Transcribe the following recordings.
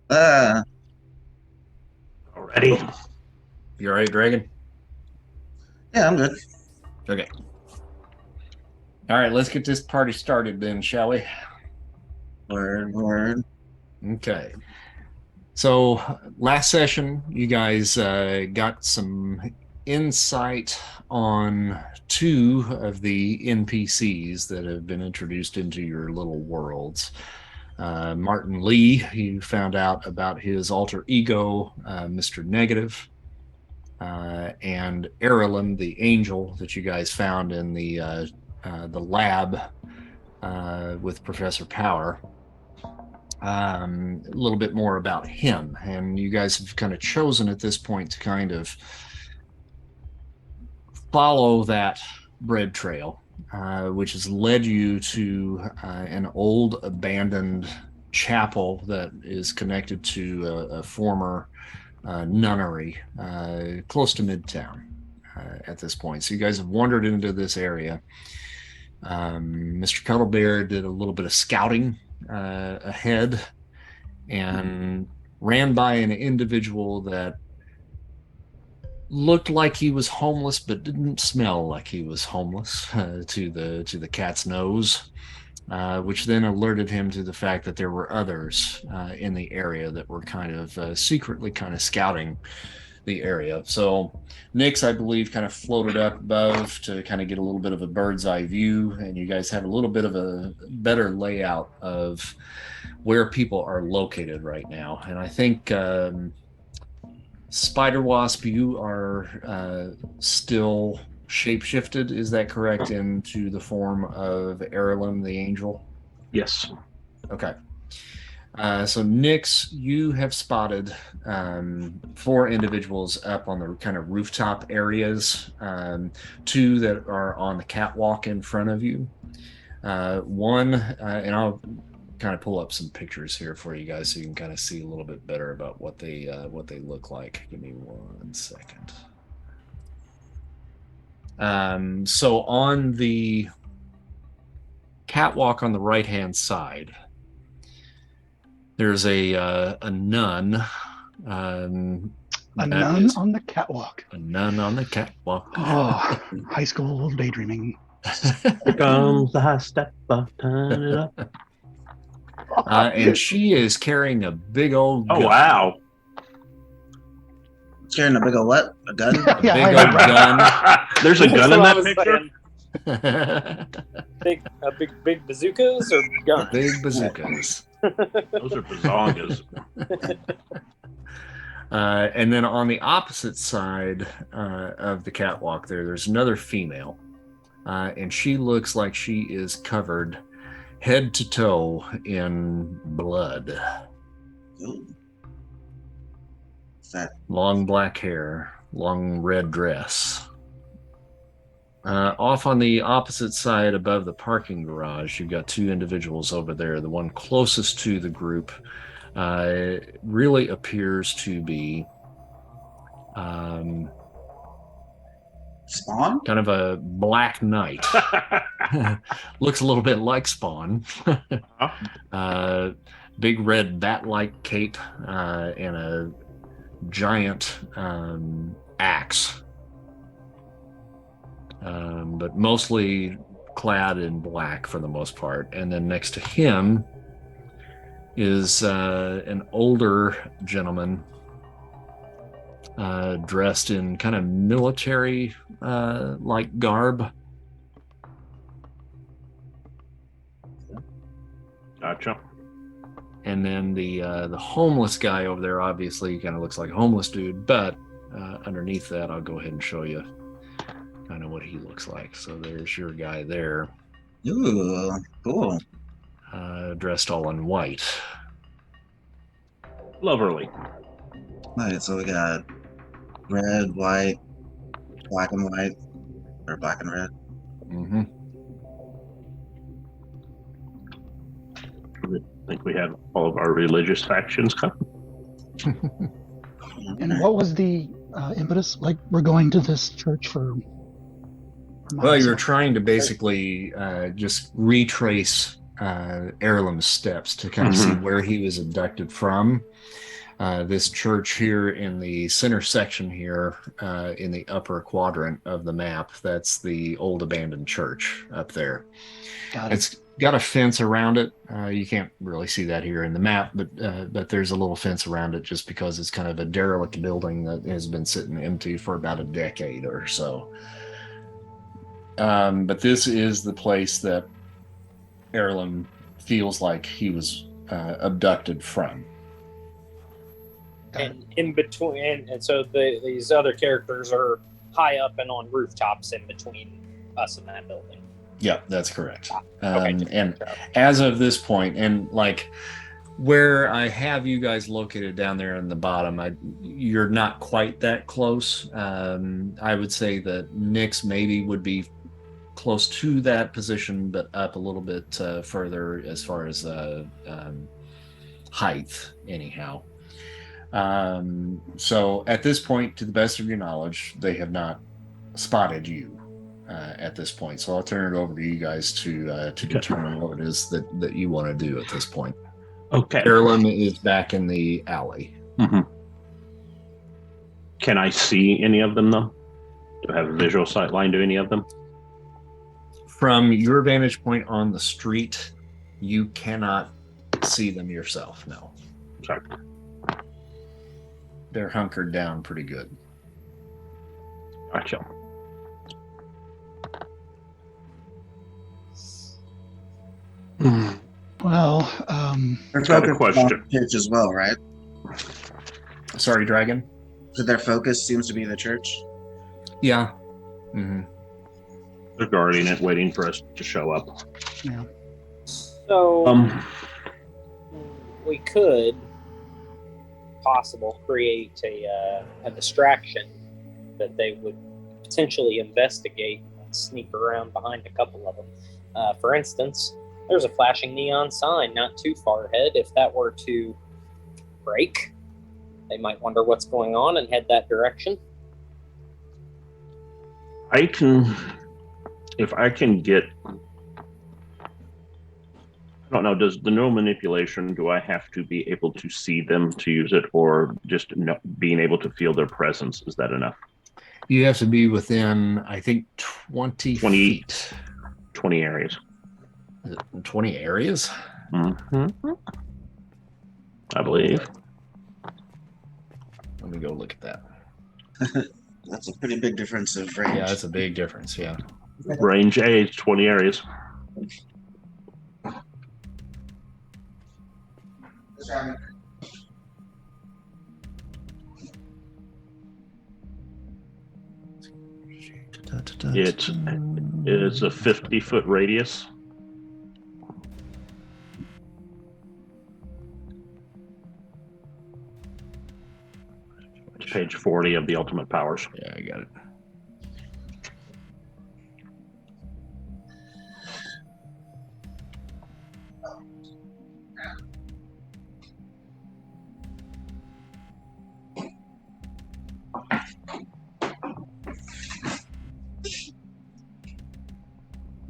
Uh, Already. You all right, Dragon? yeah, I'm good. Okay. All right, let's get this party started then, shall we? Word. Okay. So last session, you guys got some insight on two of the NPCs that have been introduced into your little worlds. Martin Lee, you found out about his alter ego, Mr. Negative, and Erilim the Angel that you guys found in the lab with Professor Power. A little bit more about him, and you guys have kind of chosen at this point to kind of follow that bread trail, which has led you to an old abandoned chapel that is connected to a former nunnery close to Midtown at this point. So you guys have wandered into this area. Mr. Cuddlebear did a little bit of scouting ahead and ran by an individual that looked like he was homeless but didn't smell like he was homeless to the cat's nose, which then alerted him to the fact that there were others in the area that were kind of secretly kind of scouting the area. So Nyx, I believe, kind of floated up above to kind of get a little bit of a bird's eye view, and you guys have a little bit of a better layout of where people are located right now. And I think Spider Wasp, you are still shapeshifted, is that correct, into the form of Erilim the Angel? Yes. Okay. So Nyx, you have spotted 4 individuals up on the kind of rooftop areas, 2 that are on the catwalk in front of you. One, and I'll kind of pull up some pictures here for you guys so you can kind of see a little bit better about what they look like. Give me 1 second. So on the catwalk on the right-hand side, there's a nun. A nun on the catwalk. A nun on the catwalk. Oh, high school daydreaming. Here comes the high step. Turn it up. And she is carrying a big old gun. Oh, wow. Carrying a big old what? A gun? A big old gun. There's a gun in that picture? Big bazookas or guns? Big bazookas. Those are bazongas. And then on the opposite side of the catwalk there's another female. And she looks like she is covered head to toe in blood. Ooh. That Long black hair, long red dress. Off on the opposite side above the parking garage, you've got 2 individuals over there. The one closest to the group really appears to be Spawn? kind of a black knight. Looks a little bit like Spawn. Big red bat-like cape and a giant axe. But mostly clad in black for the most part. And then next to him is an older gentleman dressed in kind of military like garb. Gotcha. And then the homeless guy over there obviously kind of looks like a homeless dude, but underneath that I'll go ahead and show you kind of what he looks like. So there's your guy there. Ooh, cool. Dressed all in white. Lovely. Alright, so we got red, white, black and white, or black and red. Mm-hmm. I think we have all of our religious factions covered. And what was the impetus? Like, we're going to this church for Well, you're trying to basically just retrace Erilim's steps to kind of see where he was abducted from. This church here in the center section here, in the upper quadrant of the map, that's the old abandoned church up there. Got it. It's got a fence around it. You can't really see that here in the map, but there's a little fence around it just because it's kind of a derelict building that has been sitting empty for about a decade or so. But this is the place that Erilim feels like he was abducted from. And in between, and so these other characters are high up and on rooftops in between us and that building. Yeah, that's correct. Okay. And as of this point, and like where I have you guys located down there in the bottom, you're not quite that close. I would say that Nyx maybe would be close to that position, but up a little bit further as far as height, anyhow. So at this point, to the best of your knowledge, they have not spotted you at this point. So I'll turn it over to you guys to determine what it is that you want to do at this point. Okay. Erilim is back in the alley. Can I see any of them, though? Do I have a visual sight line to any of them? From your vantage point on the street, you cannot see them yourself, no. Okay. They're hunkered down pretty good. Gotcha. Well, Their Got a focus question. is on the church as well, right? Sorry, Dragon? So their focus seems to be the church. Yeah. Mm-hmm. They're guarding it, waiting for us to show up. yeah. So we could create a distraction that they would potentially investigate and sneak around behind a couple of them. For instance, there's a flashing neon sign not too far ahead. If that were to break, they might wonder what's going on and head that direction. If I can get, I don't know, does the neural manipulation, do I have to be able to see them to use it, or just being able to feel their presence, is that enough? You have to be within, I think, 20 feet. 20 areas. Is it 20 areas? Mm-hmm. I believe. Let me go look at that. That's a pretty big difference of range. Yeah, that's a big difference, yeah. Range A is 20 areas. It is a 50-foot radius. It's page 40 of the Ultimate Powers. Yeah, I got it.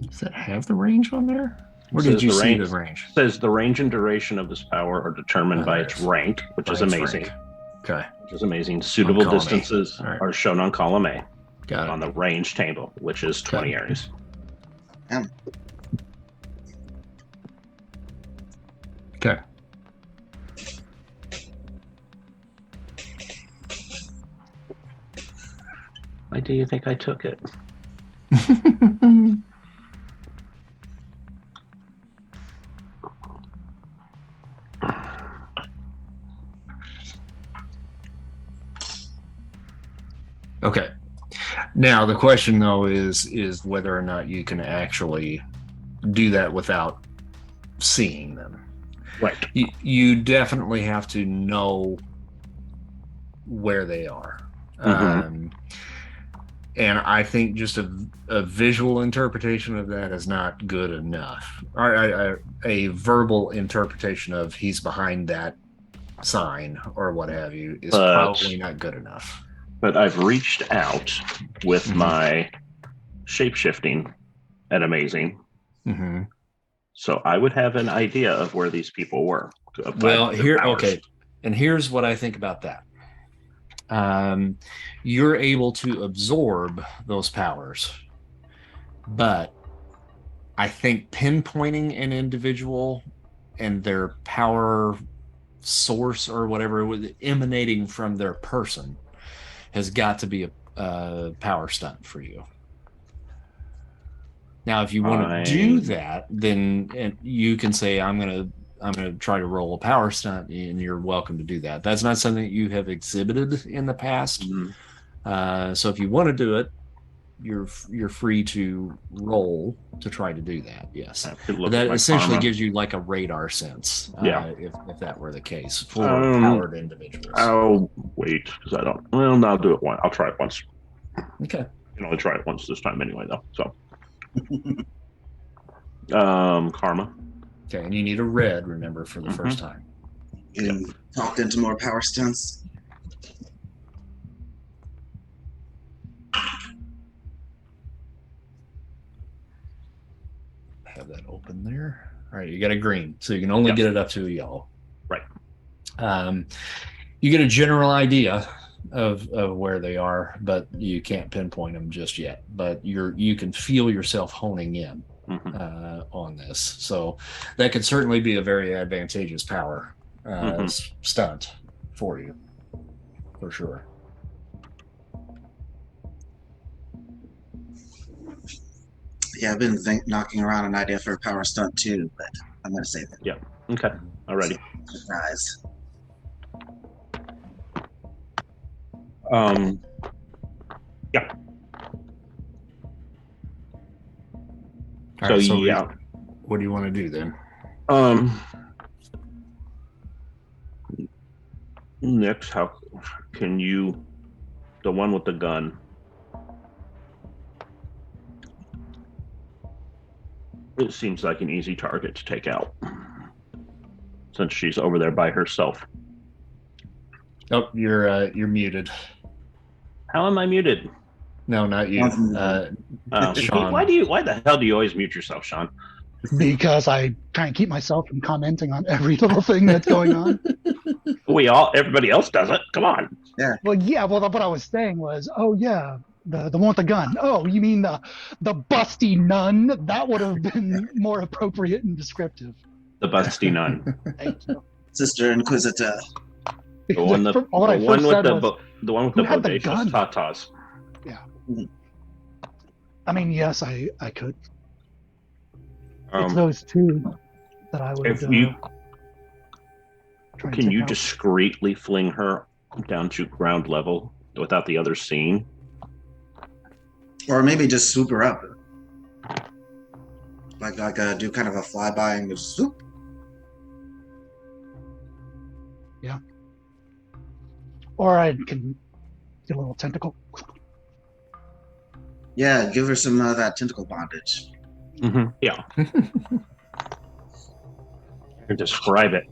Does that have the range on there? Where did you see the range? It says the range and duration of this power are determined by its rank, which is amazing. Rank. Okay. Which is amazing. Suitable distances are shown on column A. Got it. On the range table, which is 20 areas. Okay. Why do you think I took it? Okay. Now the question though is whether or not you can actually do that without seeing them. Right. You definitely have to know where they are. Mm-hmm. And I think just a visual interpretation of that is not good enough. A verbal interpretation of he's behind that sign or what have you is probably not good enough. But I've reached out with my shape-shifting at Amazing. Mm-hmm. So I would have an idea of where these people were. Well, okay. And here's what I think about that. You're able to absorb those powers, but I think pinpointing an individual and their power source or whatever emanating from their person has got to be a power stunt for you. Now, if you want to do that, then you can say, I'm going to try to roll a power stunt, and you're welcome to do that. That's not something that you have exhibited in the past. Mm-hmm. So if you want to do it, you're free to roll to try to do that. Yes, that essentially gives you like a radar sense. If that were the case for powered individuals. I'll wait because I don't. Well, I'll do it once. I'll try it once. Okay. You can only try it once this time anyway, though. So, karma. Okay, and you need a red, remember, for the first time. You talked into more power stunts. Have that open there. All right, you got a green, so you can only get it up to a yellow. Right. You get a general idea of where they are, but you can't pinpoint them just yet. But you can feel yourself honing in on this, so that could certainly be a very advantageous power stunt for you, for sure. Yeah, I've been knocking around an idea for a power stunt too, but I'm going to save it. Yeah. Okay. Alrighty. Surprise. Yeah. Right, so yeah. What do you want to do then? Next, how can you, the one with the gun, it seems like an easy target to take out since she's over there by herself. Oh, you're muted. How am I muted? No, not you. Sean. Why the hell do you always mute yourself, Sean? Because I try and keep myself from commenting on every little thing that's going on. Everybody else does it. Come on. Yeah. Well, what I was saying was, the one with the gun. Oh, you mean the busty nun? That would have been more appropriate and descriptive. The busty nun. Thank you. Sister Inquisitor. The one with the bodacious tatas. Yeah. I mean, yes, I could. It's those two that I would. Can you discreetly fling her down to ground level without the others seeing? Or maybe just swoop her up. Like do kind of a flyby and just swoop. Yeah. Or I can get a little tentacle. Yeah, give her some of that tentacle bondage. Mm-hmm. Yeah. Describe it.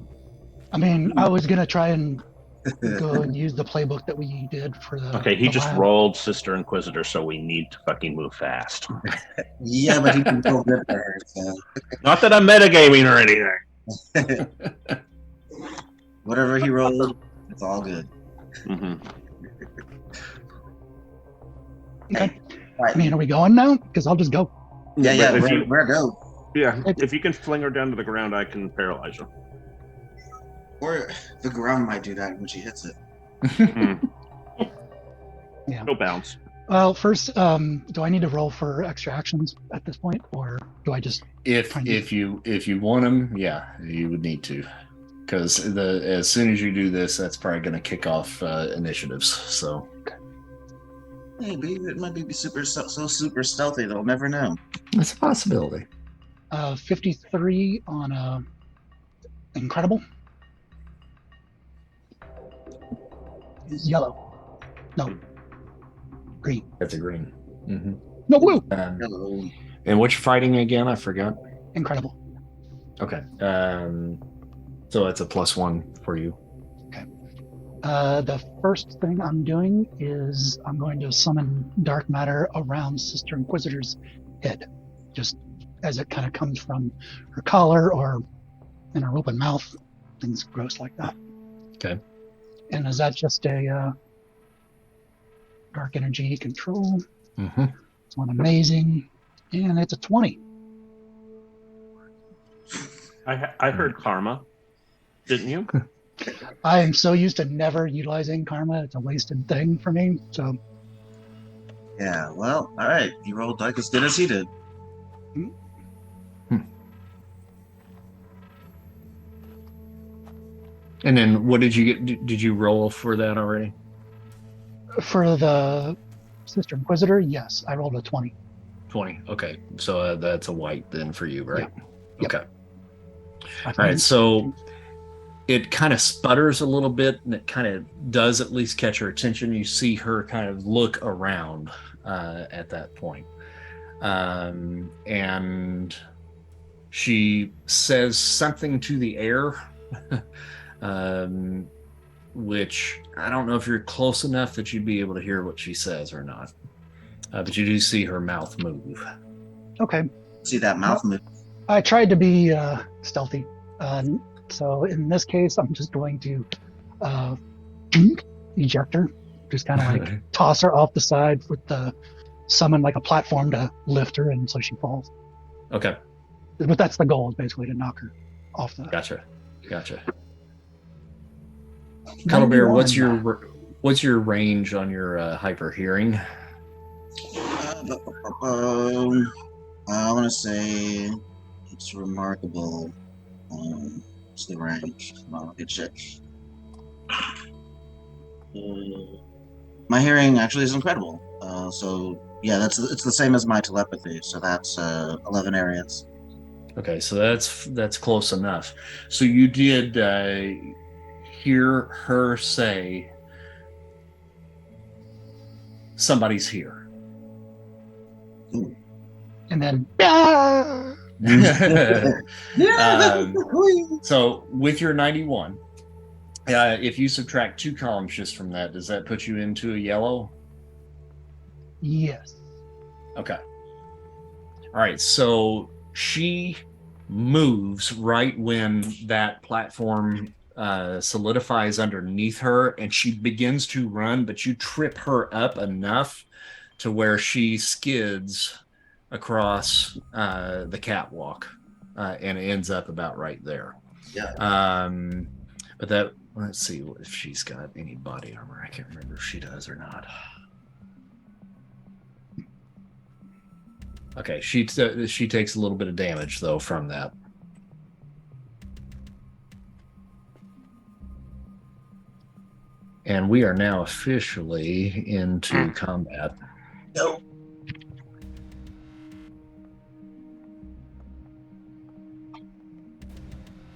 I mean, I was gonna try and go and use the playbook that we did for the. Okay, he just rolled Sister Inquisitor, so we need to fucking move fast. Yeah, but he can go good for her. So. Not that I'm metagaming or anything. Whatever he rolled, it's all good. Mm-hmm. Okay. Right. I mean, are we going now? Because I'll just go. Yeah, where go? Yeah, if you can fling her down to the ground, I can paralyze her. Or the ground might do that when she hits it. Yeah. No bounce. Well, first, do I need to roll for extra actions at this point, or do I just? If you want them, yeah, you would need to, because as soon as you do this, that's probably going to kick off initiatives. So. Okay. Maybe it might be super stealthy. They'll never know. That's a possibility. 53 on incredible. Yellow. No. Green. That's a green. Mm-hmm. No, blue. Hello. And what you're fighting again? I forgot. Incredible. Okay. So it's a +1 for you. Okay. The first thing I'm doing is I'm going to summon dark matter around Sister Inquisitor's head. Just as it kind of comes from her collar or in her open mouth, things gross like that. Okay. And is that just a dark energy control? Mm-hmm. It's one amazing, and it's a 20. I heard karma, didn't you? I am so used to never utilizing karma; it's a wasted thing for me. So Yeah, well, all right. You rolled like as good as he did. And then what did you get? Did you roll for that already? for the Sister Inquisitor, yes, I rolled a 20. 20. Okay. So that's a white then for you, right? Yep. Okay. All right. So it kind of sputters a little bit, and it kind of does at least catch her attention. You see her kind of look around at that point. And she says something to the air, which I don't know if you're close enough that you'd be able to hear what she says or not. But you do see her mouth move. Okay. See that mouth move? I tried to be stealthy. So in this case, I'm just going to eject her. Just kind of like toss her off the side with the summon like a platform to lift her, and so she falls. Okay. But that's the goal, is basically to knock her off the. Gotcha. Cuddle Bear, what's your range on your hyper hearing? I want to say it's remarkable. What's the range? Come on, good shit. My hearing actually is incredible. So yeah, it's the same as my telepathy. So that's 11 areas. Okay, so that's close enough. So you did hear her say, "Somebody's here." And then. So with your 91, if you subtract 2 columns just from that, does that put you into a yellow? Yes. Okay. All right. So she moves right when that platform solidifies underneath her, and she begins to run, but you trip her up enough to where she skids across the catwalk and ends up about right there. Yeah. But that, let's see if she's got any body armor. I can't remember if she does or not. Okay, she takes a little bit of damage though from that. And we are now officially into combat. No.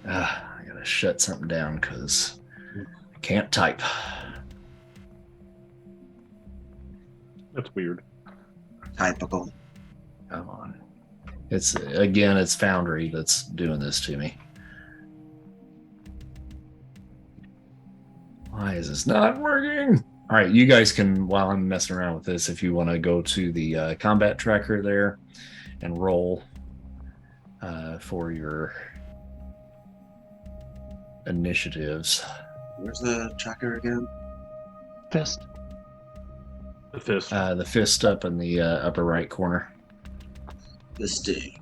I gotta shut something down because I can't type. That's weird. Typical. Come on. It's Foundry that's doing this to me. Why is this not working? All right, you guys can, while I'm messing around with this, if you want to go to the combat tracker there and roll for your initiatives. Where's the tracker again? Fist. The fist. The fist up in the upper right corner. This thing.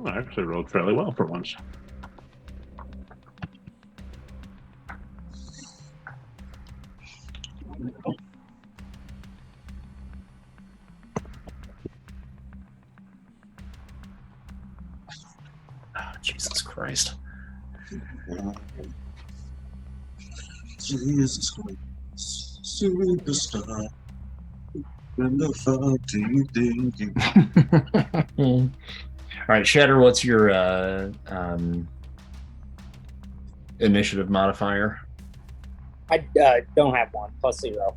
I actually rolled fairly well for once. Oh, Jesus Christ. Jesus Christ. Superstar. When the fuck do you think you... All right, Shatter, what's your initiative modifier? I don't have one. +0.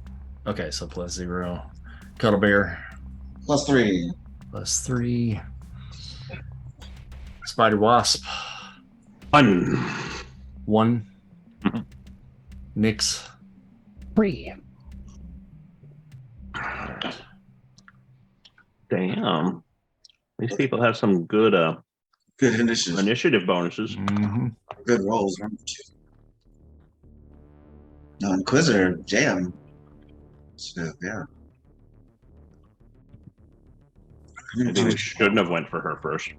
Okay, so +0. Cuddle Bear. +3. +3. Spider Wasp. 1. 1. Nyx. 3. Damn. These people have some good Good initiative. initiative bonuses. Mm-hmm. Good rolls. No, Inquisitor, jam. So, yeah. Maybe we shouldn't have went for her first.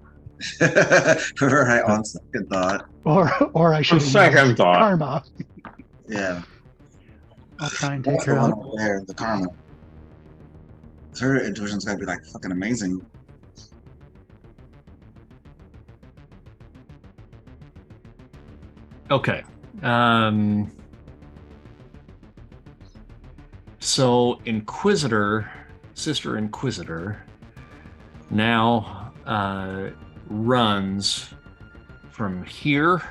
Right on second thought. Or I should have second used thought. karma. Yeah. I'll try and take That's her the one out. over there, the karma. Her intuition's gotta be like fucking amazing. Okay. So Inquisitor, Sister Inquisitor, now runs from here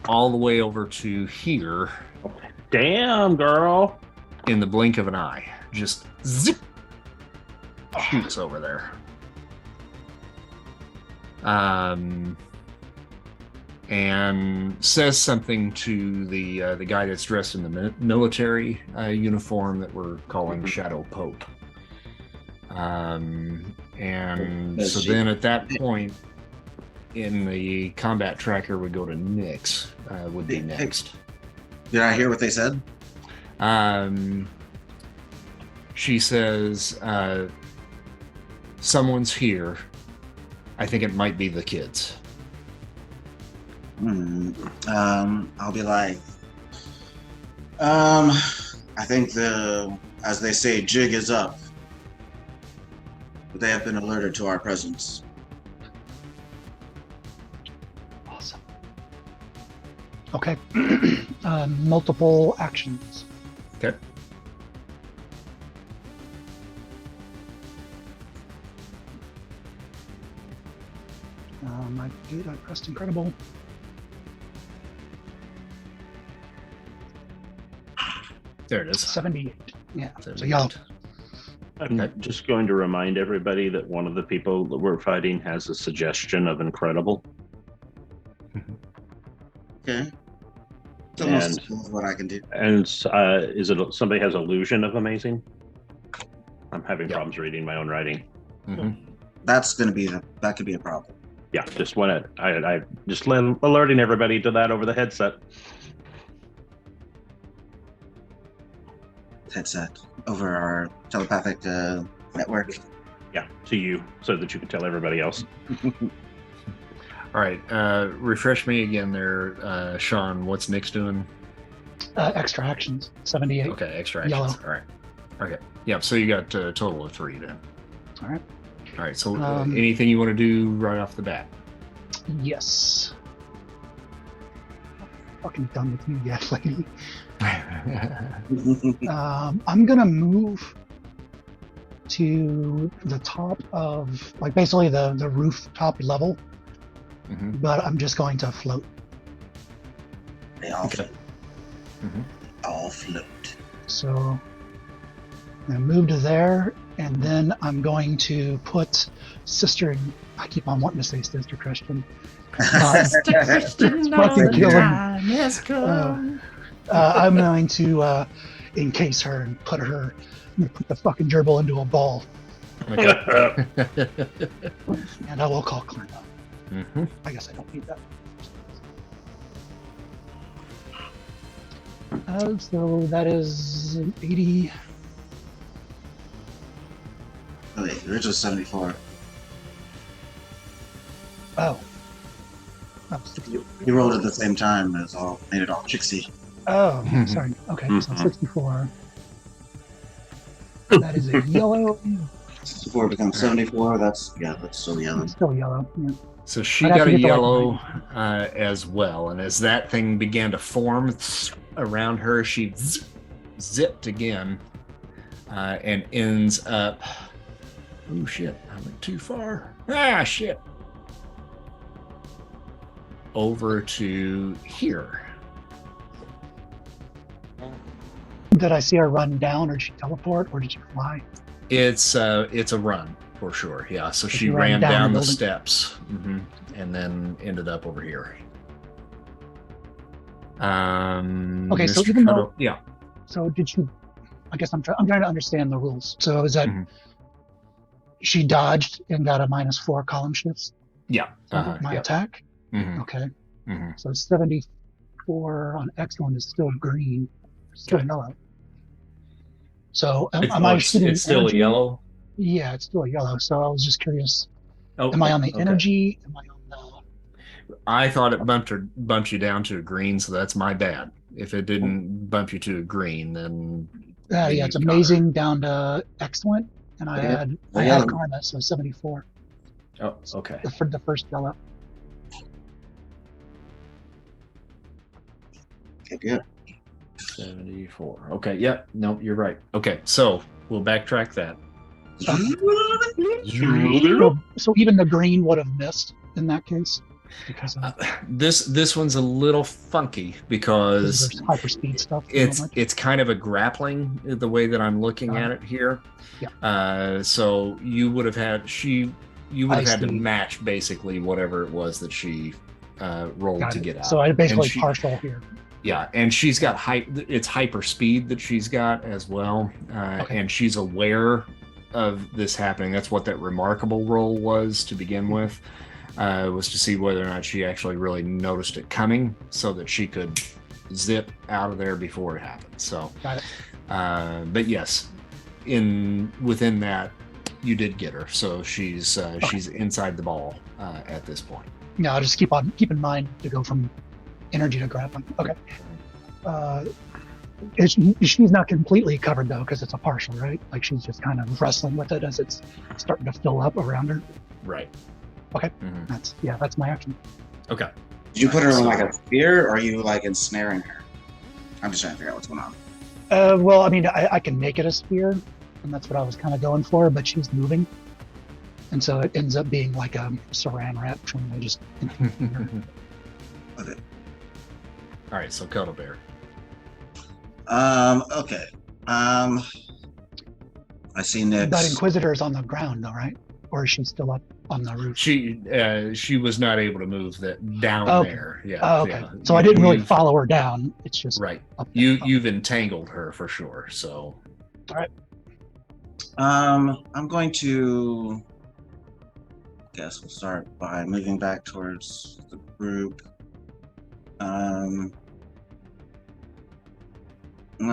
all the way over to here Damn, girl. in the blink of an eye. Just zip, shoots over there. And says something to the guy that's dressed in the military uniform that we're calling Shadow Pulpit. And so then at that point in the combat tracker, we go to Nyx, would be next. Did I hear what they said? She says, someone's here. I think it might be the kids. I'll be like, I think as they say, jig is up. But they have been alerted to our presence. Awesome. Okay. Multiple actions. Okay. I pressed incredible. There it is. 78. Yeah. So 78. yellow. I'm just going to remind everybody that one of the people that we're fighting has a suggestion of incredible. Okay. It's And- almost what I can do. And is it somebody has illusion of amazing? I'm having Yeah. problems reading my own writing. Mhm. That could be a problem. Yeah, just wanted I just alerting everybody to that over the headset. Headset over our telepathic network. Yeah, to you, so that you can tell everybody else. All right. Refresh me again there, Sean. What's Nick's doing? Extra actions. 78. Okay, extra actions. Yellow. All right. Okay. Yeah, so you got a total of 3 then. All right. All right, so Um, anything you want to do right off the bat? Yes. Fucking done with you yet, lady. I'm gonna move to the top of, like, basically the rooftop level, Mhm. but I'm just going to float. They all Okay. Mhm. all float. So I'm gonna move to there, and then I'm going to put Sister. I keep on wanting to say Sister Christian. Fucking kill him. I'm going to encase her and put the fucking gerbil into a ball, Okay. and I will call Karma. Mhm. I guess I don't need that. So that is 80. Oh, wait, yours was 74. Oh. Oh, 60. You rolled at the same time as made it all tricksy. Oh, Mhm. sorry. Okay, so Mhm. 64. That is a yellow. 64 becomes 74. That's still yellow. It's still yellow. Yeah. So she I'd have got to a get to, like, yellow as well, and as that thing began to form around her, she zipped again and ends up. Oh shit! I went too far. Ah shit! Over to here. Did I see her run down, or did she teleport, or did she fly? It's a run for sure. Yeah. So she you ran ran down down the the building? steps and then ended up over here. Okay, so Mr. even though- Cuddle- yeah. So did she I guess I'm trying to understand the rules. So is that Mhm. she dodged and got a -4 column shifts Yeah. for my attack? Mhm. Okay. Mhm. So 74 on excellent is still green, still Okay. yellow. So It's, am I it's shooting still energy? a yellow. Yeah, it's still a yellow. So I was just curious. Oh, Am I on the okay. energy? Am I on the? I thought it bumped you down to a green, so that's my bad. If it didn't bump you to a green, then Yeah, you it's got her. amazing down to excellent, and I Yeah. had Yeah. karma, so 74 Oh, okay. for the first yellow. Okay, good. 74. Okay, yep. No, you're right. Okay, so we'll backtrack that. So even the green would have missed in that case because of This one's a little funky because there's hyperspeed stuff. and all that. it's kind of a grappling the way that I'm looking at it here. Yeah. So you would have had you would have I had to see. match basically whatever it was that she rolled Got to it. get out. So I basically And she- partial here. Yeah, and she's got it's hyper speed that she's got as well, Okay. and she's aware of this happening. That's what that remarkable roll was to begin with, was to see whether or not she actually really noticed it coming, so that she could zip out of there before it happened. So, Got it. but yes, within that, you did get her. So she's inside the ball at this point. Yeah, I'll just keep in mind to go from energy to grappling. Okay. She's not completely covered though, because it's a partial, right? Like she's just kind of wrestling with it as it's starting to fill up around her. Right. Okay. Mhm. That's my action. Okay. Did you put her in like a sphere, or are you like ensnaring her? I'm just trying to figure out what's going on. Well, I mean, I can make it a sphere, and that's what I was kind of going for, but she's moving. And so it ends up being like a saran wrap trying to just. Okay. All right. So Cuddle Bear. Okay. I see Nick's. That Inquisitor is on the ground though, right? Or is she still up on the roof? She was not able to move that down Okay. there. Yeah. Oh, okay. Yeah. So I didn't really You've- follow her down. It's just Right. up there. You've entangled her for sure. So I'm going to. Guess we'll start by moving back towards the group. I'll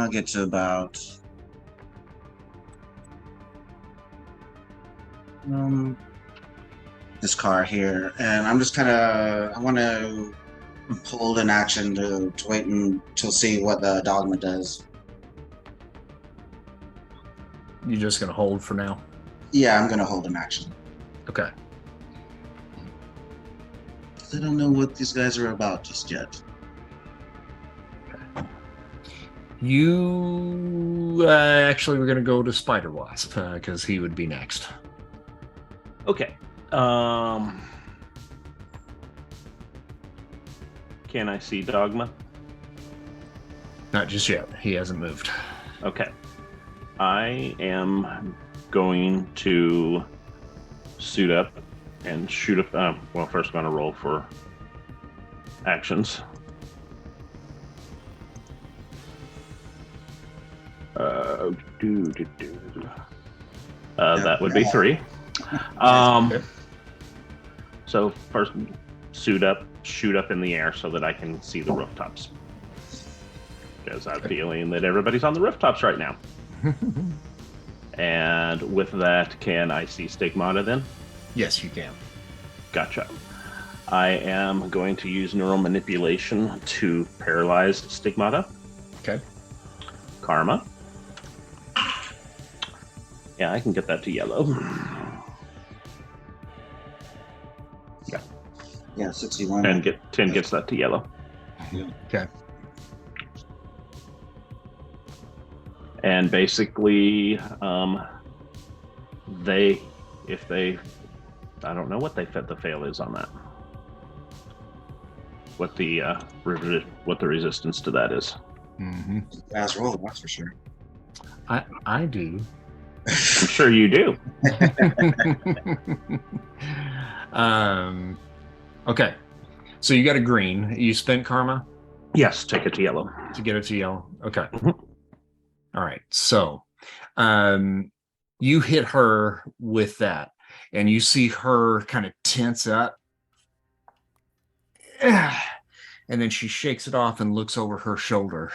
get to about this car here, and I'm just I want to hold an action to wait until see what the dogma does. you're just gonna hold for now. Yeah, I'm gonna hold an action. Okay. I don't know what these guys are about just yet. You actually were gonna go to Spider Wasp because he would be next. Okay. Can I see Dogma? Not just yet. He hasn't moved. Okay. I am going to suit up and shoot up. Well, first I'm going to roll for actions. That would be 3. So first, suit up, shoot up in the air so that I can see the rooftops. Because I'm feeling that everybody's on the rooftops right now. And with that, can I see Stigmata then? Yes, you can. Gotcha. I am going to use neural manipulation to paralyze Stigmata. Okay. Karma. Yeah, I can get that to yellow. Yeah, 61. 10 gets that to yellow. Okay. And basically, I don't know what the fail is on that. What the resistance to that is. Mm-hmm. Fast roll, that's for sure. I do. I'm sure you do. Okay. So you got a green. You spent karma Yes, take it to yellow. to get it to yellow. Okay. Mhm. All right. So you hit her with that, and you see her kind of tense up. And then she shakes it off and looks over her shoulder.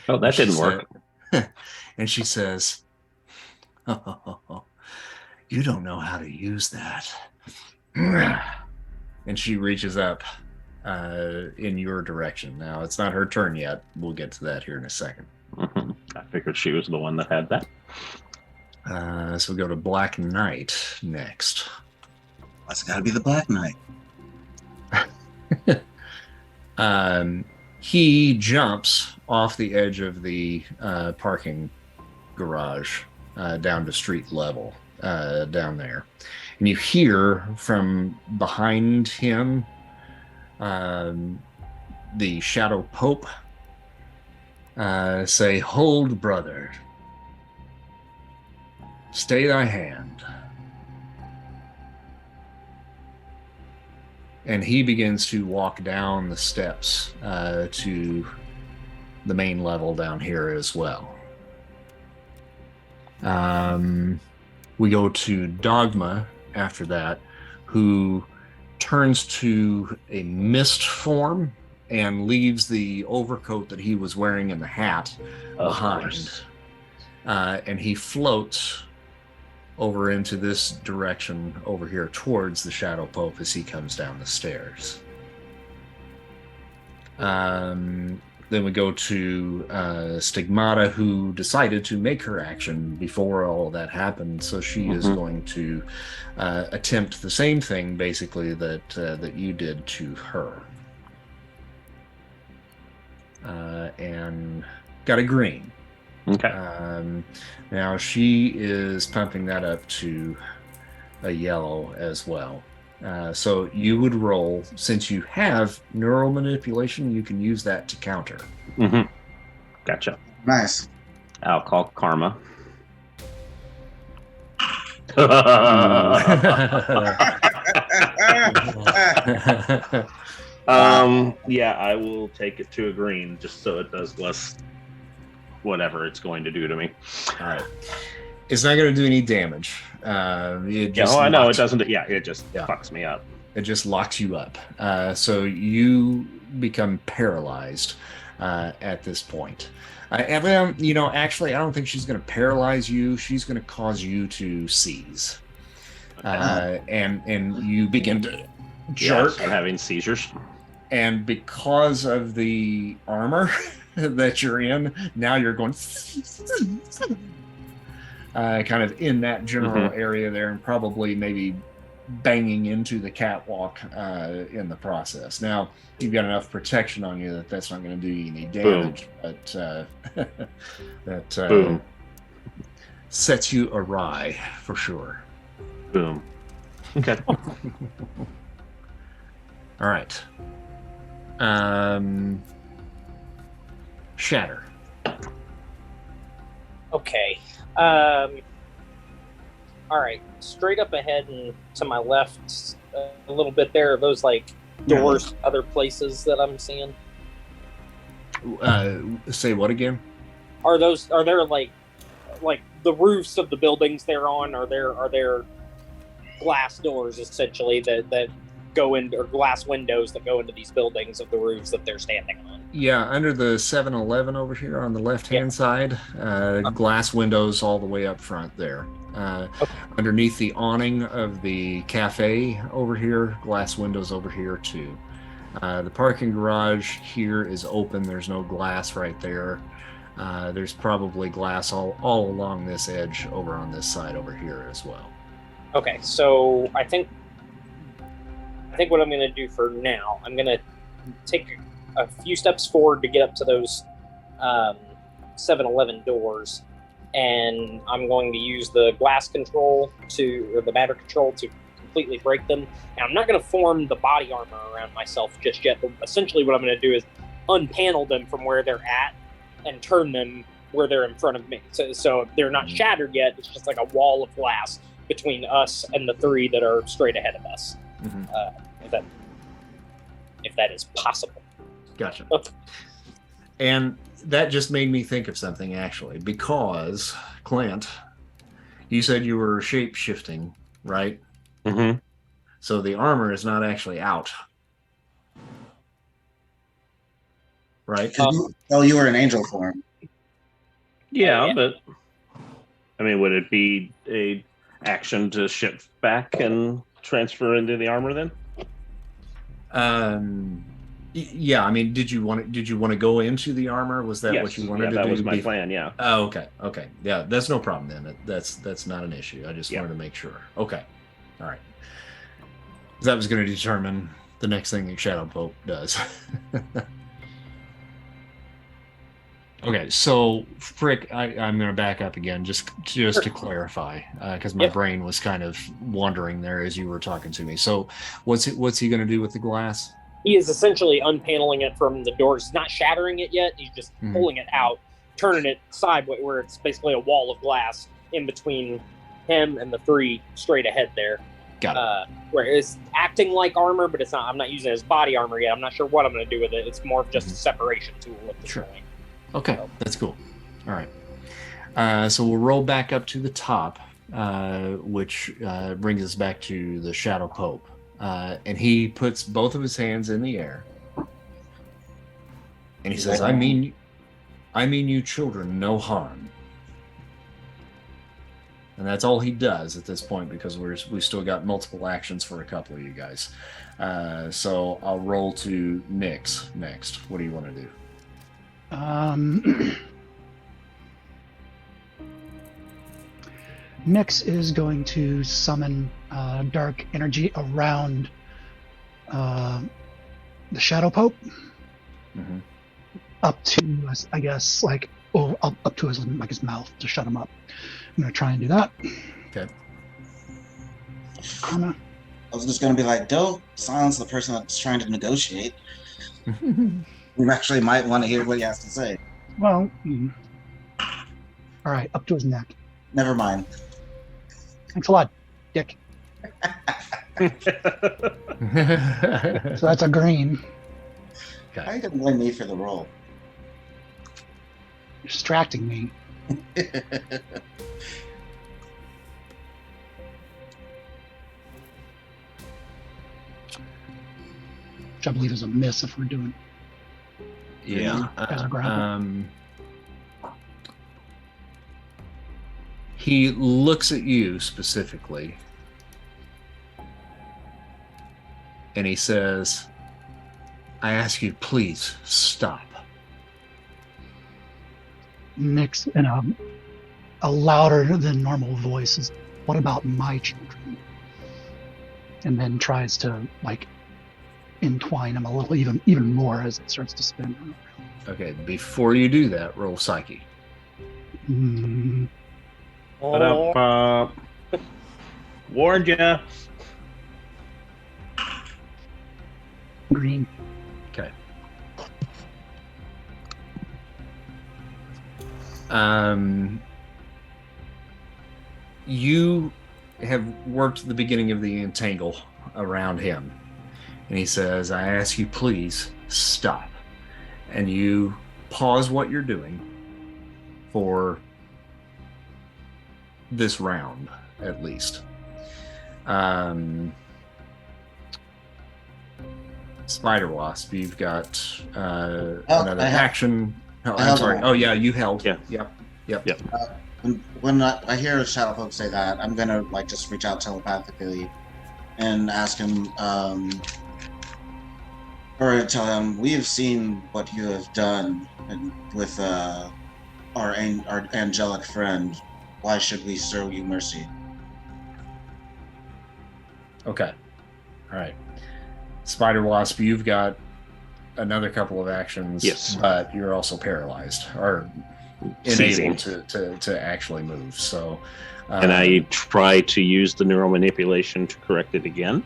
Oh, that didn't work. And she says, "Oh, you don't know how to use that." And she reaches up in your direction. Now, it's not her turn yet. We'll get to that here in a second. Mm-hmm. I figured she was the one that had that. So we go to Black Knight next. That's got to be the Black Knight. He jumps off the edge of the parking garage down to street level down there. And you hear from behind him the Shadow Pope say, "Hold, brother. Stay thy hand." And he begins to walk down the steps to the main level down here as well. We go to Dogma after that, who turns to a mist form and leaves the overcoat that he was wearing and the hat behind. And he floats over into this direction over here towards the Shadow Pope as he comes down the stairs. Then we go to Stigmata, who decided to make her action before all of that happened. So she is going to attempt the same thing, basically, that you did to her. And got a green. Okay. Now she is pumping that up to a yellow as well. So you would roll, since you have neural manipulation, you can use that to counter. Mm-hmm. Gotcha. Nice. I'll call Karma. Yeah, I will take it to a green just so it does less whatever it's going to do to me. All right. It's not going to do any damage. It just I know it doesn't. Yeah, it just Yeah. fucks me up. It just locks you up. So you become paralyzed at this point. And, actually, I don't think she's going to paralyze you. She's going to cause you to seize. And you begin to jerk. Yes, I'm having seizures. And because of the armor that you're in, now you're going kind of in that general area there, and probably maybe banging into the catwalk in the process. Now, you've got enough protection on you that that's not going to do you any damage, but that Boom. sets you awry for sure. Boom. Okay. All right. Shatter. Okay. All right. Straight up ahead and to my left, a little bit there. Are those like doors, other places that I'm seeing? Say what again? Are there like the roofs of the buildings they're on? Are there glass doors essentially that go into, or glass windows that go into these buildings of the roofs that they're standing on? Yeah, under the 7-Eleven over here on the left-hand side, glass windows all the way up front there. Underneath the awning of the cafe over here, glass windows over here too. The parking garage here is open. There's no glass right there. There's probably glass all along this edge over on this side over here as well. Okay, so I think what I'm going to do for now, I'm going to take a few steps forward to get up to those 7-Eleven doors, and I'm going to use the glass control or the matter control to completely break them. And I'm not going to form the body armor around myself just yet, but essentially what I'm going to do is unpanel them from where they're at and turn them where they're in front of me. So they're not shattered yet. It's just like a wall of glass between us and the three that are straight ahead of us. Mm-hmm. If that is possible. Gotcha. Okay. And that just made me think of something actually, because Clint, you said you were shape shifting, right? Mm-hmm. So the armor is not actually out, right? Oh, you were in angel form. Yeah, yeah. but I mean, would it be a action to shift back and transfer into the armor then? Yeah. I mean, did you want to go into the armor? Was that what you wanted to do? That was my plan. Yeah. Oh, okay. Okay. Yeah, that's no problem then. That's not an issue. I just wanted to make sure. Okay. All right. That was going to determine the next thing that Shadow Pope does. Okay, so Frick, I'm going to back up again just to clarify, because my brain was kind of wandering there as you were talking to me. So, what's he going to do with the glass? He is essentially unpaneling it from the doors. He's not shattering it yet. He's just pulling it out, turning it sideways, where it's basically a wall of glass in between him and the three straight ahead there. Got it. Where it's acting like armor, but it's not. I'm not using it as body armor yet. I'm not sure what I'm going to do with it. It's more of just a separation tool at this point. Okay, that's cool. All right. So we'll roll back up to the top, which brings us back to the Shadow Pope. And he puts both of his hands in the air. And he says, I mean you children no harm. And that's all he does at this point, because we still got multiple actions for a couple of you guys. So I'll roll to Nyx next. What do you want to do? Nyx is going to summon dark energy around the Shadow Pope, up to, I guess, up to his mouth to shut him up. I'm gonna try and do that. Okay. I was just gonna be like, don't silence the person that's trying to negotiate. We actually might want to hear what he has to say. Well, all right, up to his neck. Never mind. Thanks a lot, Dick. So that's a green. Okay. How you gonna blame me for the roll? Distracting me. Which I believe is a miss if we're doing. Yeah. As a grapple. He looks at you specifically, and he says, I ask you, please stop. Nyx, in a louder than normal voice, is, what about my children? And then tries to entwine him a little even more as it starts to spin around. Okay, before you do that, roll Psyche. Warned ya. Green. Okay. You have worked the beginning of the entangle around him. And he says, I ask you, please stop. And you pause what you're doing for this round, at least. Spider Wasp, you've got another action. Oh, I'm sorry. Oh, yeah, you held. Yeah. Yep. When I hear Shadow Pope say that, I'm gonna just reach out telepathically and ask him, or tell him, we have seen what you have done with our angelic friend. Why should we show you mercy? Okay. All right. Spider Wasp, you've got another couple of actions. Yes. But you're also paralyzed or unable to actually move. So and I try to use the neural manipulation to correct it again.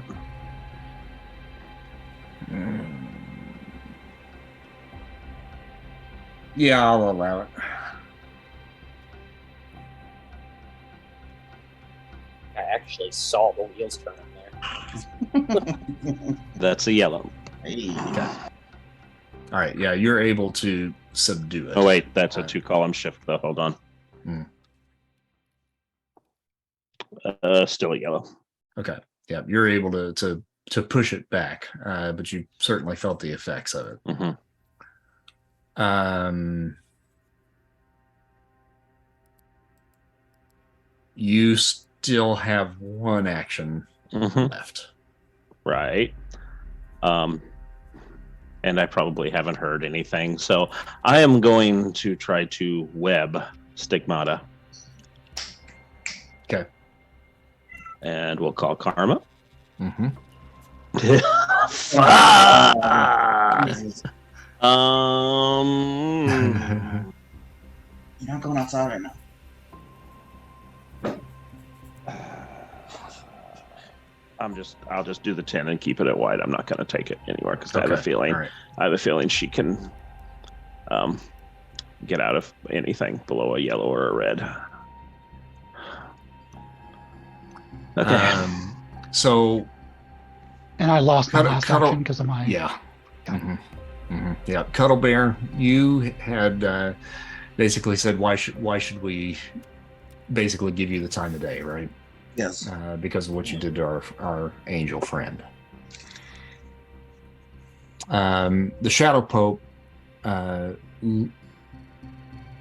Yeah, I'll allow it. I actually saw the wheels turning there. That's a yellow. Hey. Okay. All right. Yeah, you're able to subdue it. Oh wait, that's a 2-column shift though. Hold on. Still a yellow. Okay. Yeah, you're able to push it back, but you certainly felt the effects of it. You still have one action left. Right. And I probably haven't heard anything, so I am going to try to web Stigmata. Okay. And we'll call Karma. You're not going outside right now. I'll just do the 10 and keep it at white. I'm not going to take it anywhere because I have a feeling she can get out of anything below a yellow or a red. Okay. So, and I lost my last action because of my yeah. Cuddle Bear, you had basically said why should we basically give you the time of day, right? Yes. Because of what you did to our angel friend. The Shadow Pope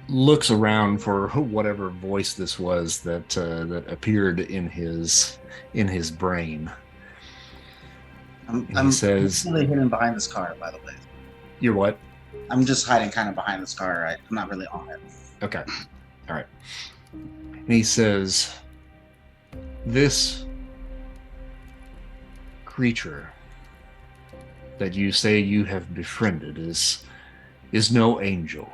looks around for whatever voice this was that appeared in his brain. I'm really hidden behind this car, by the way. You're what? I'm just hiding kind of behind this car, right? I'm not really on it. Okay. All right. And he says, this creature that you say you have befriended is no angel.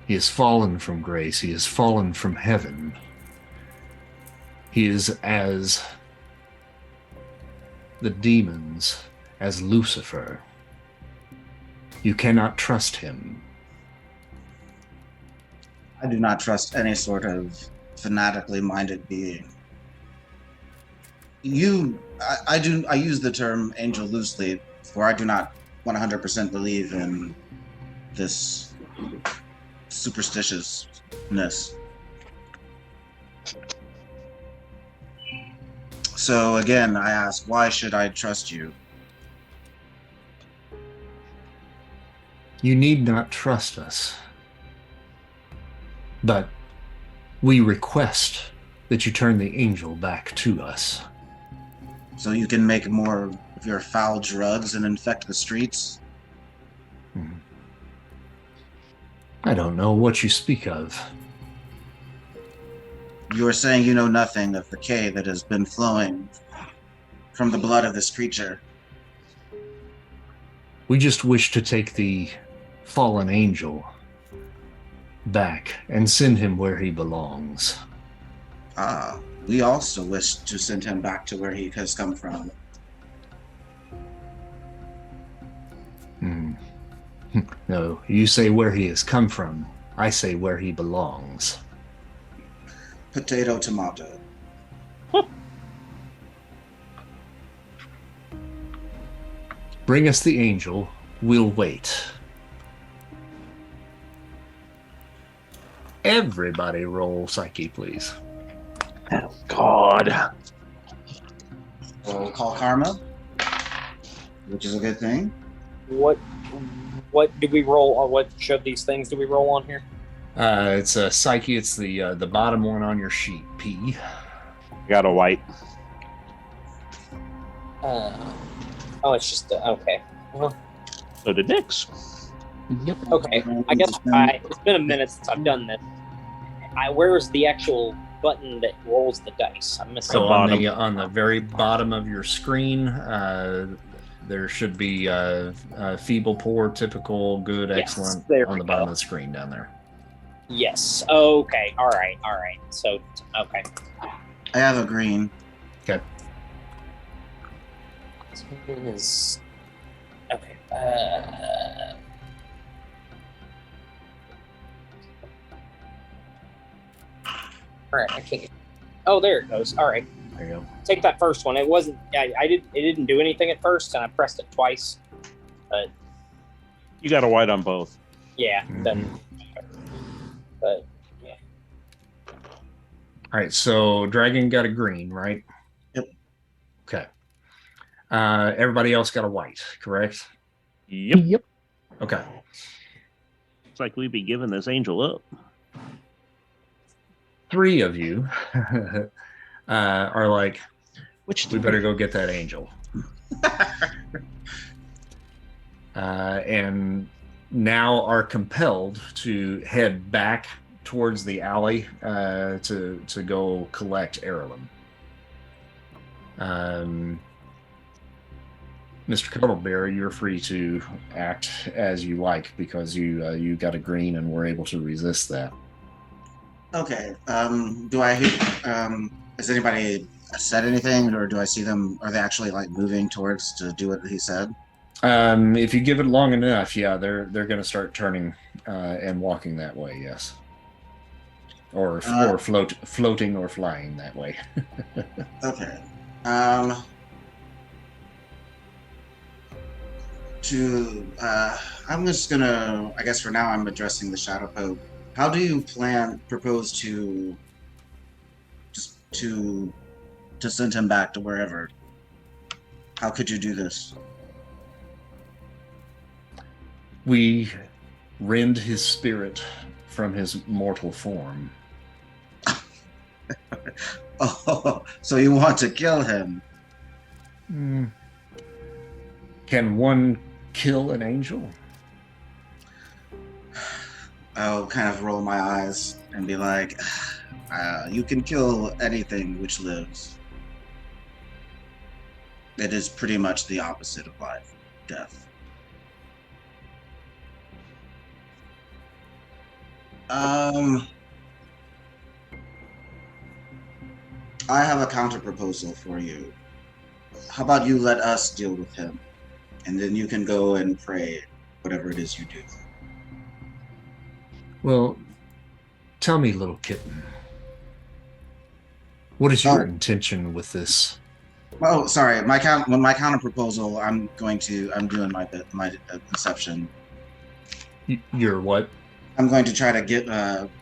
He has fallen from grace. He has fallen from heaven. He is as the demons, as Lucifer. You cannot trust him. I do not trust any sort of fanatically minded being. I use the term angel loosely, for I do not 100% believe in this superstitiousness. So again, I ask, why should I trust you? You need not trust us, but we request that you turn the angel back to us. So you can make more of your foul drugs and infect the streets? I don't know what you speak of. You are saying you know nothing of the K that has been flowing from the blood of this creature. We just wish to take the fallen angel back and send him where he belongs. We also wish to send him back to where he has come from. No, you say where he has come from. I say where he belongs. Potato, tomato. Bring us the angel. We'll wait. Everybody roll psyche, please. Oh, God. We'll call Karma, which is a good thing. What do we roll, or what of these things do we roll on here? It's a psyche. It's the bottom one on your sheet. P. Got a white. It's just okay. Well, So did Nyx. Yep. okay. I guess it's been a minute since I've done this. Where's the actual button that rolls the dice? I'm missing. So on the very bottom of your screen, there should be feeble, poor, typical, good, excellent on the bottom of the screen down there. Yes. Okay. All right. So okay. I have a green. Okay. Is okay. All right. I can't. Oh, there it goes. All right. There you go. Take that first one. It wasn't. It didn't do anything at first, and I pressed it twice. But You got a white on both. Yeah, then. But yeah. All right, so Dragon got a green, right? Yep. Okay. Everybody else got a white, correct? Yep. Yep. Okay. It's like we'd be giving this angel up. 3 of you are like, Which we better go get that angel. And now are compelled to head back towards the alley to go collect Erilim. Mr. Cuddlebear, you're free to act as you like because you got a green and were able to resist that. Okay. Do I hear? Has anybody said anything, or do I see them? Are they actually like moving towards to do what he said? If you give it long enough, yeah, they're going to start turning and walking that way. Yes, or floating or flying that way. Okay. I'm just gonna. I guess for now, I'm addressing the Shadow Pope. How do you propose to send him back to wherever? How could you do this? We rend his spirit from his mortal form. Oh, so you want to kill him? Can one kill an angel? I'll kind of roll my eyes and be like, you can kill anything which lives. It is pretty much the opposite of life, death. I have a counter proposal for you. How about you let us deal with him, and then you can go and pray whatever it is you do. Well, tell me, little kitten, what is your intention with this? Oh, sorry. My counter proposal. I'm doing my Inception. Your what? I'm going to try to get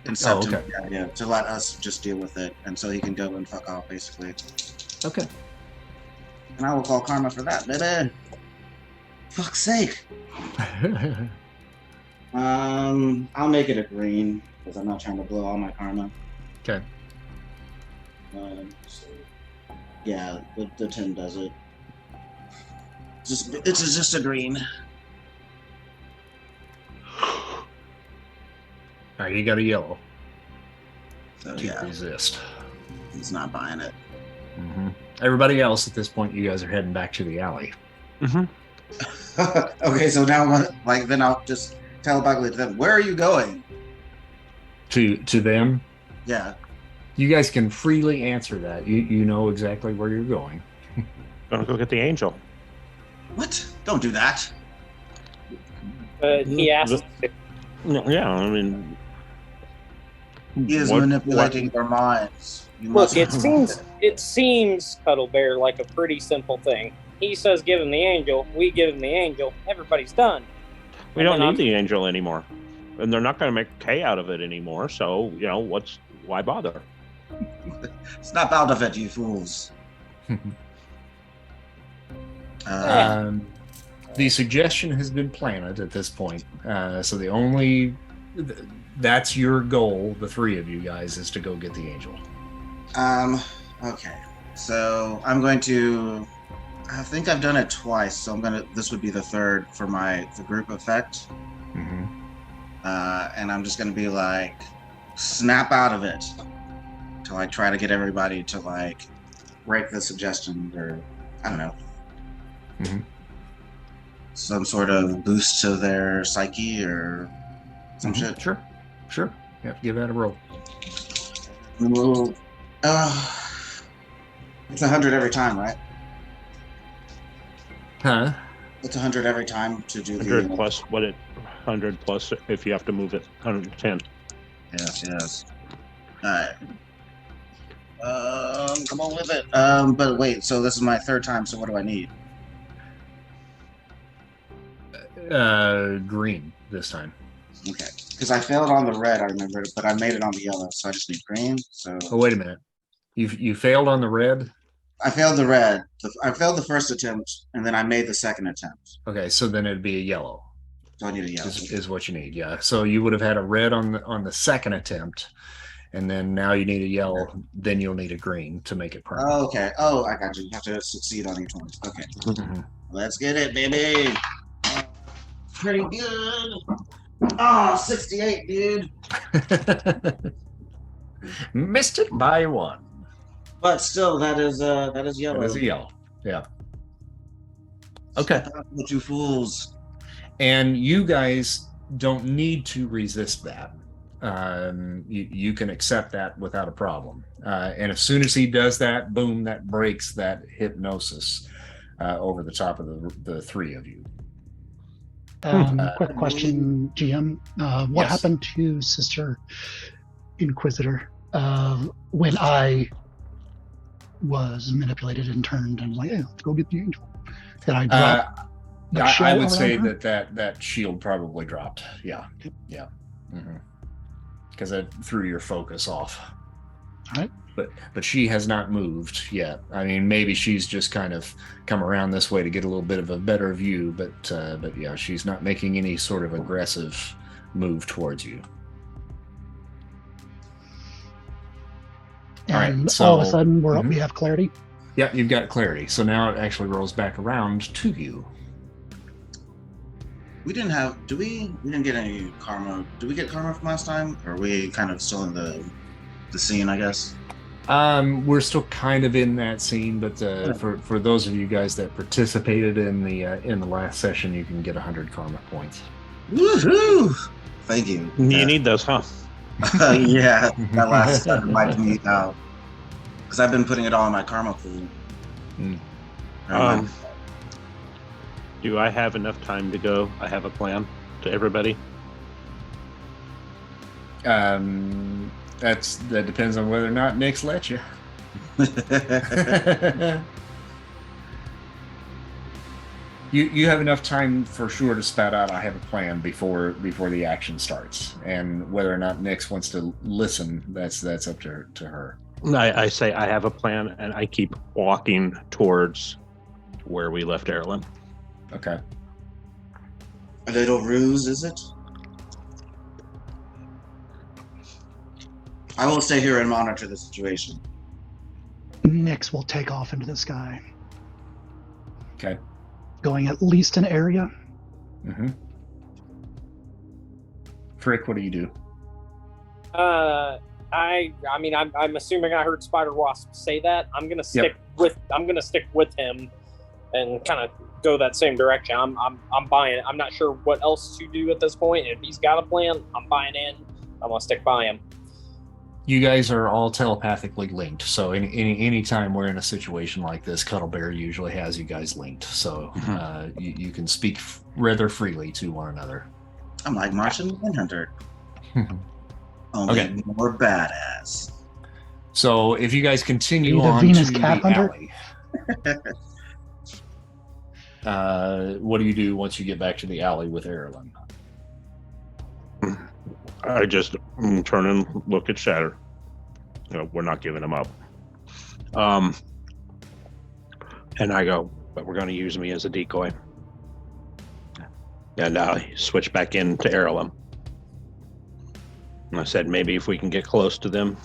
Inception okay. the idea to let us just deal with it, and so he can go and fuck off, basically. Okay. And I will call karma for that, baby. Fuck's sake. I'll make it a green because I'm not trying to blow all my karma. Okay. So, yeah, the 10 does it. It's just a green. All right, you got a yellow. So to yeah, resist. he's not buying it. Mm-hmm. Everybody else at this point, you guys are heading back to the alley. Mm-hmm. Okay, so now then I'll just telepathically to them. Where are you going? To them? Yeah. You guys can freely answer that. You know exactly where you're going. Gonna go get the angel. What? Don't do that. He asked. Yeah, I mean, He is manipulating their minds. Look, it seems, Cuddle Bear, like a pretty simple thing. He says give him the angel, we give him the angel, everybody's done. We don't need the angel anymore. And they're not going to make K out of it anymore, so, why bother? Snap out of it, you fools. The suggestion has been planted at this point. So that's your goal, the 3 of you guys, is to go get the angel. Okay. So I'm going to, I think I've done it twice, so this would be the 3rd for the group effect. Mm-hmm. And I'm just going to be like, snap out of it to try to get everybody to break the suggestion, or I don't know. Mm-hmm. Some sort of boost to their psyche or some shit. Sure. You have to give that a roll. Well, it's 100 every time, right? Huh? It's 100 every time to do 100 plus 100 plus if you have to move it, 110. Yes. Alright. Come on with it. But wait, so this is my 3rd time, so what do I need? Green this time. Okay. Because I failed on the red, I remember, but I made it on the yellow, so I just need green. So Oh, wait a minute. You failed on the red? I failed the red. I failed the first attempt, and then I made the second attempt. Okay, so then it'd be a yellow. So I need a yellow. Is what you need, yeah. So you would have had a red on the second attempt, and then now you need a yellow, then you'll need a green to make it permanent. Oh, okay. Oh, I got you. You have to succeed on each one. Okay. Mm-hmm. Let's get it, baby. Pretty good. Oh, 68, dude. Missed it by one. But still, that is yellow. That is a yellow. Yeah. Okay. But you fools. And you guys don't need to resist that. You can accept that without a problem. And as soon as he does that, boom, that breaks that hypnosis over the top of the three of you. Quick question, GM. What Yes. happened to Sister Inquisitor when I was manipulated and turned and like, hey, let's go get the angel? Did I drop? I would say that shield probably dropped. Yeah. Yeah. Because it threw your focus off. All right. But she has not moved yet. I mean, maybe she's just kind of come around this way to get a little bit of a better view. But yeah, she's not making any sort of aggressive move towards you. And so- all of a sudden, we have clarity. Yeah, you've got clarity. So now it actually rolls back around to you. We didn't have. We didn't get any karma. Did we get karma from last time? Or are we kind of still in the scene, I guess? We're still kind of in that scene, but for those of you guys that participated in the last session, you can get 100 karma points. Woohoo! Thank you. You need those, huh? Yeah, that last step reminded me now. Because I've been putting it all in my karma pool. Do I have enough time to go? I have a plan to everybody. That depends on whether or not Nick's let you. You have enough time for sure to spout out, I have a plan before the action starts. And whether or not Nix wants to listen, that's up to her. I say I have a plan, and I keep walking towards where we left Erilim. Okay. A little ruse, is it? I will stay here and monitor the situation. Nyx will take off into the sky, Okay. going at least an area. Mm-hmm. Frick, what do you do? I mean, I'm assuming I heard Spider Wasp say that. I'm gonna stick with him, and kind of go that same direction. I'm buying it. I'm not sure what else to do at this point. If he's got a plan, I'm buying in. I'm gonna stick by him. You guys are all telepathically linked, so any time we're in a situation like this, Cuddle Bear usually has you guys linked, so you can speak rather freely to one another. I'm like Martian Manhunter. Only Okay. more badass. So if you guys continue Are you the on Venus to Cat the Hunter? alley, what do you do once you get back to the alley with Erilim? I just turn and look at Shatter. We're not giving him up. And I go, but we're going to use me as a decoy. And I switch back into Erilim. And I said, maybe if we can get close to them,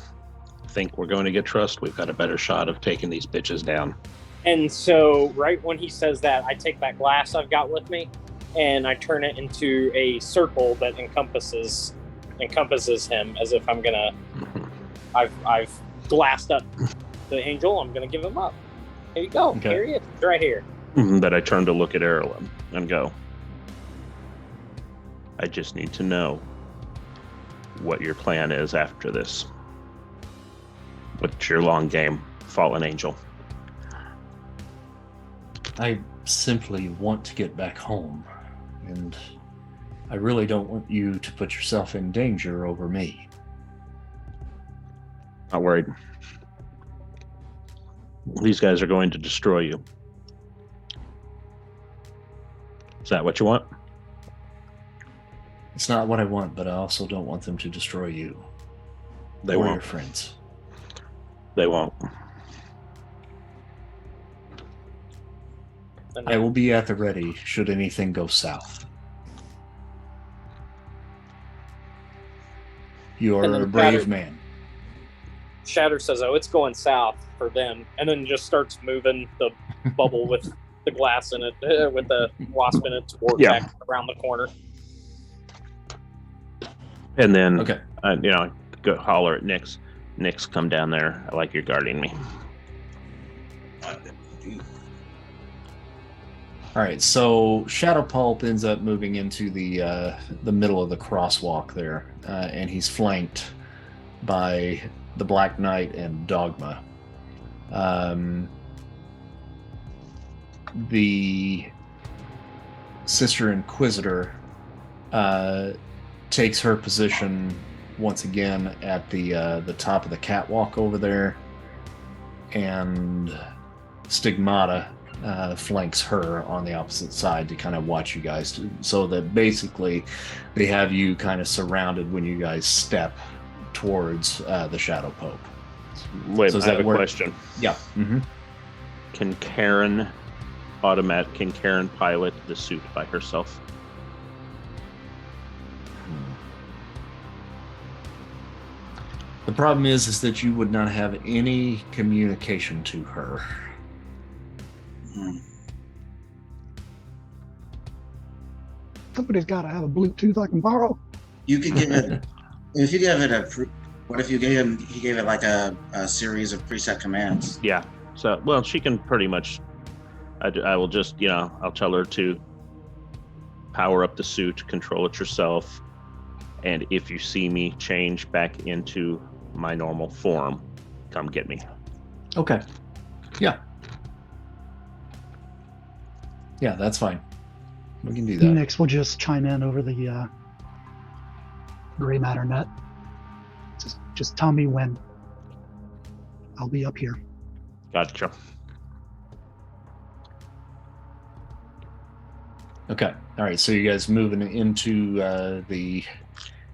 think we're going to get trust, we've got a better shot of taking these bitches down. And so, right when he says that, I take that glass I've got with me, and I turn it into a circle that encompasses him, as if I'm gonna. I've glassed up the angel. I'm gonna give him up. Here you go. Okay. Here he is, right here. That I turn to look at Erilim and go, I just need to know what your plan is after this. What's your long game, fallen angel? I simply want to get back home, and I really don't want you to put yourself in danger over me. Not worried. These guys are going to destroy you. Is that what you want? It's not what I want, but I also don't want them to destroy you. They or won't. your friends. They won't. I will be at the ready should anything go south. You And are then a brave Shatter- man. Shatter says, "Oh, it's going south for them," and then just starts moving the bubble with the glass in it, with the wasp in it, towards back around the corner. And then, Okay. Go holler at Nyx. Nyx, come down there. I like you're guarding me. All right, so Shadow Pulp ends up moving into the middle of the crosswalk there, and he's flanked by the Black Knight and Dogma. The Sister Inquisitor takes her position once again at the top of the catwalk over there, and Stigmata flanks her on the opposite side to kind of watch you guys, so that basically they have you kind of surrounded when you guys step towards the Shadow Pope. Wait, So I does have that a work? question. Yeah. Mm-hmm. Can Karen pilot the suit by herself? The problem is that you would not have any communication to her. Hmm. Somebody's got to have a Bluetooth I can borrow. You could give it if you give it what if you gave him? He gave it like a series of preset commands. Yeah. So, well, she can pretty much. I will just, I'll tell her to power up the suit, control it yourself, and if you see me change back into my normal form, come get me. Okay. Yeah. Yeah, that's fine. We can do that. Nyx will just chime in over the gray matter net. Just tell me when. I'll be up here. Gotcha. Okay. All right. So you guys moving into the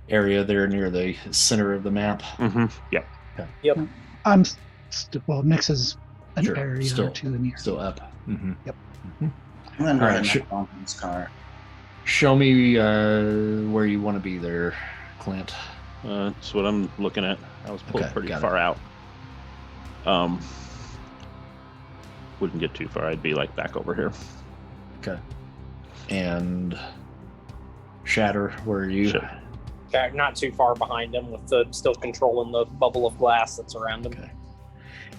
area there near the center of the map. Mm-hmm. Yep. I'm Nyx is an Sure, area still- or two near. Still up. Mm-hmm. Yep. Mm-hmm. I'm gonna All right, ride sure. my His car. Show me where you want to be there, Clint. That's what I'm looking at. I was pulled Okay, pretty got it. far out. Wouldn't get too far. I'd be like back over here. Okay. And Shatter, where are you? Sure. Not too far behind him, with the still controlling the bubble of glass that's around him. Okay.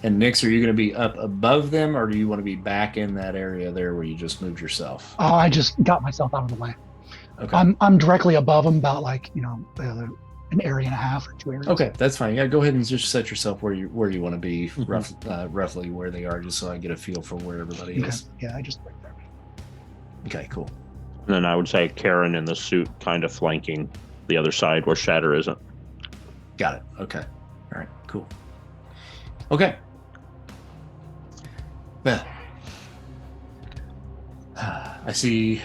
And Nyx, are you going to be up above them, or do you want to be back in that area there where you just moved yourself? Oh, I just got myself out of the way. Okay. I'm directly above him, about like an area and a half or 2 areas. Okay, that's fine. Yeah, go ahead and just set yourself where you want to be, Mhm. roughly where they are, just so I get a feel for where everybody Okay. is. Yeah, I just right there. Okay, cool. And then I would say Karen in the suit kind of flanking the other side where Shatter isn't. Got it. Okay. All right, cool. Okay. Well, I see,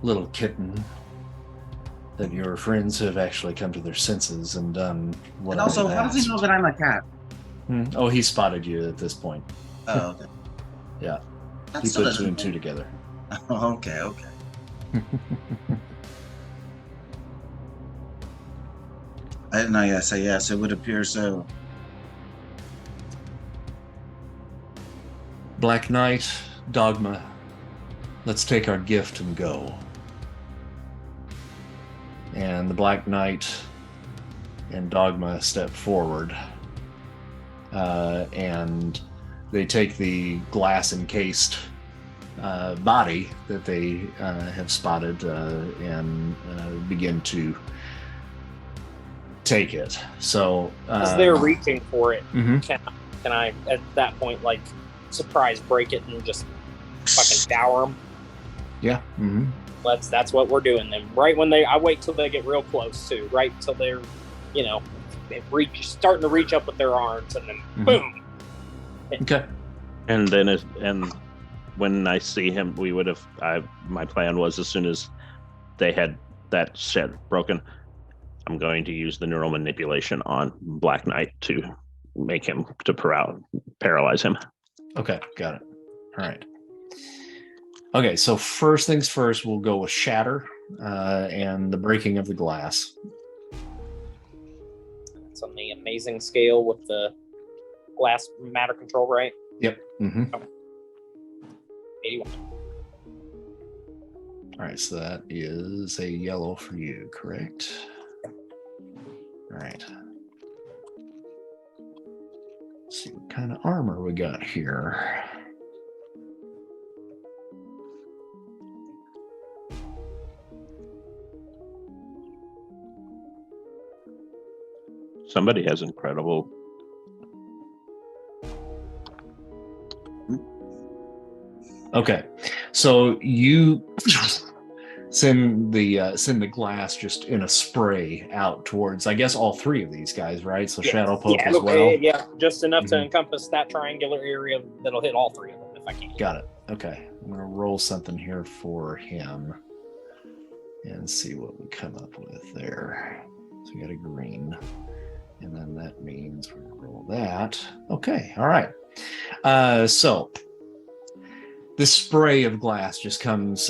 little kitten, that your friends have actually come to their senses and done what And also, I've how does he asked. know that I'm a cat? Oh, he spotted you at this point. Oh, okay. Yeah. That He still put two doesn't- and two together. Oh, okay, okay. I didn't know. Yes, yes, it would appear so. Black Knight, Dogma, let's take our gift and go. And the Black Knight and Dogma step forward, and they take the glass encased body that they have spotted and begin to take it. So As they're reaching for it, mhm. can I at that point like surprise break it and just fucking dour them? Yeah. Mm-hmm. That's what we're doing then. Right when I wait till they get real close too. Right till they're, starting to reach up with their arms, and then Mhm. boom. Okay. And then, when I see him, we would have. My plan was as soon as they had that set broken, I'm going to use the neural manipulation on Black Knight to make him to paralyze him. Okay, got it. All right. Okay, so first things first, we'll go with Shatter and the breaking of the glass. It's on the amazing scale with the glass matter control, right? Yep. Mm-hmm. 81. All right, so that is a yellow for you, correct? All right. Let's see what kind of armor we got here. Somebody has incredible. Okay, so you send the glass just in a spray out towards, I guess, all three of these guys, right? So Shadow Pulpit as well. Yeah, just enough to encompass that triangular area that'll hit all three of them if I can. Got it. Okay, I'm gonna roll something here for him and see what we come up with there. So we got a green, and then that means we're gonna roll that. Okay, all right. So this spray of glass just comes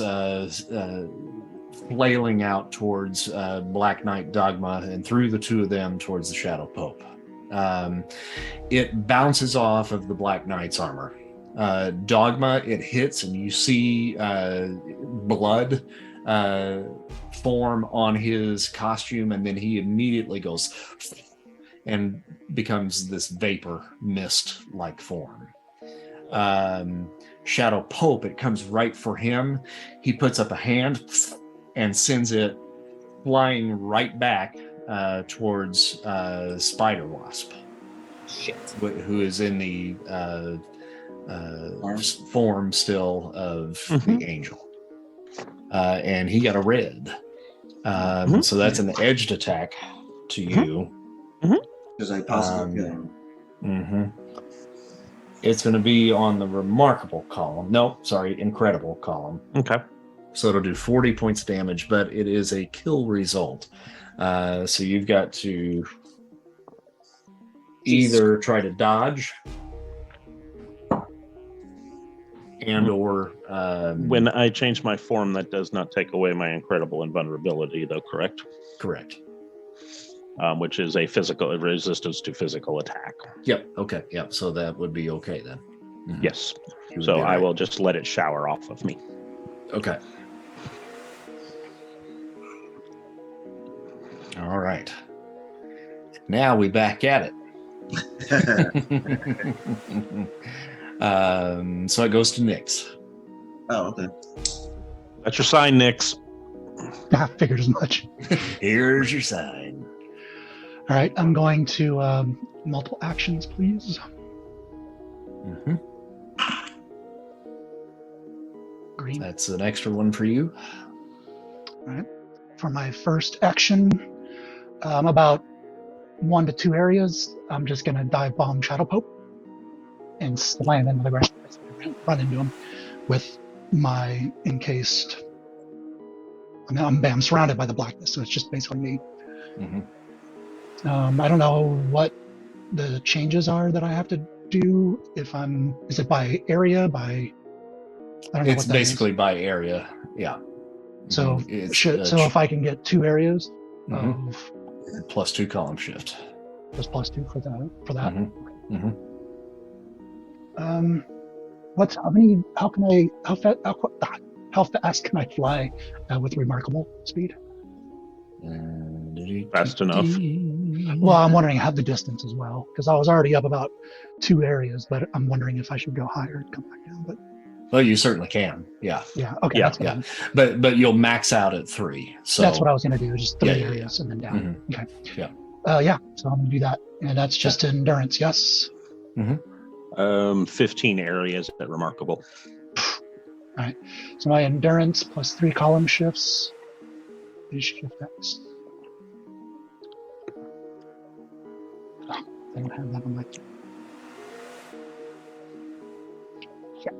flailing out towards Black Knight Dogma and through the two of them towards the Shadow Pope. It bounces off of the Black Knight's armor. Dogma, it hits and you see blood form on his costume, and then he immediately goes and becomes this vapor mist-like form. Shadow Pope, it comes right for him. He puts up a hand and sends it flying right back towards Spider Wasp, who is in the form still of the angel. And he got a red. So that's an edged attack to you. Because I possibly can. It's going to be on the remarkable column. No, sorry, incredible column. Okay. So it'll do 40 points of damage, but it is a kill result. So you've got to either try to dodge and or when I change my form, that does not take away my incredible invulnerability, though, correct? Correct. Which is a physical resistance to physical attack. Yep. Okay. Yep. So that would be okay then. Yes. So I will just let it shower off of me. Okay. All right. Now we back at it. So it goes to Nyx. Oh, okay. That's your sign, Nyx. I figured as much. Here's your sign. All right, I'm going to multiple actions, please. Green. That's an extra one for you. All right. For my first action, about 1 to 2 areas, I'm just going to dive bomb Shadow Pope and slam into the ground, run into him with my encased. I'm surrounded by the blackness, so it's just basically me. I don't know what the changes are that I have to do. Is it by area? I don't know. It's what that basically is. by area. Yeah. So if I can get 2 areas of +2 column shift. just +2 for that. How fast can I fly with remarkable speed? Fast enough. Well, I'm wondering how the distance as well, because I was already up about 2 areas, but I'm wondering if I should go higher and come back down. But well, you certainly can. Yeah. Yeah. Okay. Yeah. That's But you'll max out at 3. So that's what I was going to do. Just 3 areas and then down. Okay. Yeah. So I'm going to do that, and that's just endurance. Yes. 15 areas at remarkable. All right. So my endurance +3 column shifts. Shift X. Oh, I don't have that on my. Yeah.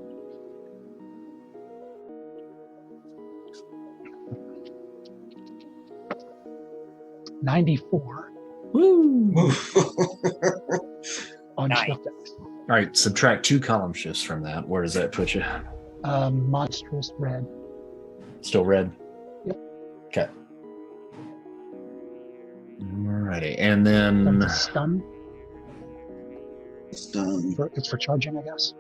94 Woo! on Nice. shift X. All right, subtract 2 column shifts from that. Where does that put you? Monstrous red. Still red? Yep. Okay. Alrighty, and then That's a stun. It's done. It's for charging, I guess.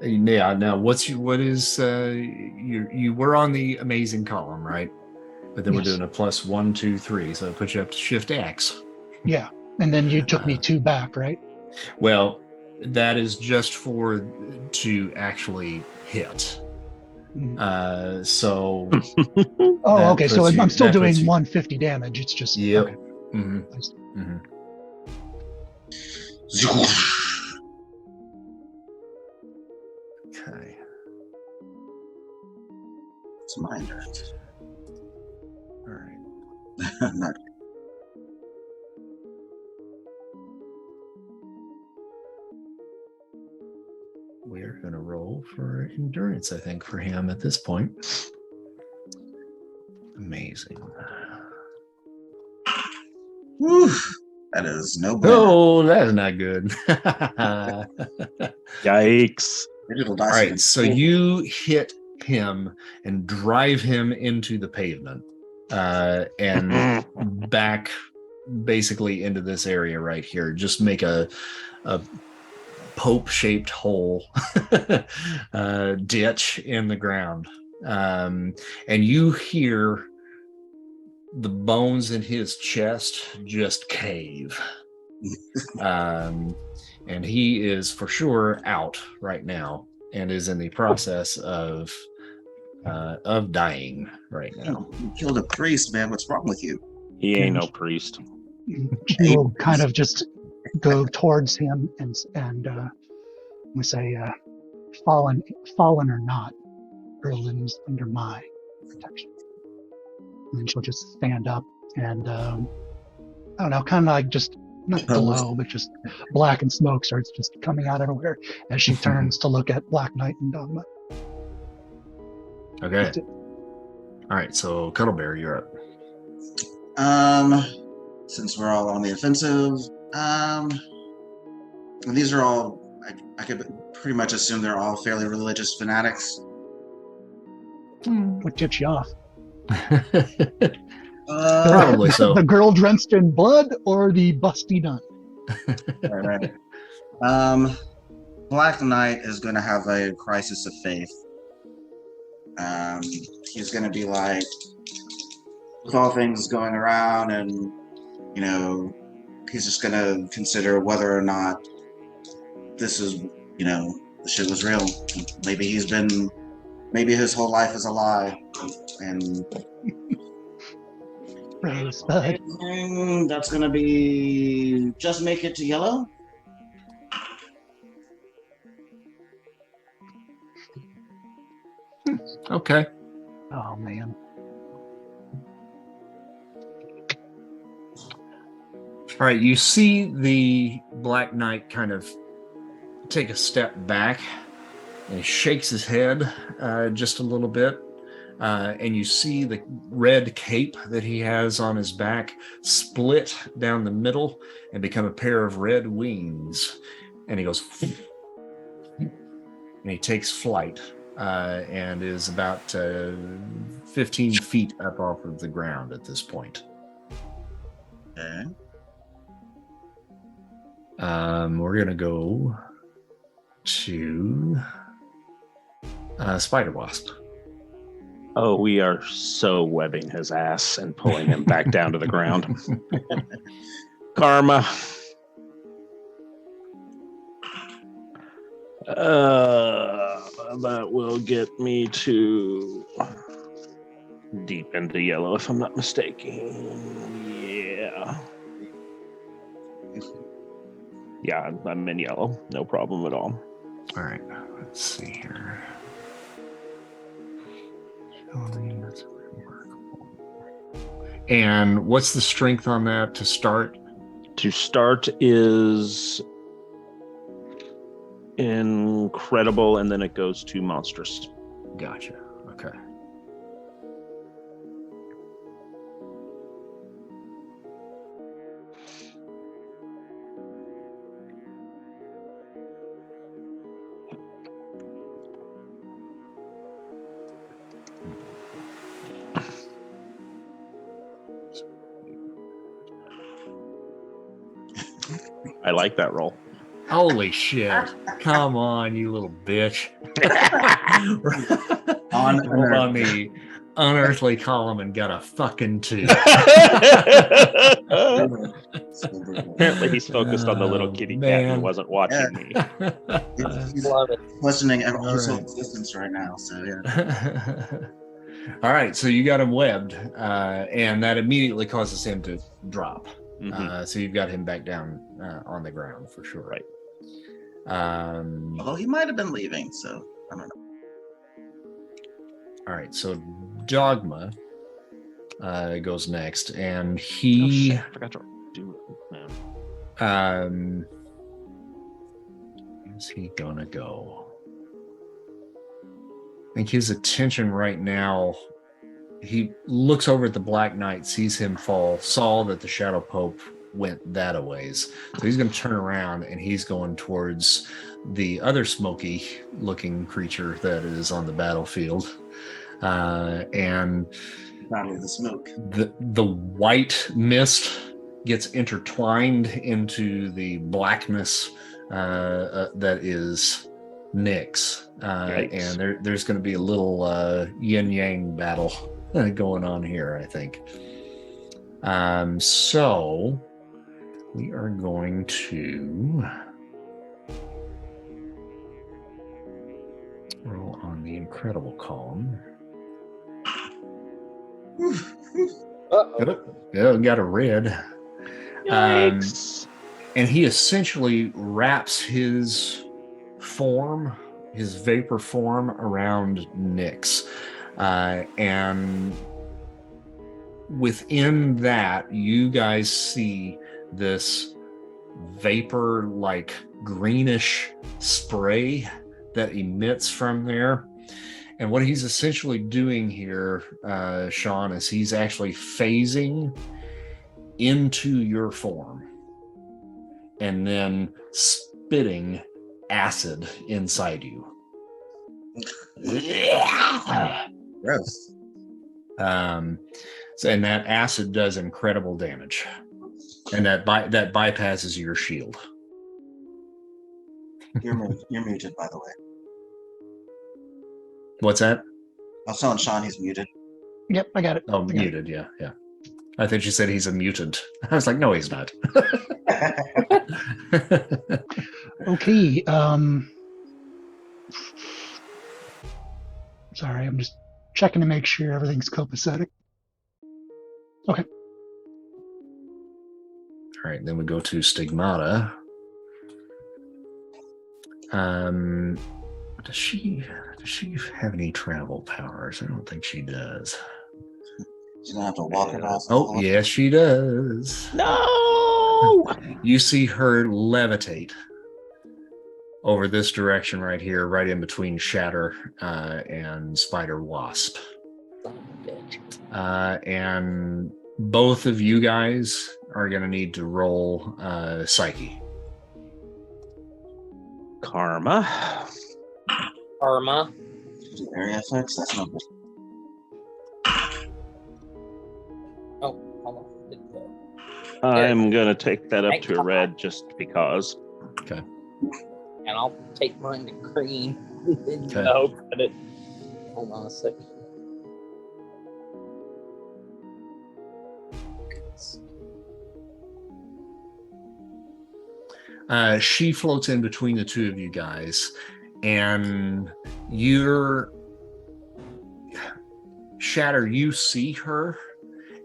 yeah. Now, what is you were on the amazing column, right? But then we're Yes. doing a plus 1, 2, 3, so it puts you up to shift X. Yeah, and then you took me 2 back, right? Well, that is just to actually hit. So Oh, that okay. So puts you- I'm still that doing puts you- 150 damage. It's just Yep. okay. Mhm, I see. mhm. Okay. It's my turn. All right. Not We're going to roll for endurance, I think, for him at this point. Amazing. Whew, that is no bueno. Oh, that is not good. Yikes. Digital All dice. right, so you hit him and drive him into the pavement and back basically into this area right here. Just make a Pope-shaped hole ditch in the ground. And you hear the bones in his chest just cave. And he is for sure out right now and is in the process of dying right now. You killed a priest, man. What's wrong with you? He ain't no priest. She will kind of just go towards him and we say, fallen or not, Erlin's under my protection. And then she'll just stand up and I don't know, kind of like just not glow, but just black and smoke starts just coming out of nowhere as she turns to look at Black Knight and Dogma. Okay. That's it. All right, so Cuddlebear, you're up. Since we're all on the offensive, these are all, I could pretty much assume they're all fairly religious fanatics. What tips you off? Probably so. The girl drenched in blood or the busty nun? Right. Black Knight is going to have a crisis of faith. He's going to be like, with all things going around, and you know, he's just going to consider whether or not this is, the shit was real. Maybe his whole life is a lie, and Spud. that's going to be just make it to yellow. Okay. Oh man. All right, you see the Black Knight kind of take a step back and he shakes his head just a little bit. And you see the red cape that he has on his back split down the middle and become a pair of red wings. And he goes, and he takes flight and is about 15 feet up off of the ground at this point. Okay. We're going to go to Spider Wasp. Oh, we are so webbing his ass and pulling him back down to the ground. Karma. That will get me to deep into yellow, if I'm not mistaken. Yeah, I'm in yellow. No problem at all. All right, let's see here. And what's the strength on that to start? To start is incredible, and then it goes to monstrous. Gotcha. Okay. I like that roll. Holy shit. Come on, you little bitch. On Rolled on the unearthly column and got a fucking 2. Apparently, he's focused on the little kitty cat and wasn't watching me. He's Love it. questioning his All whole right. existence right now. So yeah. All right, so you got him webbed, and that immediately causes him to drop. Mhm. So you've got him back down on the ground for sure. Right. Although he might have been leaving, so I don't know. All right, so Dogma goes next, and Oh, he shit, I forgot to do it. Man. where's he gonna go? I think his attention right now, he looks over at the Black Knight, sees him fall, saw that the Shadow Pope went that a ways. So he's going to turn around and he's going towards the other smoky looking creature that is on the battlefield. And Probably the smoke. the white mist gets intertwined into the blackness that is Nyx. Yikes. And there's going to be a little yin-yang battle going on here, I think. So we are going to roll on the incredible column. Uh-oh. Yeah, we got a red. Yikes. And he essentially wraps his form, his vapor form, around Nyx. And within that, you guys see this vapor like greenish spray that emits from there. And what he's essentially doing here, Sean, is he's actually phasing into your form and then spitting acid inside you. Gross. So, and that acid does incredible damage, and that bypasses your shield. You're muted, by the way. What's that? I was telling Sean he's muted. Yep, I got it. Oh, I got muted. Yeah. I think you said he's a mutant. I was like, no, he's not. it. Okay. Sorry, I'm just checking to make sure everything's copacetic. Okay. All right, then we go to Stigmata. Does she have any travel powers? I don't think she does. She's gonna have to walk across. the Oh, floor. yes, she does. No! You see her levitate over this direction right here, right in between Shatter and Spider Wasp. Son of a bitch. And both of you guys are going to need to roll Psyche. Karma. Karma. Do area effects. That's not good. Oh, hold on. I'm going to take that up to a red just because. Okay. And I'll take mine to green. Okay. No, but it. Hold on a second. She floats in between the two of you guys, and you're Shatter. You see her,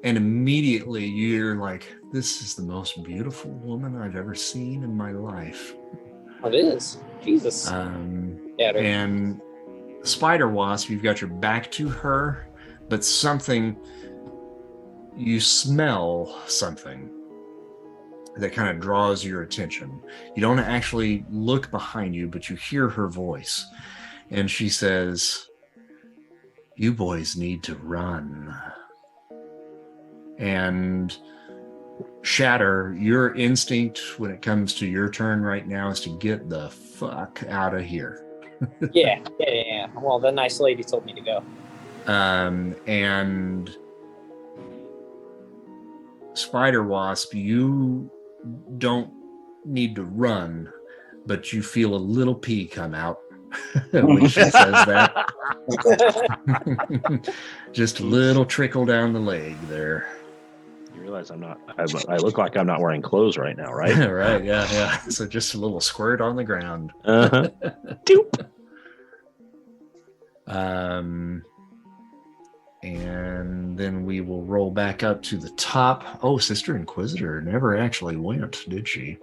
and immediately you're like, "This is the most beautiful woman I've ever seen in my life." It is. Jesus. Yeah, And Spider Wasp, you've got your back to her, but you smell something that kind of draws your attention. You don't actually look behind you, but you hear her voice. And she says, "You boys need to run." And Shatter, your instinct when it comes to your turn right now is to get the fuck out of here. yeah. Well, the nice lady told me to go. And Spider Wasp, you don't need to run, but you feel a little pee come out when she says that. Just a little trickle down the leg there. You realize I look like I'm not wearing clothes right now, right? Right, yeah. So just a little squirt on the ground. Uh-huh. Doop. And then we will roll back up to the top. Oh, Sister Inquisitor never actually went, did she?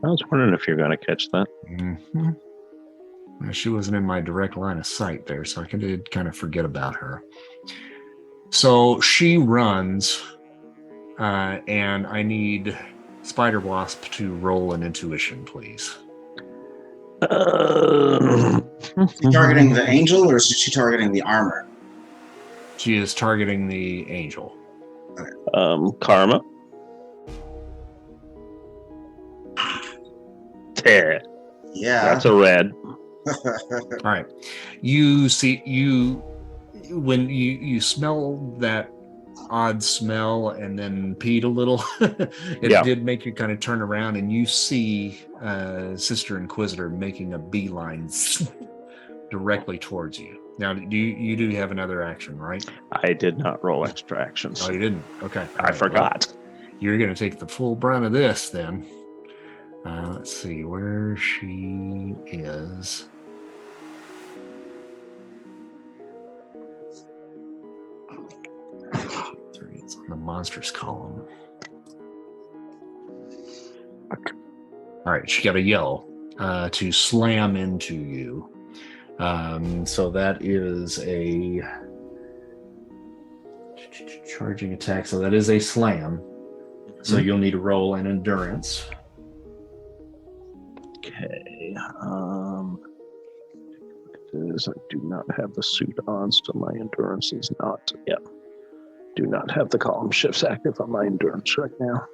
I was wondering if you're going to catch that. Mm-hmm. Well, she wasn't in my direct line of sight there, so I did kind of forget about her. So she runs, and I need Spider Wasp to roll an intuition, please. Is she targeting the angel, or is she targeting the armor? She is targeting the angel. Karma. 10. Yeah. That's a red. All right. You see, when you smell that odd smell and then peed a little, it did make you kind of turn around, and you see Sister Inquisitor making a beeline directly towards you. Now, you do have another action, right? I did not roll extra actions. Oh, you didn't? Okay. I forgot. Well, you're going to take the full brunt of this then. Let's see where she is. It's on the monsters column. All right, she got a yellow to slam into you. So that is a charging attack. So that is a slam. So you'll need to roll an endurance. Okay. I do not have the suit on, so my endurance is not. Yep. Do not have the column shifts active on my endurance right now,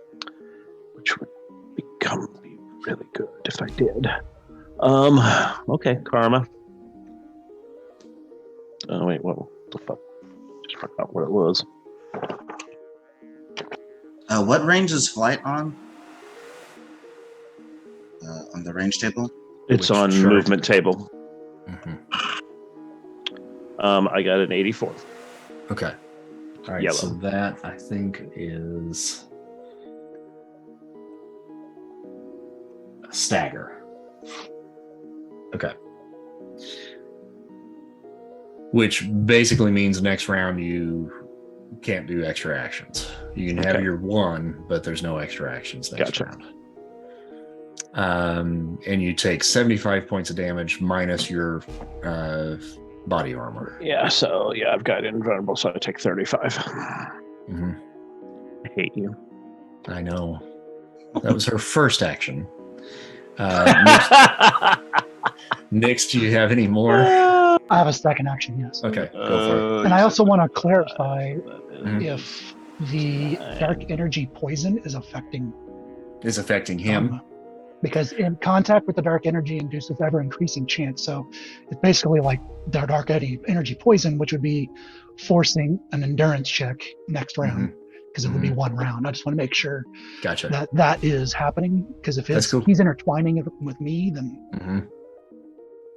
which would be really good if I did. Okay, Karma. Oh wait, what the fuck? Just forgot what it was. What range is flight on? On the range table? It's Which on chart? movement table. Mm-hmm. I got an 84. Okay. All right. Yellow. So that I think is a stagger. Okay. Which basically means next round you can't do extra actions. You can have your one, but there's no extra actions next round. And you take 75 points of damage minus your body armor. Yeah, so I've got invulnerable, so I take 35. Mm-hmm. I hate you. I know. That was her first action. Next, do you have any more? I have a second action, yes. Okay, go for it. And I also want to clarify Mhm. if the dark energy poison is affecting It's affecting him. because in contact with the dark energy induces ever increasing chance. So it's basically like the dark energy poison, which would be forcing an endurance check next round because it would be one round. I just want to make sure Gotcha. that is happening, because if That's cool. he's intertwining it with me, then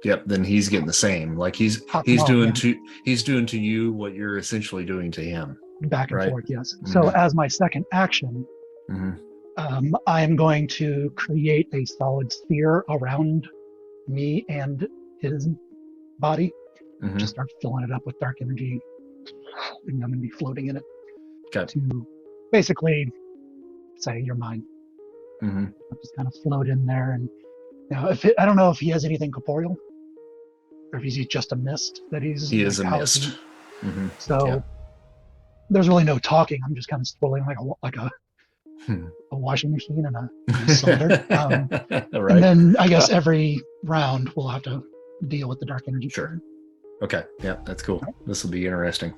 Yep. Then he's getting the same. Like he's doing to you what you're essentially doing to him. back and Right. forth. Yes. So as my second action, I am going to create a solid sphere around me and his body. Just start filling it up with dark energy, and I'm going to be floating in it to basically say, "You're mine." I'll just kind of float in there, and I don't know if he has anything corporeal, or if he's just a mist that he's. He is a mist. So there's really no talking. I'm just kind of swirling like a washing machine and a cylinder. Right. And then I guess every round we'll have to deal with the dark energy. Sure. Okay. Yeah, that's cool. This will be interesting.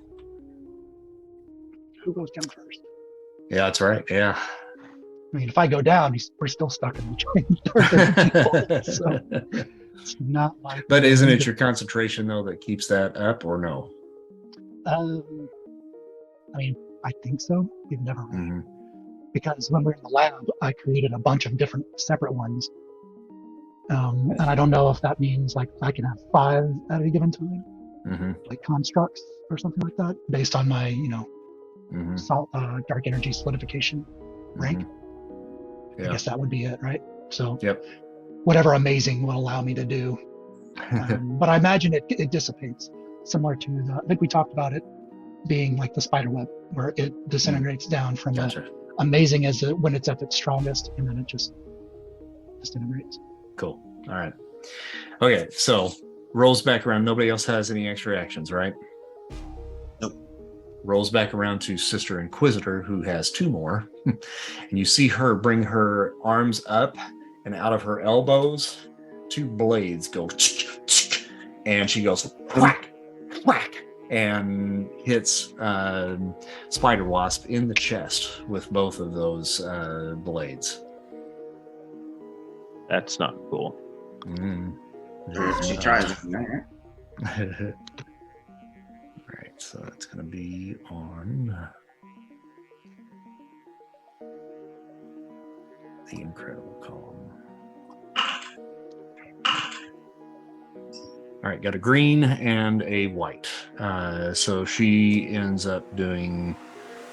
Who goes down first? Yeah, that's right. Yeah. I mean, if I go down, we're still stuck in the dark energy. So it's not like. But isn't it your concentration though that keeps that up, or no? I mean, I think so. We've never. because when we were in the lab, I created a bunch of different separate ones. And I don't know if that means like I can have 5 at a given time, like constructs or something like that, based on my, dark energy solidification rank. I guess that would be it, right? So whatever amazing will allow me to do. But I imagine it dissipates, similar to I think we talked about it being like the spider web, where it disintegrates down from amazing as when it's at its strongest, and then it just disintegrates. Cool. All right. Okay, so rolls back around. Nobody else has any extra actions, right? Nope. Rolls back around to Sister Inquisitor, who has 2 more. And you see her bring her arms up, and out of her elbows, 2 blades go, and she goes whack, whack, and hits Spider Wasp in the chest with both of those blades. That's not cool. She tries it. Right? Right, so that's going to be on the incredible column. All right, got a green and a white. So she ends up doing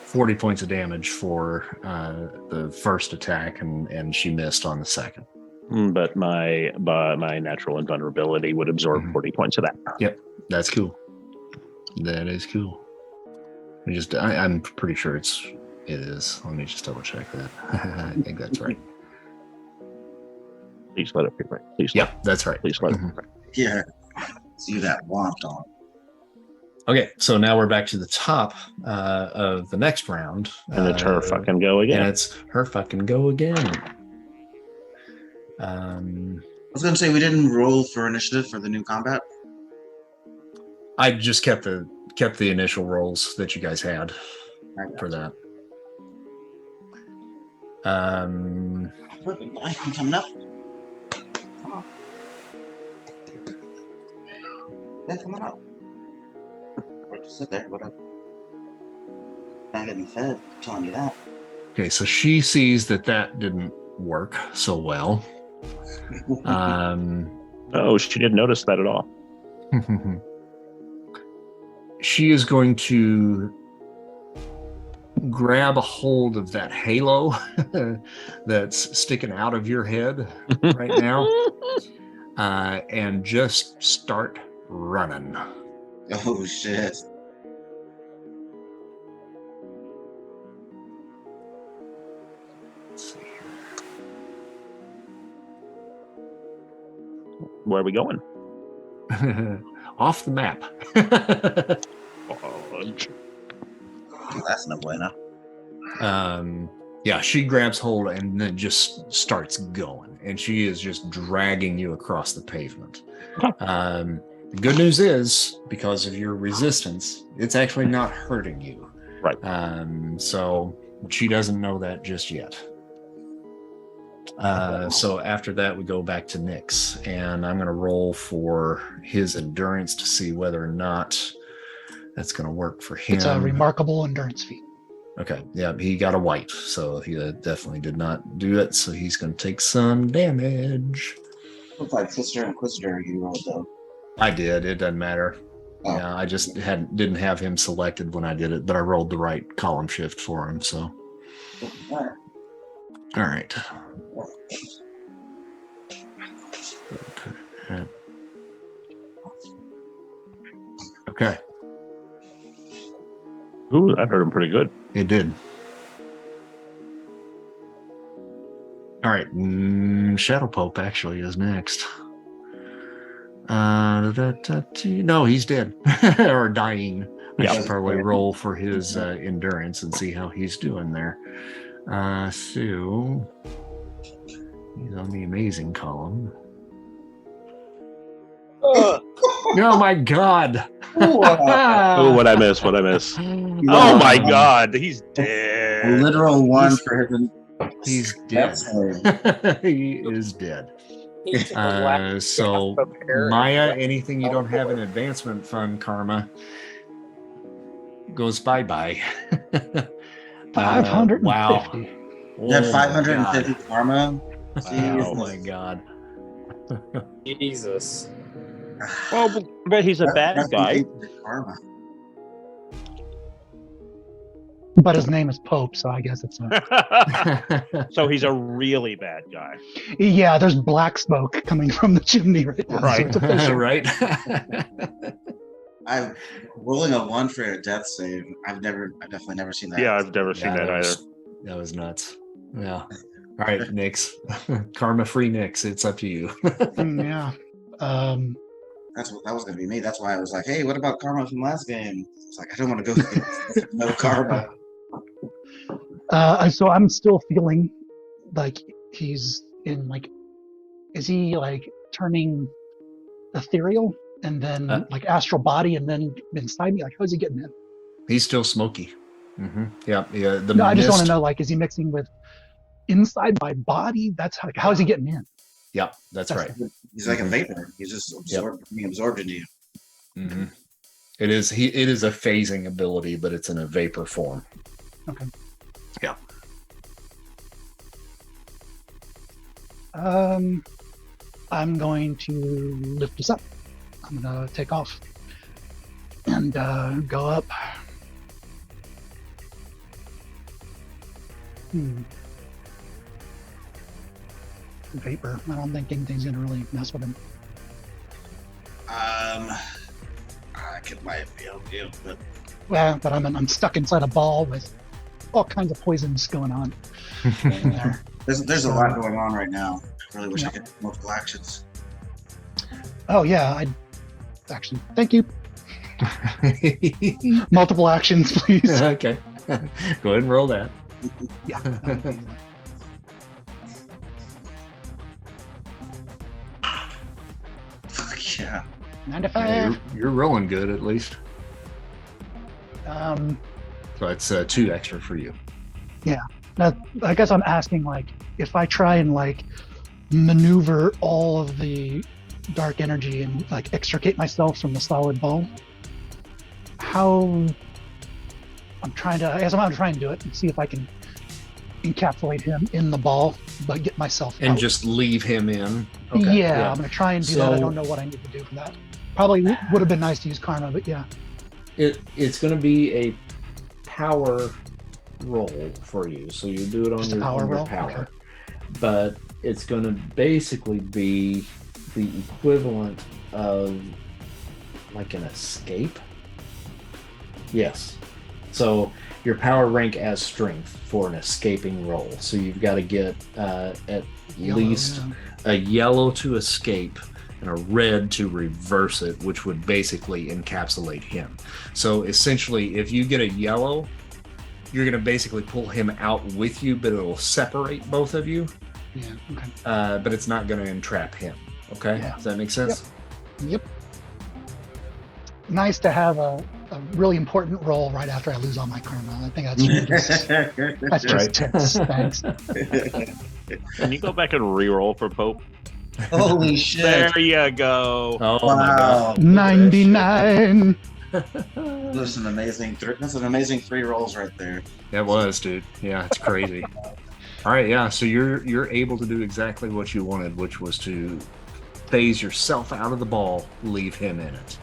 40 points of damage for the first attack, and she missed on the second. But my natural invulnerability would absorb 40 points of that. Yep, that's cool. That is cool. I'm pretty sure it is. Let me just double check that. I think that's right. Please let it be right. Yep, that's right. Please let it be right. Yeah. See that womp on. Okay, so now we're back to the top of the next round. And it's her fucking go again. And it's her fucking go again. I was going to say we didn't roll for initiative for the new combat. I just kept the initial rolls that you guys had for that. I'm coming up. Yeah, come on up. Or just sit there, whatever. Not getting fed, I'm telling you that. Okay, so she sees that didn't work so well. Oh, she didn't notice that at all. She is going to grab a hold of that halo that's sticking out of your head right now and just start running. Oh, shit. Let's see here. Where are we going? Off the map. That's no bueno. Yeah, she grabs hold and then just starts going, and she is just dragging you across the pavement. The good news is, because of your resistance, it's actually not hurting you. Right. So she doesn't know that just yet. So after that, we go back to Nyx, and I'm going to roll for his endurance to see whether or not that's going to work for him. It's a remarkable endurance feat. Okay, yeah, he got a white, so he definitely did not do it, so he's going to take some damage. Looks like Sister Inquisitor you rolled, though. I did, it doesn't matter. Oh. Yeah, I just didn't have him selected when I did it, but I rolled the right column shift for him, so. All right. Okay. Ooh, that hurt him pretty good. It did. All right. Shadow Pulpit actually is next. No, he's dead or dying. I should probably roll for his endurance and see how he's doing there. So he's on the amazing column. Oh my God! Oh, what I miss! What I miss! Oh my God! He's dead. A literal one for him. He's dead. He is dead. So Maya, anything you don't have in advancement fund karma goes bye-bye. 550. Wow. You had Oh my 550 God. karma. Oh my God. Jesus. Well, but he's a bad Rest in guy. peace to karma. But his name is Pope, so I guess it's a... So he's a really bad guy. Yeah, there's black smoke coming from the chimney right now. Right. So it's official. Right. I'm rolling a 1 for a death save. I've definitely never seen that. Yeah, I've never seen that either. That was nuts. Yeah. All right, Nix. Karma-free Nix. It's up to you. Yeah. That was gonna be me. That's why I was like, hey, what about karma from last game? It's like I don't want to go through no karma. So I'm still feeling like he's in like, is he like turning ethereal and then like astral body and then inside me? Like, how's he getting in? He's still smoky. Mm-hmm. Yeah. No, I just want to know, like, is he mixing with inside my body? That's how is he getting in? Yeah, that's right. He's like a vapor. He's just being absorbed into you. Mm-hmm. It is a phasing ability, but it's in a vapor form. Okay. Yeah. I'm going to lift this up. I'm gonna take off and go up. Vapor. I don't think anything's gonna really mess with him. I might be able to, but Well, but I'm stuck inside a ball with all kinds of poisons going on in there. there's a lot going on right now. I really wish I could do multiple actions. Oh yeah, I actually thank you. Multiple actions, please. Okay. Go ahead and roll that. Yeah. Fuck yeah. 95. Yeah, you're rolling good at least. So it's 2 extra for you. Now, I guess I'm asking, like, if I try and like maneuver all of the dark energy and like extricate myself from the solid ball, how I'm trying to do it and see if I can encapsulate him in the ball, but get myself And out. just leave him in. Yeah, I'm gonna try and do that. I don't know what I need to do for that. Probably would have been nice to use karma, but yeah. It's going to be a power roll for you. So you do it on Just a your power on your roll? power. Okay. But it's going to basically be the equivalent of like an escape. Yes. So your power rank as strength for an escaping roll. So you've got to get at least a yellow to escape and a red to reverse it, which would basically encapsulate him. So essentially, if you get a yellow, you're going to basically pull him out with you, but it will separate both of you. Yeah. Okay. But it's not going to entrap him. Okay? Yeah. Does that make sense? Yep. Nice to have a really important role right after I lose all my karma. I think that's just tips. Thanks. Can you go back and re-roll for Pope? Holy shit. There you go. Oh Wow. my God. 99. That's an amazing 3 rolls right there. That was, dude. Yeah, it's crazy. All right, yeah. So you're able to do exactly what you wanted, which was to phase yourself out of the ball, leave him in it.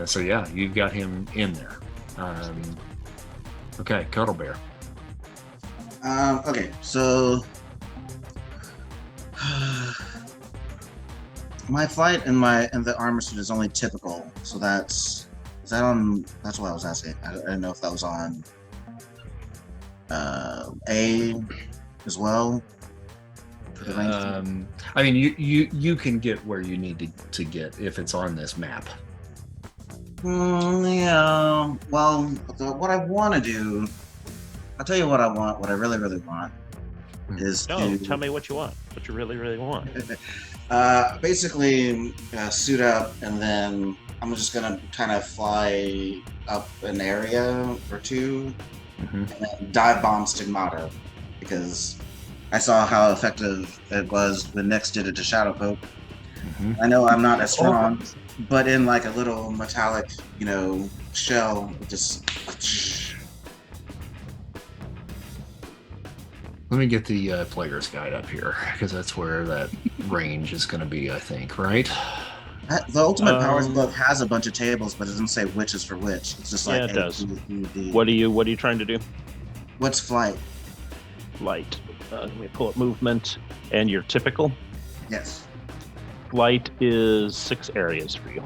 So yeah, you've got him in there. Okay, Cuddle Bear. Okay, so my flight and the armor suit is only typical. So that's what I was asking. I didn't know if that was on A as well. I mean, you can get where you need to get if it's on this map. Yeah. Well, what I want to do, I'll tell you what I want. What I really, really want is No, tell me what you want. What you really, really want. basically suit up, and then I'm just gonna kind of fly up an area or two, and then dive bomb Stigmata, because I saw how effective it was when Nyx did it to Shadow Pulpit. I know I'm not as strong, but in like a little metallic, shell, it just. Let me get the player's guide up here, because that's where that range is going to be, I think, right? The Ultimate Powers book has a bunch of tables, but it doesn't say which is for which. It's just like it does. A, B, D. What are you trying to do? What's flight? Flight. Let me pull up movement and your typical. Yes. Flight is 6 areas for you.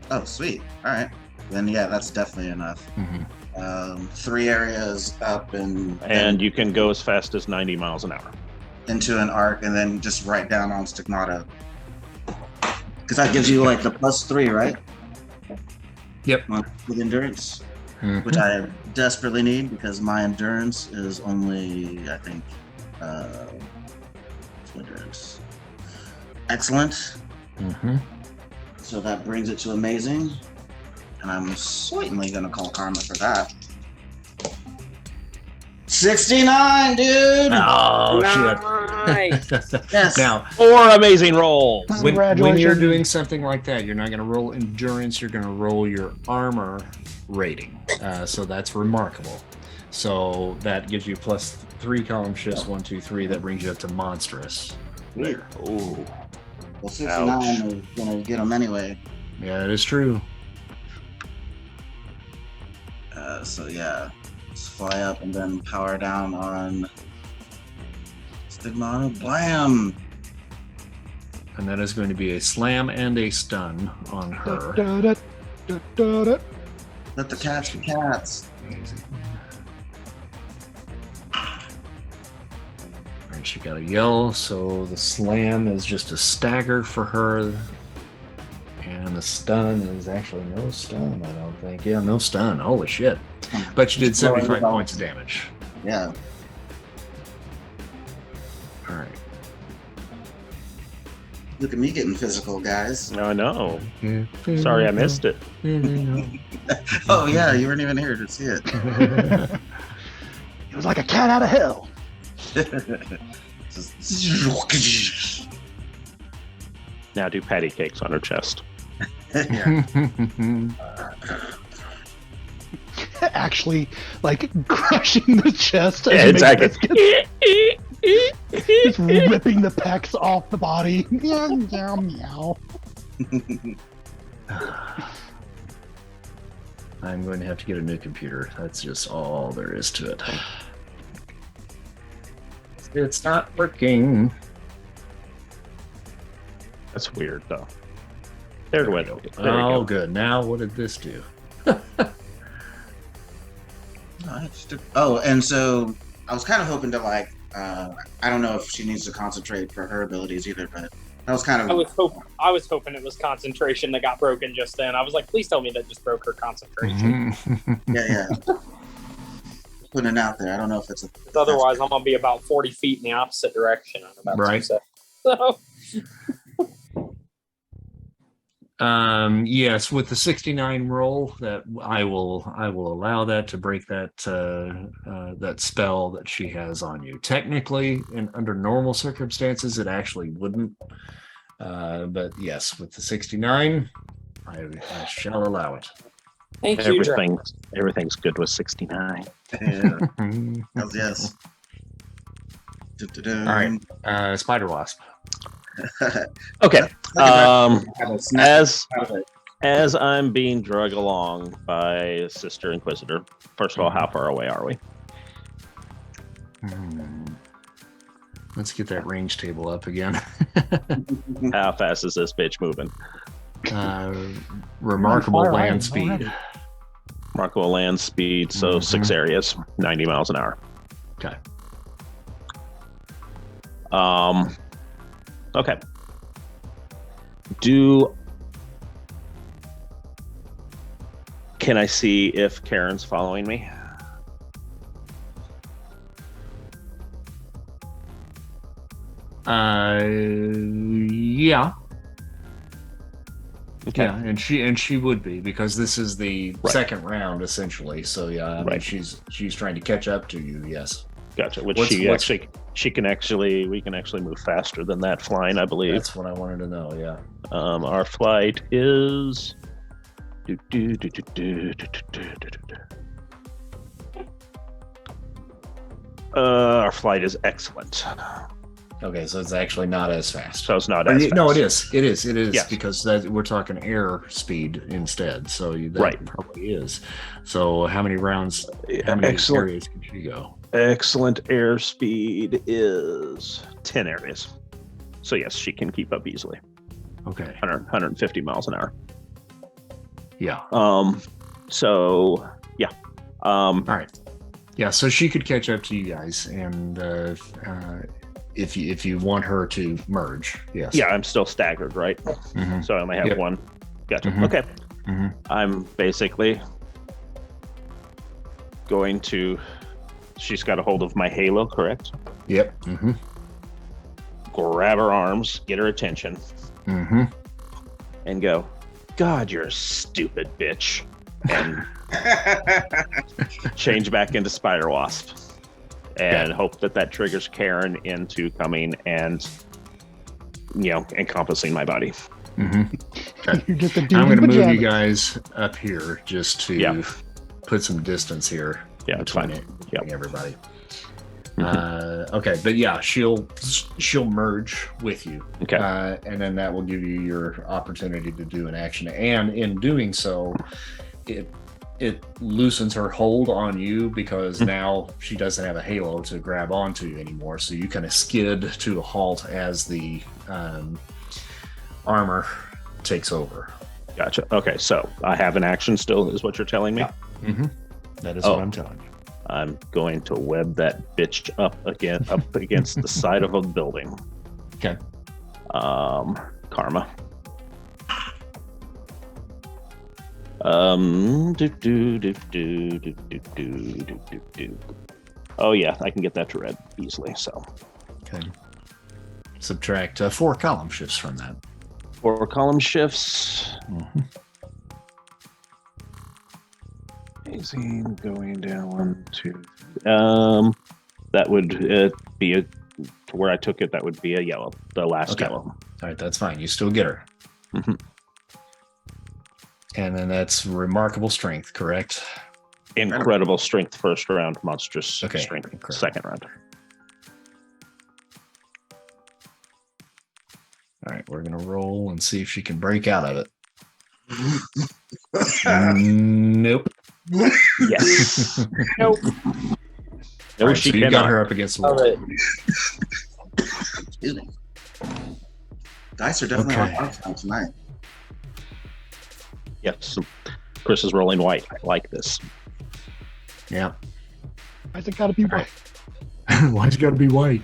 Oh, sweet. All right. Then yeah, that's definitely enough. Mm-hmm. 3 areas up and you can go as fast as 90 miles an hour into an arc, and then just right down on stigmata. Because that gives you like the +3, right? Yep. With endurance, Mm-hmm. which I desperately need because my endurance is only, I think, endurance. Excellent. Mm-hmm. So that brings it to amazing. And I'm certainly going to call karma for that. 69, dude! Oh, Nice. shit. Yes. Now, 4 amazing rolls. when you're Congratulations. doing something like that, you're not going to roll endurance, you're going to roll your armor rating. So that's remarkable. So that gives you +3 column shifts, 1, 2, 3. That brings you up to monstrous. There. Ooh. Well, 69 is going to get them anyway. Yeah, it is true. So yeah, just fly up and then power down on Stigmata. Blam! And that is going to be a slam and a stun on her. Let the cats be cats. Easy. And she got a yell, so the slam is just a stagger for her. And the stun is actually no stun, I don't think. Yeah, no stun. Holy shit. But you did 75 points of damage. Yeah. All right. Look at me getting physical, guys. I know. Sorry I missed it. Oh yeah, you weren't even here to see it. It was like a cat out of hell. Now do patty cakes on her chest. Yeah. Actually, like crushing the chest. Yeah, as exactly. Just ripping the pecs off the body. Meow, meow, meow. I'm going to have to get a new computer. That's just all there is to it. It's not working. That's weird though. There we go. There we Oh, go. good. Now, what did this do? Oh, and so I was kind of hoping to like, I don't know if she needs to concentrate for her abilities either, but that was kind of. I was hoping it was concentration that got broken just then. I was like, please tell me that just broke her concentration. Yeah. Putting it out there. I don't know if it's a. Otherwise, I'm gonna be about 40 feet in the opposite direction. In about Right. 2 seconds. So yes, with the 69 roll, that I will allow that to break that that spell that she has on you. Technically, under normal circumstances, it actually wouldn't. But yes, with the 69, I shall allow it. thank you, Dre. Everything's good with 69. Yeah. Yes. All right, Spider Wasp. Okay. As As I'm being dragged along by Sister Inquisitor, first of all, how far away are we? Let's get that range table up again. How fast is this bitch moving? Remarkable Fire land away speed. already. Remarkable land speed, so 6 areas, 90 miles an hour. Okay. Okay. Can I see if Karen's following me? Yeah. Okay. Yeah, and she would be, because this is the Right. second round essentially. So yeah, I mean, Right. she's trying to catch up to you. Yes, Gotcha. Which What's- we what's- can actually move faster than that flying, I believe. that's what I wanted to know. Yeah. Our flight is. Our flight is excellent. Okay, so it's actually not as fast. So it's not as fast. No, it is. It is. Yes. Because we're talking air speed instead. So that Right. probably is. So how many rounds? How many Excellent. areas can she go? Excellent airspeed is 10 areas. So yes, she can keep up easily. Okay. 150 miles an hour. Yeah. So yeah. All right. Yeah. So she could catch up to you guys, and if you want her to merge, yes. Yeah, I'm still staggered, right? Mhm. So I only have Yep. one. Gotcha. Mhm. Okay. Mhm. I'm basically going to. She's got a hold of my halo, correct? Yep. Mm-hmm. Grab her arms, get her attention, Mm-hmm. and go, God, you're a stupid bitch. And change back into Spider Wasp. And hope that triggers Karen into coming and, encompassing my body. Mm-hmm. You're just a dude I'm in going to move pajamas. you guys up here just to put some distance here Yeah, it's fine. between everybody. Okay, but yeah, she'll merge with you. Okay. And then that will give you your opportunity to do an action. And in doing so, it loosens her hold on you because now she doesn't have a halo to grab onto anymore. So you kind of skid to a halt as the armor takes over. Gotcha. Okay, so I have an action still, is what you're telling me? Yeah. Mm-hmm. That is what I'm telling you. I'm going to web that bitch up against the side of a building. Okay. Karma. Oh yeah, I can get that to red easily. So. Okay. Subtract 4 column shifts from that. 4 column shifts. Mm-hmm. Easy, going down 1, 2. That would be to where I took it. That would be a yellow. The last yellow. All right, that's fine. You still get her. Mm-hmm. And then that's remarkable strength, correct? Incredible strength first round, monstrous strength incredible. second round. All right, we're gonna roll and see if she can break out of it. Nope. Yes. Nope. No, Right, she so you cannot. got her up against the Love wall. it. Excuse me. Dice are definitely Okay. on fire tonight. Yes. Chris is rolling white. I like this. Yeah. Why's it gotta be white? Why's it gotta be white?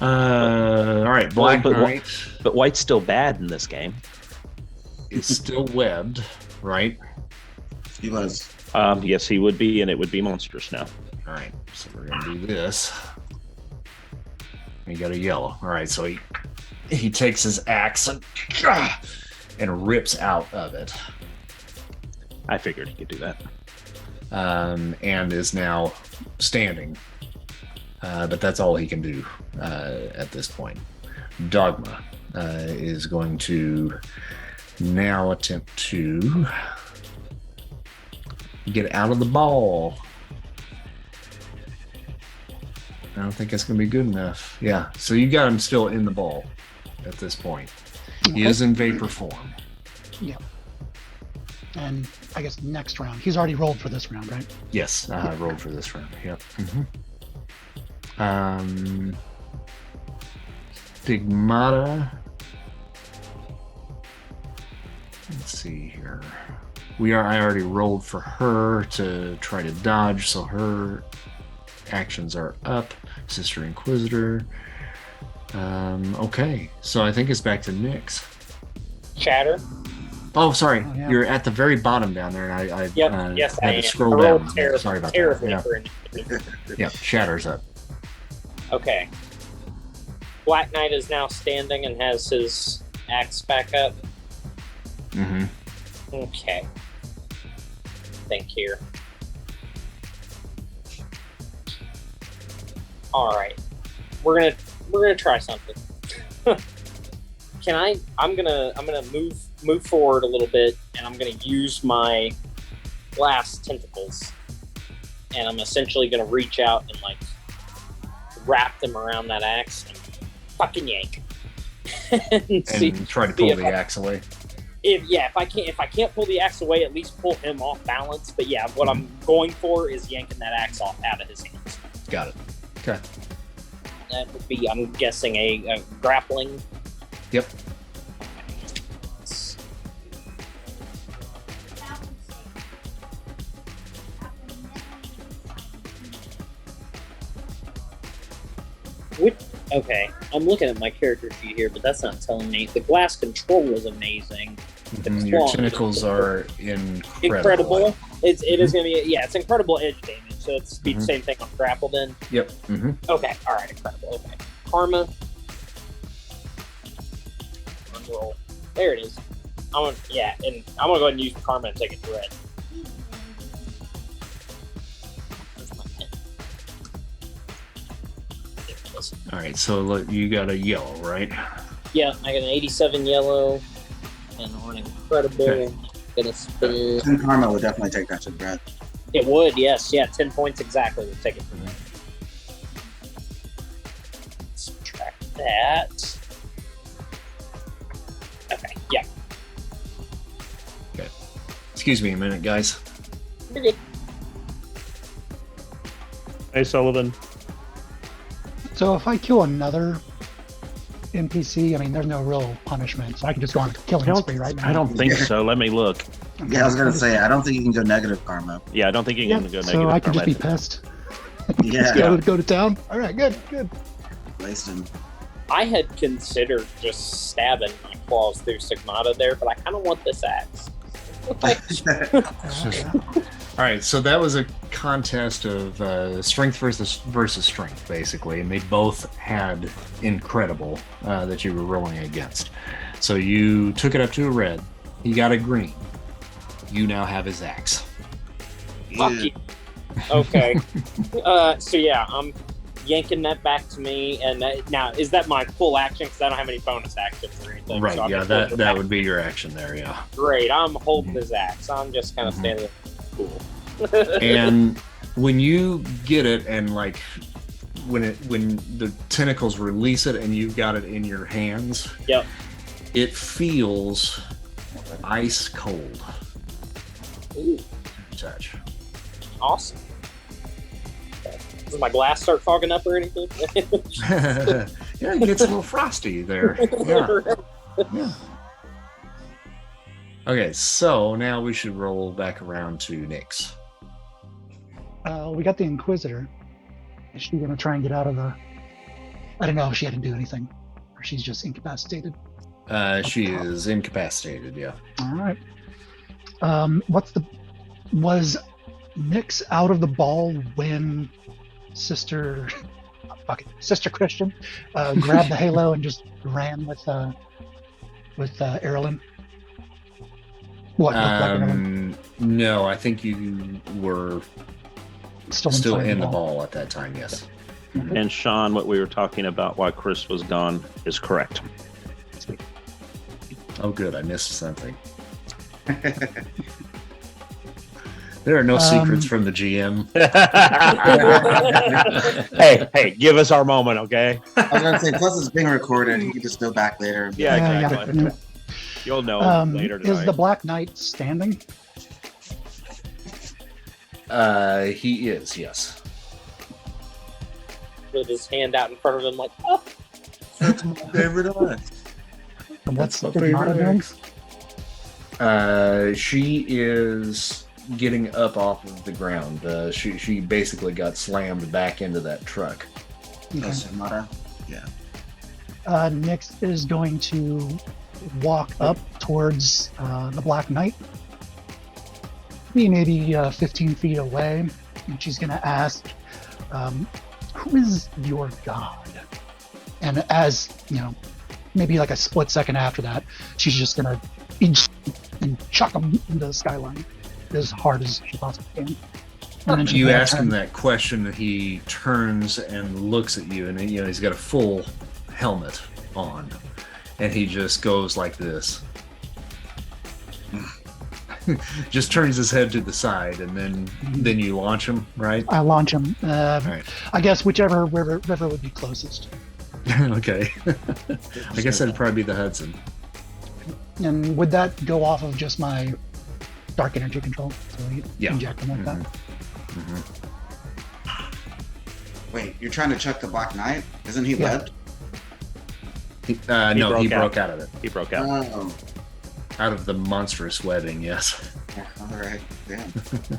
All right, Black But- Knight But white's still bad in this game. is still webbed, right? He was. Yes, he would be, and it would be monstrous now. All right, so we're gonna do this. He got a yellow. All right, so he takes his axe and rips out of it, I figured he could do that. and is now standing. But that's all he can do at this point. Dogma is going to now attempt to get out of the ball. I don't think that's going to be good enough. Yeah, so you got him still in the ball at this point. He Okay. is in vapor form. And I guess next round. He's already rolled for this round, right? Yes, I rolled for this round. Yep. Stigmata. Let's see here. I already rolled for her to try to dodge, so her actions are up. Sister Inquisitor. Okay, so I think it's back to Nyx. Shatter. Oh, sorry. Oh, yeah. You're at the very bottom down there, and I Yep. Yes, I had am. to scroll I rolled down. Sorry about that. terribly Yeah. for Yeah, Shatter's up. Okay. Black Knight is now standing and has his axe back up. Mm-hmm. Okay. Think here. All right. We're gonna try something. I'm gonna move forward a little bit, and I'm gonna use my glass tentacles, and I'm essentially going to reach out and like wrap them around that axe and fucking yank. And try to pull the axe away. If I can't pull the axe away, at least pull him off balance. But yeah, what I'm going for is yanking that axe off out of his hands. Got it. Okay. That would be, I'm guessing, a grappling. Yep. Okay, I'm looking at my character sheet here, but that's not telling me. The glass control is amazing. Your tentacles are incredible. It is going to be, it's incredible edge damage, so it's the same thing on grapple then? Yep. Okay, alright, incredible. Okay. Karma. Unroll. There it is. And I'm going to go ahead and use Karma and take it to red. All right, so you got a yellow, right? Yeah, I got an 87 yellow and on incredible. Okay. Gonna spin. 10 karma would definitely take that to the red. It would, yes. Yeah, 10 points exactly would take it from there. Subtract that. Okay, yeah. Okay. Excuse me a minute, guys. You're good. Hey, Sullivan. So if I kill another NPC, I mean, there's no real punishment, so I can just go on a killing spree right now. I don't think so. Let me look. Yeah, I was gonna say, I don't think you can go negative karma. Yeah, I don't think you can go negative. So I can just be karma. pissed. Yeah, Just go to town. All right, good. wasting. I had considered just stabbing my claws through Sigmata there, but I kind of want this axe. All right, so that was a contest of strength versus strength, basically, and they both had incredible that you were rolling against. So you took it up to a red. He got a green. You now have his axe. Fuck you. Okay. So yeah, I'm yanking that back to me, and now is that my full action? Because I don't have any bonus actions or anything. Right, so yeah, that would be your action there, yeah. Great, I'm holding his axe. I'm just kind of standing there. Cool. And when you get it, and like when the tentacles release it, and you've got it in your hands, Yep. it feels ice cold. Ooh, Touch. awesome. Does my glass start fogging up or anything? Yeah, it gets a little frosty there. Yeah. Okay, so now we should roll back around to Nyx. We got the Inquisitor. Is she gonna try and get out of the? I don't know if she had to do anything, or she's just incapacitated. She is incapacitated. Yeah. All right. Was Nyx out of the ball when Sister Christian grabbed the halo and just ran with Erilim? What? No, I think you were still in the ball at that time. Yes. And Sean, what we were talking about while Chris was gone is correct. Oh, good. I missed something. There are no secrets from the GM. hey, give us our moment, okay? I was gonna say, plus it's being recorded. You can just go back later. And Yeah, Yeah. exactly. You'll know later tonight. Is the Black Knight standing? He is, yes. With his hand out in front of him, like, oh. That's my favorite one. And what's my Sigmata favorite doing? She is getting up off of the ground. She basically got slammed back into that truck. Okay. Sigmata. Yeah. Nyx is going to walk up towards the Black Knight. Maybe 15 feet away, and she's going to ask, who is your god? And as, maybe like a split second after that, she's just going to inch and chuck him into the skyline as hard as she possibly can. And then You ask him that question, he turns and looks at you, and he's got a full helmet on, and he just goes like this. just turns his head to the side, and then you launch him, right? I launch him. Right. I guess whichever river would be closest. Okay. I guess that'd probably be the Hudson. And would that go off of just my dark energy control? So Yeah. inject him like that. Mhm. Wait, you're trying to chuck the Black Knight? Isn't he Yeah. webbed? No, he broke broke out of it. He broke out. Oh, Out of the monstrous webbing, yes. yeah, all right. Damn.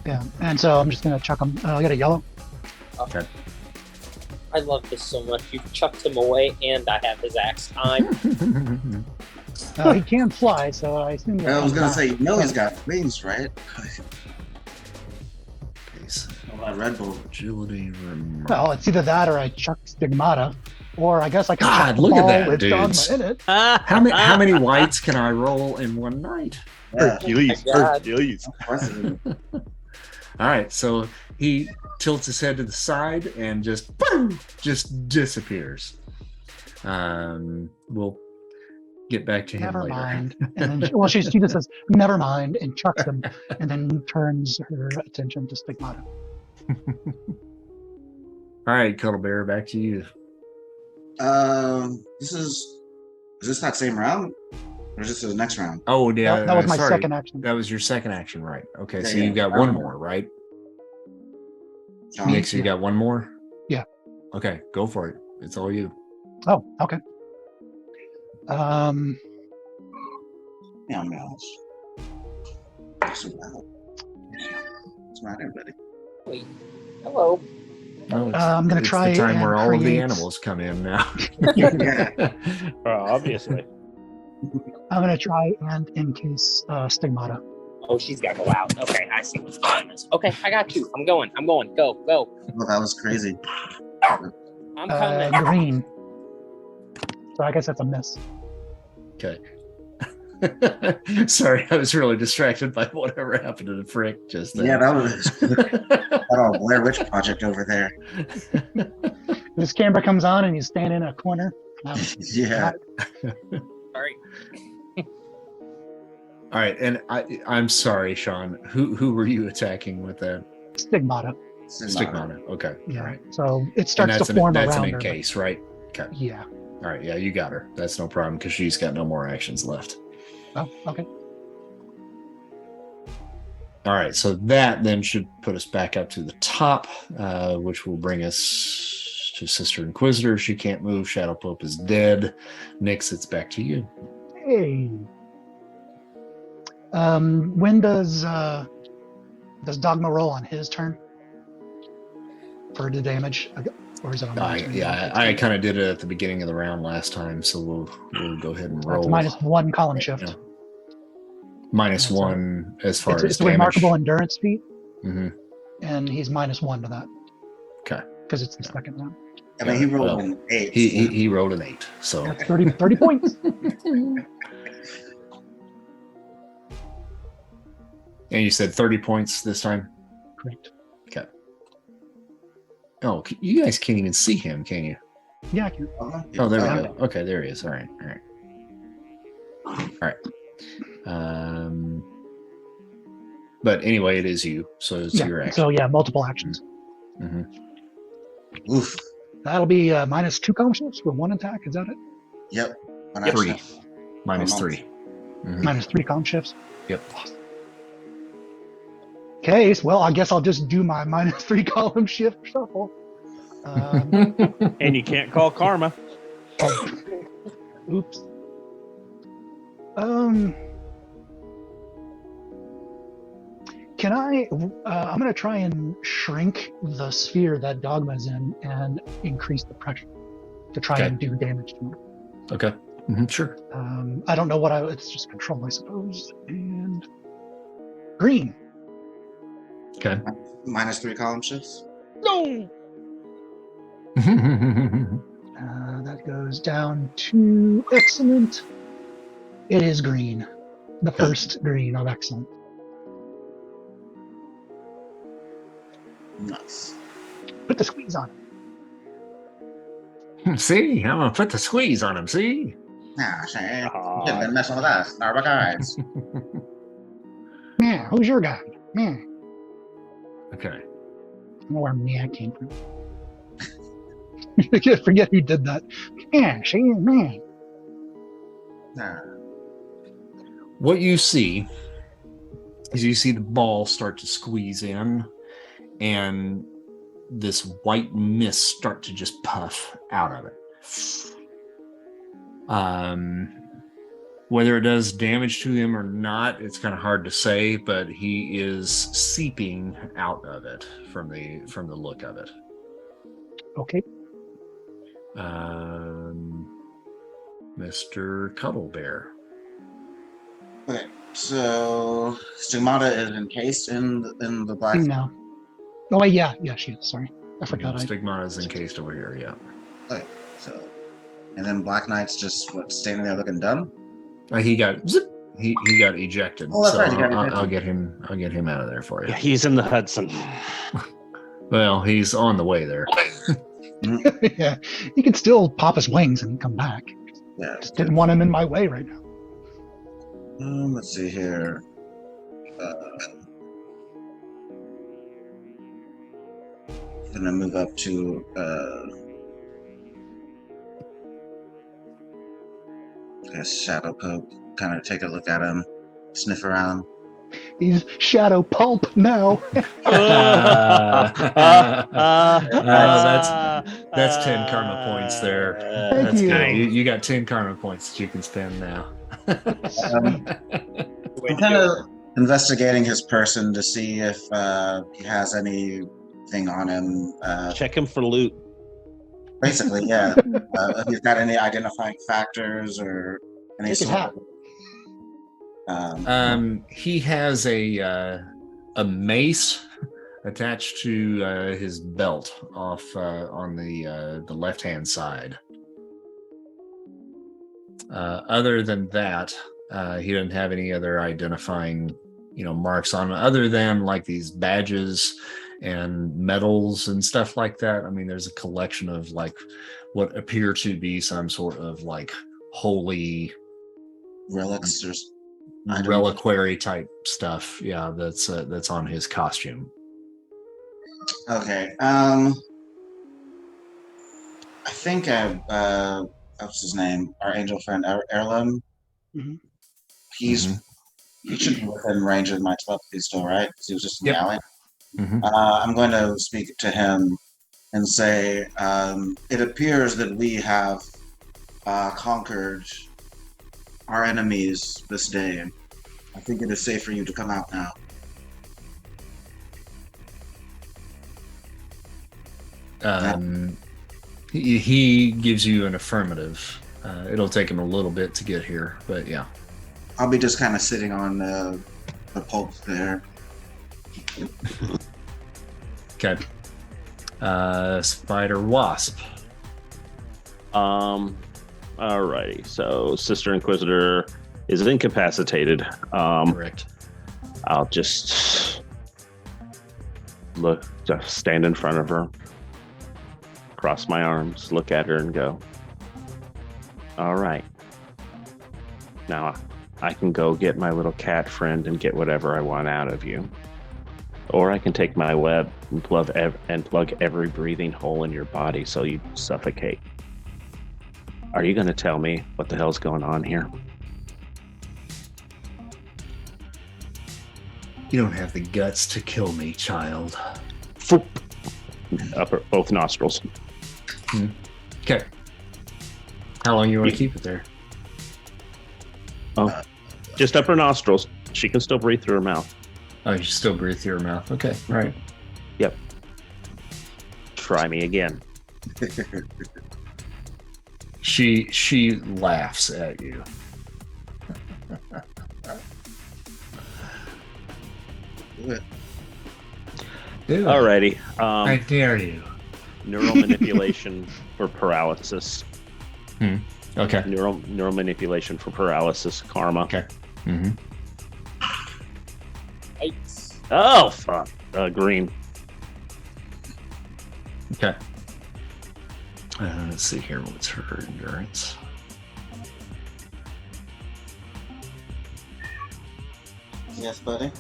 Yeah. And so I'm just gonna chuck him. I get a yellow. Okay. I love this so much. You've chucked him away, and I have his axe. He can fly, so I assume. I was gonna say, he's got wings, right? Okay, so Oh, that Red Bull. agility. Well, it's either that or I chuck Stigmata, or I guess I can. God, chuck the look at ball that, with Dogma dudes. in it. How many whites can I roll in one night? Yeah. Hercules. Oh my God. Hercules. Impressive. All right, so he tilts his head to the side and just boom, just disappears. We'll get back to him Never later. mind. And then, well, she just says, "Never mind," and chucks him, and then turns her attention to Stigmata. All right, Cuddle Bear, back to you. Is this that same round? Or is this the next round? Oh, yeah, That was my sorry. second action. That was your second action, right? Okay, Yeah, so yeah. you got one more, right? John? Nick, you got one more? Yeah. Okay, go for it. It's all you. Oh, okay. Yeah, mouse. What's the matter, buddy? Wait. Hello. Oh, I'm gonna it's try the time and where all of the create- animals come in now. Yeah. Obviously. I'm gonna try and encase Stigmata. Oh, she's got to go out. Okay, I see what's going on. Okay, I got you. I'm going. Go, go. Well, that was crazy. I'm coming. Green. So I guess that's a miss. Okay. Sorry, I was really distracted by whatever happened to the frick just then. Yeah, that was that all Blair Witch Project over there. This camera comes on and you stand in a corner. Yeah. Sorry. All right, and I'm sorry, Sean. Who were you attacking with that? Stigmata. Stigmata. Okay. Yeah. All right. So it And starts that's to form that's around an her. encase, right? Okay. Yeah. All right. Yeah, you got her. That's no problem because she's got no more actions left. Oh, okay. All right. So that then should put us back up to the top, which will bring us to Sister Inquisitor. She can't move. Shadow Pulpit is dead. Nix, it's back to you. Hey. When does Dogma roll on his turn for the damage, or is it on my turn? I kind of did it at the beginning of the round last time, so we'll go ahead and roll. That's -1 column shift. Yeah. Minus That's one as far as It's a damage. remarkable endurance feat, hmm and he's -1 to that. Okay. Because it's the second round. I mean, he rolled Well, an 8. He rolled an 8, so That's 30 points. and you said 30 points this time. Correct. Okay. Oh, you guys can't even see him, can you? Yeah, I can. Oh, there we go. Okay, there he is. All right. But anyway, it is you, so it's your Yeah. action. So yeah, multiple actions. Mhm. Oof. That'll be -2 column shifts for 1 attack. Is that it? Yep. One Yep. action. Minus Oh, 3. Mhm. -3 column shifts. Yep. Okay, so, well, I guess I'll just do my -3 column shift shuffle. And you can't call karma. Oops. Can I? I'm going to try and shrink the sphere that Dogma's in and increase the pressure to try Okay. and do damage to him. Okay. Sure. I don't know what it's just control, I suppose. And green. Okay. -3 column shifts. No. That goes down to excellent. It is green. The first green of excellent. Nice. Put the squeeze on. See, I'm gonna put the squeeze on him. See. Nah, shit. Aw. You've been messing with us, Starbuck eyes. Yeah. who's your guy? Meh. Okay. I don't know where meh came from. Forget who did that. Yeah, she is meh. Nah. What you see is you see the ball start to squeeze in, and this white mist start to just puff out of it. Whether it does damage to him or not, it's kind of hard to say, but he is seeping out of it from the look of it. Okay. Mr. Cuddle Bear. Okay, so Stigmata is encased in the black. No. Oh, wait, yeah, she is. Sorry. I forgot. Stigmata is encased over here, yeah. Okay, so and then Black Knight's just standing there looking dumb. He got zip. He got ejected. Oh, that's so right, he got ejected. I'll get him out of there for you. Yeah, he's in the Hudson. Well, he's on the way there. Yeah, he could still pop his wings and come back. Yeah. Just didn't want him in my way right now. Let's see here. Gonna move up to Shadow Pulpit. Kind of take a look at him, sniff around. He's Shadow Pulp now. That's 10 karma points there. Thank That's you. good. You got 10 karma points that you can spend now. I'm kind of investigating his person to see if he has anything on him. Check him for loot. Basically, yeah. If he's got any identifying factors or any Take his sort hat. of. He has a mace attached to his belt off on the left-hand side. Other than that, he doesn't have any other identifying, marks on him, other than like these badges and medals and stuff like that. I mean, there's a collection of like what appear to be some sort of like holy Relics or reliquary type stuff. Yeah, that's on his costume. Okay. I think what's his name? Our angel friend Erilim. Mhm. He should be within range of my telepathy still, right? Because he was just in the alley. I'm going to speak to him and say, it appears that we have conquered our enemies this day. I think it is safe for you to come out now. He gives you an affirmative. It'll take him a little bit to get here, but yeah. I'll be just kind of sitting on the pulp there. Okay. Spider Wasp. Alrighty. So Sister Inquisitor is incapacitated. Correct. I'll just stand in front of her, cross my arms, look at her, and go, all right. Now I can go get my little cat friend and get whatever I want out of you. Or I can take my web and plug every breathing hole in your body so you suffocate. Are you going to tell me what the hell's going on here? You don't have the guts to kill me, child. Both nostrils. Okay. How long you want to keep it there? Oh, just upper nostrils. She can still breathe through her mouth. Oh, you still breathe through your mouth. Okay, right. Yep. Try me again. She laughs at you. Do it. Alrighty. I dare you. Neural manipulation for paralysis. Okay. Neural manipulation for paralysis. Karma. Okay. Yikes. Oh fuck. Green. Okay. Let's see here. What's her endurance? Yes, buddy.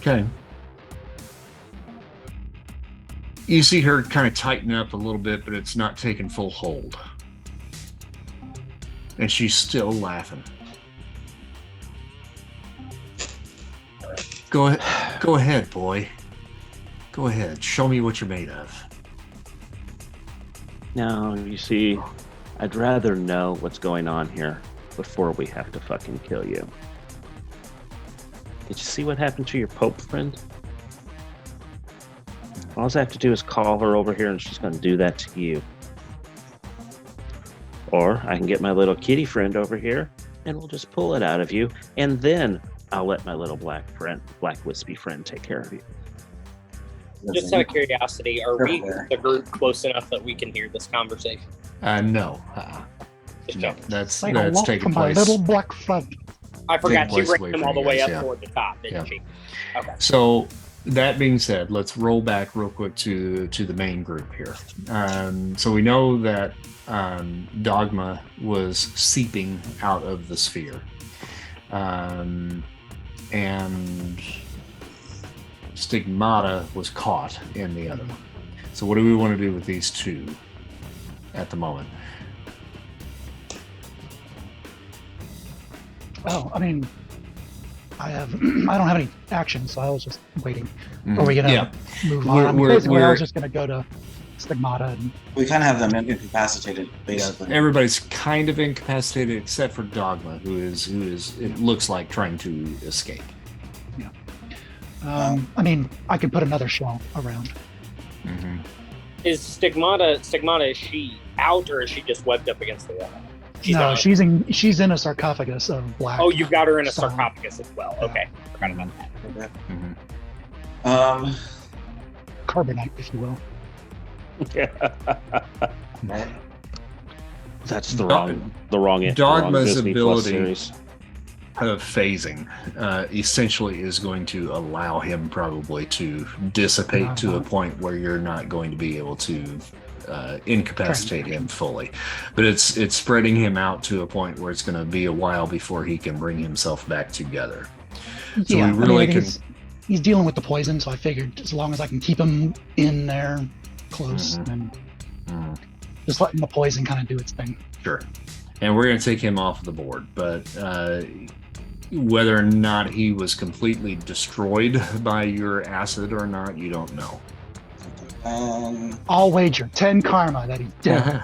Okay. You see her kind of tighten up a little bit, but it's not taking full hold. And she's still laughing. Go ahead, boy. Go ahead. Show me what you're made of. Now, you see, I'd rather know what's going on here before we have to fucking kill you. Did you see what happened to your Pope friend? All I have to do is call her over here and she's going to do that to you. Or I can get my little kitty friend over here and we'll just pull it out of you, and then I'll let my little black wispy friend take care of you. Just out of curiosity, are we, the group, close enough that we can hear this conversation? No. Just No, checking. that's Like taking my place. little black friend. I forgot she place ranked away them from all the you way guys, up yeah. toward the top, didn't she? Okay. So that being said, let's roll back real quick to the main group here. So we know that Dogma was seeping out of the sphere. And Stigmata was caught in the other one. So what do we want to do with these two at the moment? Oh, I mean, I don't have any action, so I was just waiting. Are we gonna move on? I mean, basically, I was just gonna go to Stigmata and We kind of have them incapacitated, basically. Everybody's kind of incapacitated except for Dogma, who is it looks like trying to escape. I mean, I could put another shell around. Mm-hmm. Is Stigmata, is she out or is she just webbed up against the wall? No, she's in a sarcophagus of black. Oh, you've got her in a stone. sarcophagus as well. Okay. Forgot about that. Mm-hmm. Carbonite, if you will. That's the wrong Dogma's Disney Plus ability series. of phasing essentially is going to allow him probably to dissipate to a point where you're not going to be able to incapacitate him fully, but it's spreading him out to a point where it's going to be a while before he can bring himself back together. So Yeah, we really can. He's dealing with the poison, so I figured as long as I can keep him in there close and just letting the poison kind of do its thing. Sure. And we're going to take him off the board, but whether or not he was completely destroyed by your acid or not, you don't know. I'll wager 10 karma that he's dead.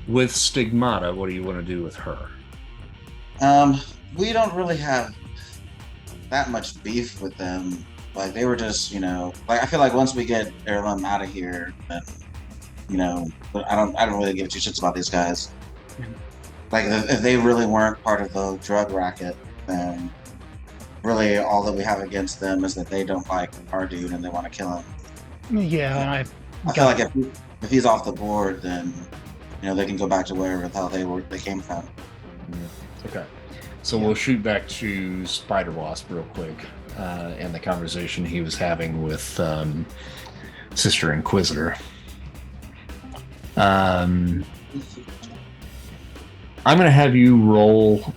With Stigmata, what do you want to do with her? We don't really have that much beef with them. Like, they were just, like, I feel like once we get Erilim out of here, then, I don't really give two shits about these guys. Like, if they really weren't part of the drug racket, then really all that we have against them is that they don't like our dude and they want to kill him. Yeah, and I feel like if he's off the board, then they can go back to wherever the hell they came from. Okay, so we'll shoot back to Spider Wasp real quick and the conversation he was having with Sister Inquisitor. I'm going to have you roll.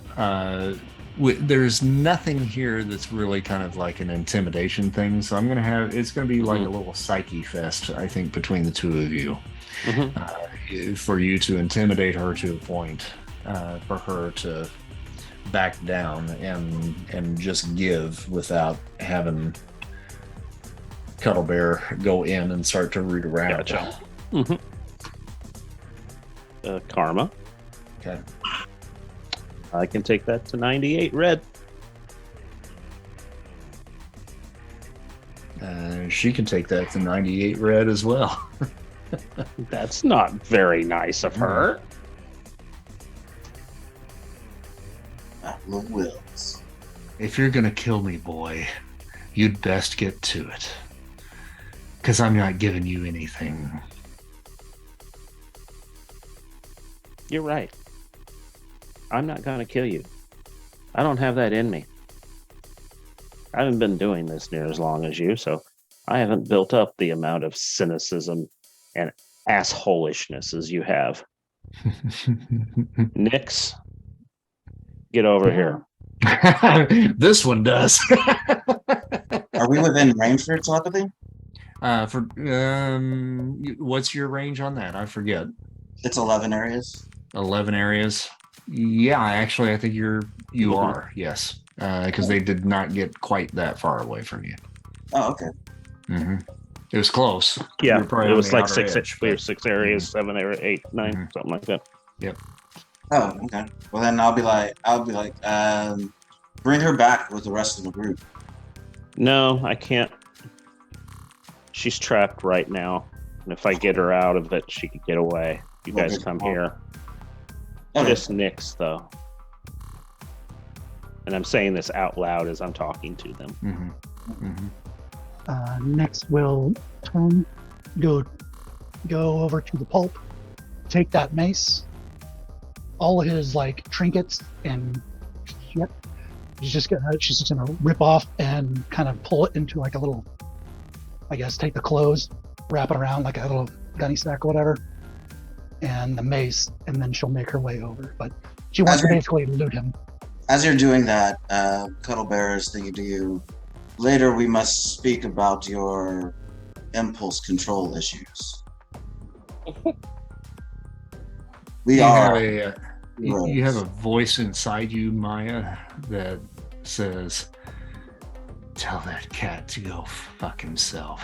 There's nothing here that's really kind of like an intimidation thing, so it's going to be like a little psyche fest, I think, between the two of you, for you to intimidate her to a point, for her to back down and just give without having Cuddle Bear go in and start to root around. Gotcha. Karma. Okay. I can take that to 98 red. She can take that to 98 red as well. That's not very nice of her. Wills. If you're gonna kill me, boy, you'd best get to it. 'Cause I'm not giving you anything. You're right. I'm not going to kill you. I don't have that in me. I haven't been doing this near as long as you, so I haven't built up the amount of cynicism and assholishness as you have. Nix, get over here. This one does. Are we within range for telepathy? What's your range on that? I forget. It's 11 areas. 11 areas. Yeah, actually, I think you are. Yes, because they did not get quite that far away from you. Oh, okay. It was close. Yeah, probably it on was the like outer six. edge, We have but- 6 areas, 7 or 8, 9, something like that. Oh, okay. Well, then I'll be like, bring her back with the rest of the group. No, I can't. She's trapped right now, and if I get her out of it, she could get away. You guys Okay. come here. Okay. Just Nix, though. And I'm saying this out loud as I'm talking to them. Next, we'll go over to the pulp, take that mace, all his like trinkets and shit. She's just gonna rip off and kind of pull it into like a little, I guess, take the clothes, wrap it around like a little gunny sack or whatever, and the mace, and then she'll make her way over. But she wants to basically loot him. As you're doing that, Cuddle Bear is thinking to you, later we must speak about your impulse control issues. You have a voice inside you, Maya, that says, "Tell that cat to go fuck himself."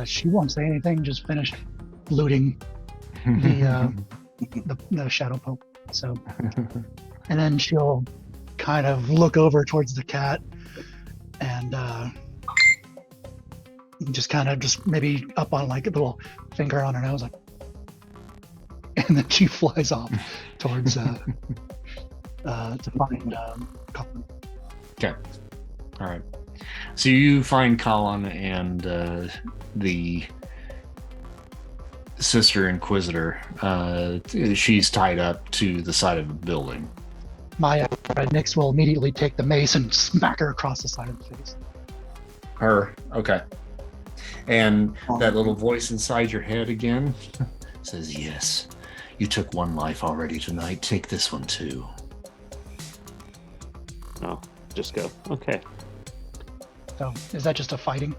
She won't say anything. Just finish looting the Shadow Pulpit. So, and then she'll kind of look over towards the cat and just maybe up on like a little finger on her nose, like, and then she flies off towards to find Colin. Okay. All right. So you find Colin and the Sister Inquisitor. She's tied up to the side of the building. Maya Nix will immediately take the mace and smack her across the side of the face. Her. Okay. And that little voice inside your head again says, "Yes, you took one life already tonight. Take this one too." No, just go. Okay. So, is that just a fighting?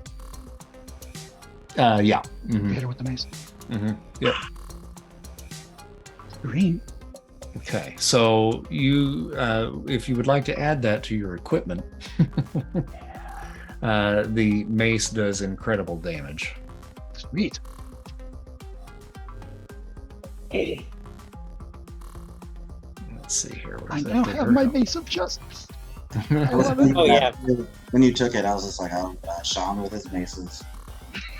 Yeah. Hit her with the mace. Yep. Green. Okay. So you, if you would like to add that to your equipment, the mace does incredible damage. Sweet. Let's see here. I Where's now that have my mace of justice. Oh, yeah. When you took it, I was just like, Sean with his maces.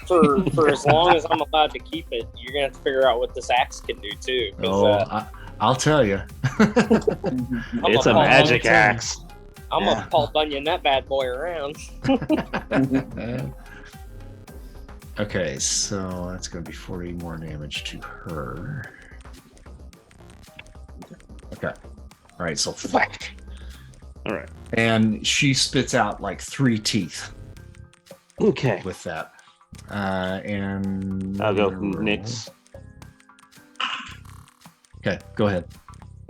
For as long as I'm allowed to keep it, you're gonna have to figure out what this axe can do too. 'Cause, I'll tell you. It's a magic axe. I'm gonna Paul Bunyan that bad boy around. Okay, so that's going to be 40 more damage to her. Okay. All right, so whack. All right. And she spits out like 3 teeth Okay. with that. And I'll go Nix. Okay, go ahead.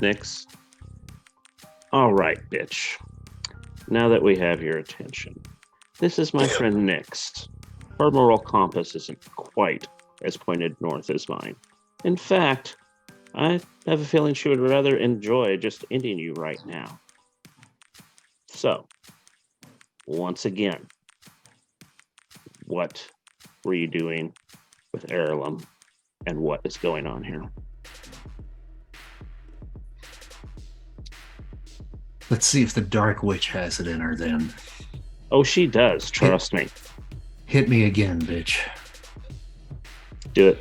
Nix. All right, bitch. Now that we have your attention, this is my friend Nix. Her moral compass isn't quite as pointed north as mine. In fact, I have a feeling she would rather enjoy just ending you right now. So, once again, what were you doing with Erilim, and what is going on here? Let's see if the Dark Witch has it in her then. Oh, she does. Trust me. Hit me again, bitch. Do it.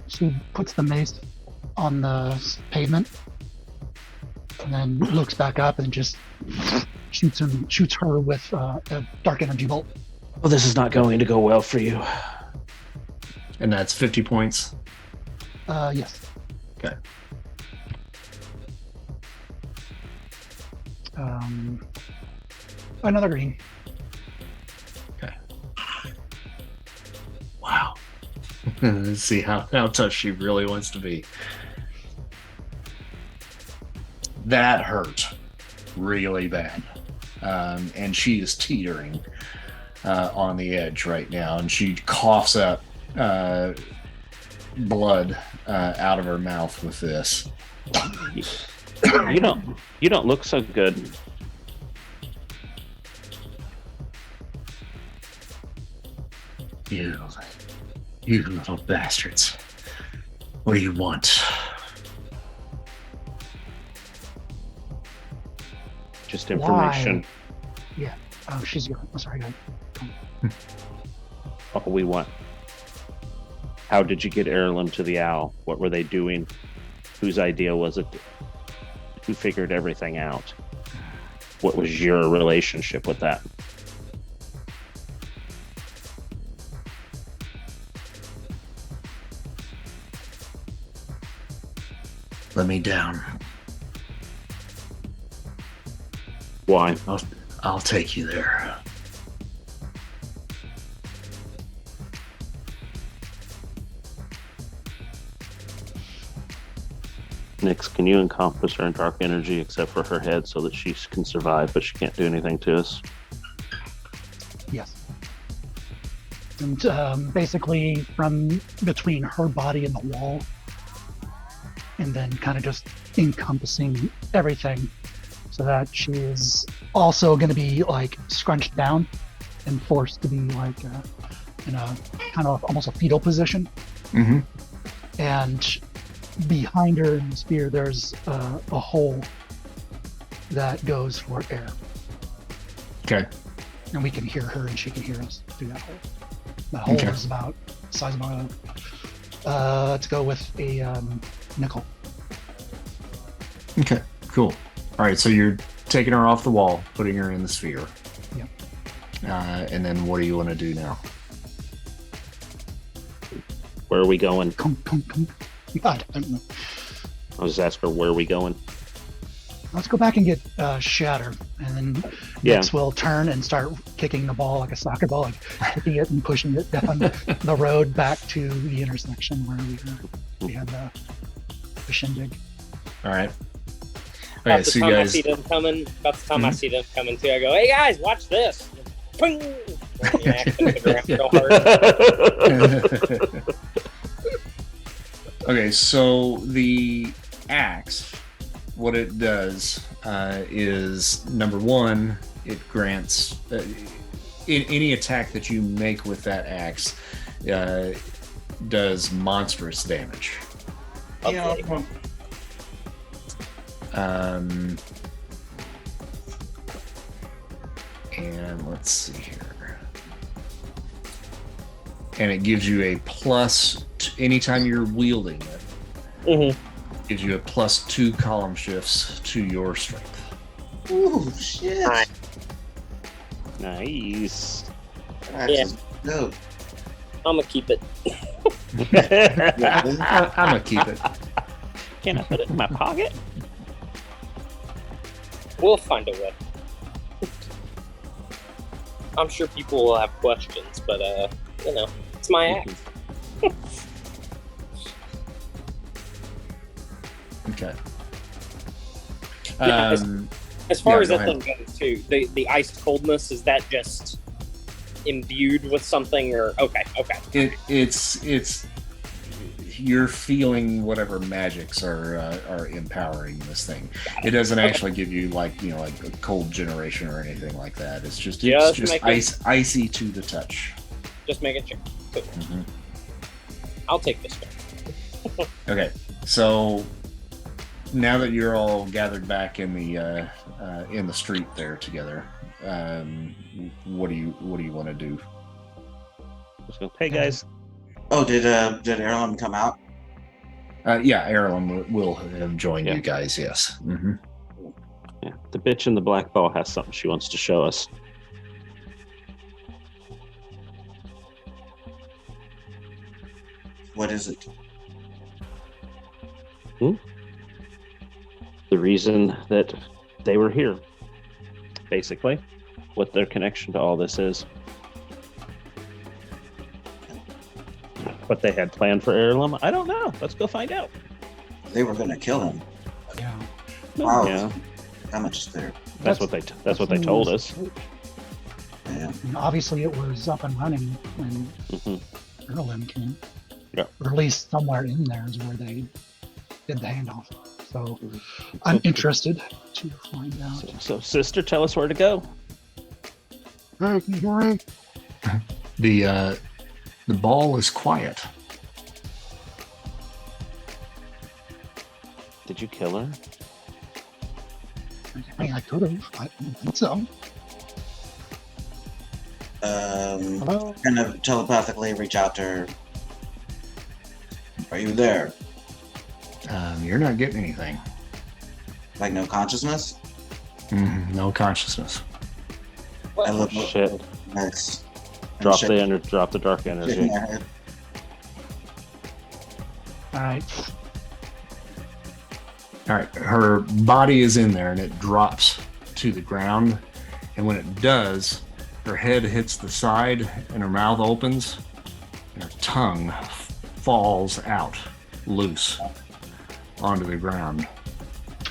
She puts the mace on the pavement and then looks back up and just shoots her with a dark energy bolt. Well, this is not going to go well for you. And that's 50 points. Yes. Okay. Another green. Wow. Let's see how tough she really wants to be. That hurt really bad. And she is teetering on the edge right now. And she coughs up blood out of her mouth with this. You don't look so good. You little bastards. What do you want? Just information. Why? Yeah. Oh, she's going. Oh, sorry. What we want. How did you get Erilim to the owl? What were they doing? Whose idea was it? Who figured everything out? What was your relationship with that? Let me down. Why? I'll take you there. Nix, can you encompass her in dark energy except for her head so that she can survive, but she can't do anything to us? Yes. And basically from between her body and the wall, and then kind of just encompassing everything so that she is also going to be like scrunched down and forced to be like in a kind of almost a fetal position. Mm-hmm. And behind her in the spear, there's a hole that goes for air. Okay. And we can hear her and she can hear us through that hole. The hole is about the size of a, let's go with a nickel. Okay, cool. All right, so you're taking her off the wall, putting her in the sphere. Yep. And then what do you want to do now? Where are we going? Come. God, I don't know. I was just asking her, where are we going? Let's go back and get Shatter, and then Nix will turn and start kicking the ball like a soccer ball, like kicking it and pushing it down the road back to the intersection where we had the shindig. All right. About Okay, the so time you I guys. see them coming, I see them coming too, I go, "Hey guys, watch this!" Ping! Yeah, real hard. Okay, so the axe, what it does is, number one, it grants any attack that you make with that axe does monstrous damage. Okay. And let's see here. And it gives you a plus anytime you're wielding it. Mm-hmm. Gives you a +2 column shifts to your strength. Ooh, shit. Nice. That's dope. I'm gonna keep it. I'm gonna keep it. Can I put it in my pocket? We'll find a way. I'm sure people will have questions, but it's my axe. Okay. Yeah, as far as go that thing goes too, the iced coldness, is that just imbued with something, or okay. It's you're feeling whatever magics are empowering this thing. It doesn't actually give you like a cold generation or anything like that. It's just icy to the touch. Just making sure. Cool. Mm-hmm. I'll take this one. Okay, so now that you're all gathered back in the street there together, what do you want to do? Hey guys. Oh, did Erilim come out? Yeah, Erilim will have joined you guys. Yes. Mm-hmm. Yeah, the bitch in the black ball has something she wants to show us. What is it? The reason that they were here. basically, what their connection to all this is. What they had planned for Erilim, I don't know. Let's go find out. They were going to kill him. Yeah. Wow. Yeah, How much is there? that's what they told us. Yeah. And obviously, it was up and running when Hmm. Erilim came. Yeah. Or at least somewhere in there is where they did the handoff. So I'm interested to find out. So, sister, tell us where to go. Hey, can you hear me? The ball is quiet. Did you kill her? I mean, I could have. I don't think so. Hello? Kind of telepathically reach out to her. Are you there? You're not getting anything. Like no consciousness? No consciousness. I look Shit. next. Drop the dark energy. All right. All right, her body is in there and it drops to the ground. And when it does, her head hits the side and her mouth opens and her tongue falls out loose onto the ground.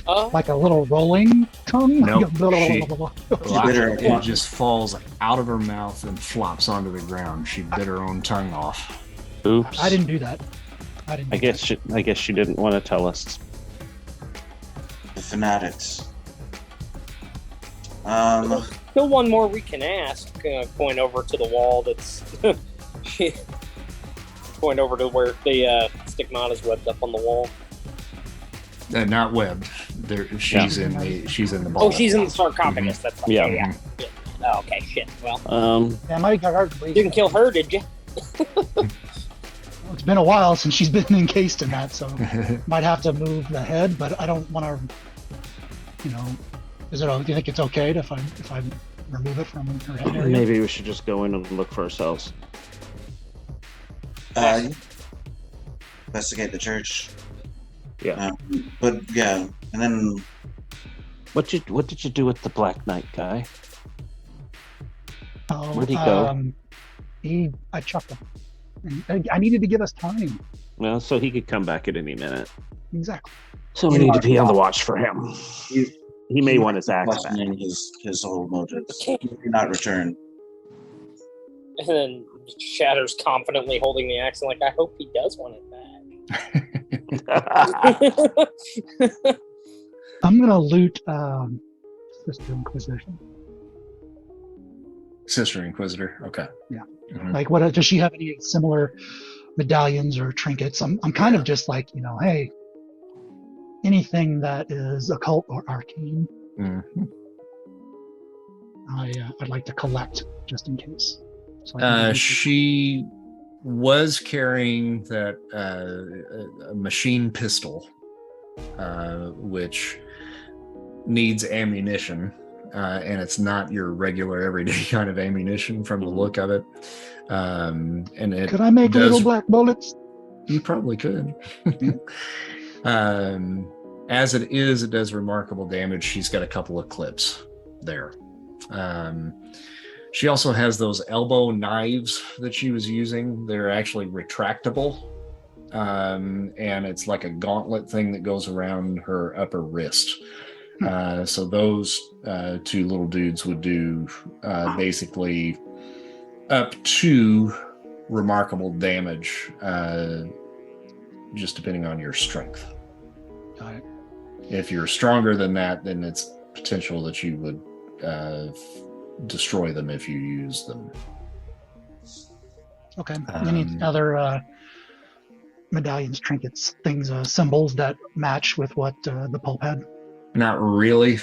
Like a little rolling tongue? Nope. It It just falls out of her mouth and flops onto the ground. She bit her own tongue off. Oops. I didn't do that. I guess she didn't want to tell us. The fanatics. Still one more we can ask. Point over to the wall that's... point over to where the stigmata's webbed up on the wall. Not webbed. She's in the ball. Oh, she's in the sarcophagus. That's right. Yeah. Yeah. Oh, okay, shit. Well, Yeah, Mike got hard to believe. didn't kill her, did you? It's been a while since she's been encased in that, so might have to move the head, but I don't want to, do you think it's okay if I remove it from her head area? Maybe we should just go in and look for ourselves. Investigate the church. Yeah. But yeah, and then What did you do with the Black Knight guy? Oh, Where'd he go? I chucked him. And I needed to give us time. Well, so he could come back at any minute. Exactly. So we need to be on the watch for him. He may want his axe back. questioning his whole motives. He may not return. And then Shatter's confidently holding the axe and like, I hope he does want it back. I'm going to loot Sister Inquisition. Sister Inquisitor. Okay. Yeah. Mhm. Like, what does she have any similar medallions or trinkets? I'm kind of just like, hey, anything that is occult or arcane, Mhm. I'd like to collect just in case. So She was carrying that a machine pistol, which needs ammunition, and it's not your regular everyday kind of ammunition from the look of it. And it could I make does, little black bullets? You probably could. As it is, it does remarkable damage. She's got a couple of clips there. She also has those elbow knives that she was using. They're actually retractable. And it's like a gauntlet thing that goes around her upper wrist. So those two little dudes would do basically up to remarkable damage, just depending on your strength. Got it. If you're stronger than that, then it's potential that you would destroy them if you use them. Okay. Any other medallions, trinkets, things, symbols that match with what the pulp had? Not really.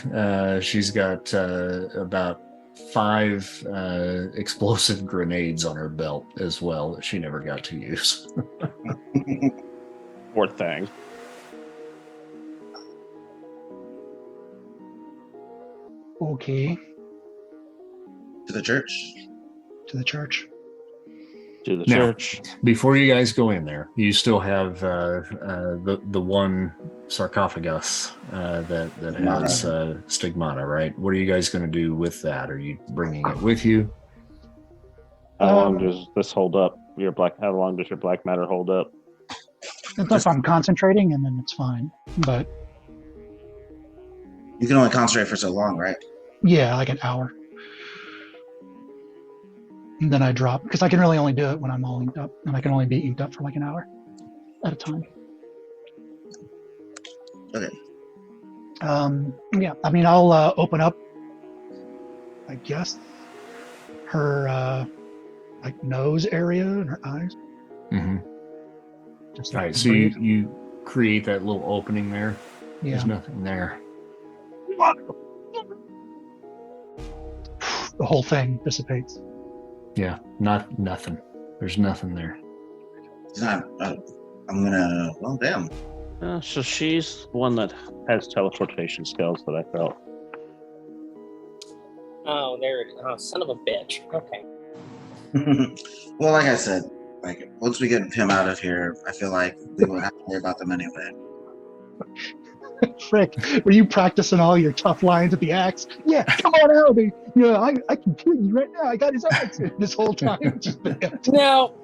She's got about 5 explosive grenades on her belt as well that she never got to use. Poor thing. Okay. To the church. To the church. To the Now, church. Before you guys go in there, you still have the one sarcophagus that has stigmata, right? What are you guys going to do with that? Are you bringing it with you? How long does this hold up? How long does your black matter hold up? Unless I'm concentrating, and then it's fine. But You can only concentrate for so long, right? yeah, like an hour. And then I drop, because I can really only do it when I'm all inked up, and I can only be inked up for like an hour at a time. Okay. Yeah, I mean, I'll open up, I guess, her like nose area and her eyes. Mm-hmm. Just All right, so breathe. you create that little opening there. Yeah. There's nothing there. The whole thing dissipates. Yeah, nothing. There's nothing there. It's not. I'm gonna. Well, damn. So she's one that has teleportation skills that I felt. Oh, there it is. Oh, son of a bitch. Okay. Well, like I said, like once we get him out of here, I feel like we won't have to worry about them anyway. Frick, were you practicing all your tough lines with the axe? Yeah, come on, Albie. Yeah, I can kill you right now. I got his axe. This whole time, it's just been empty. No.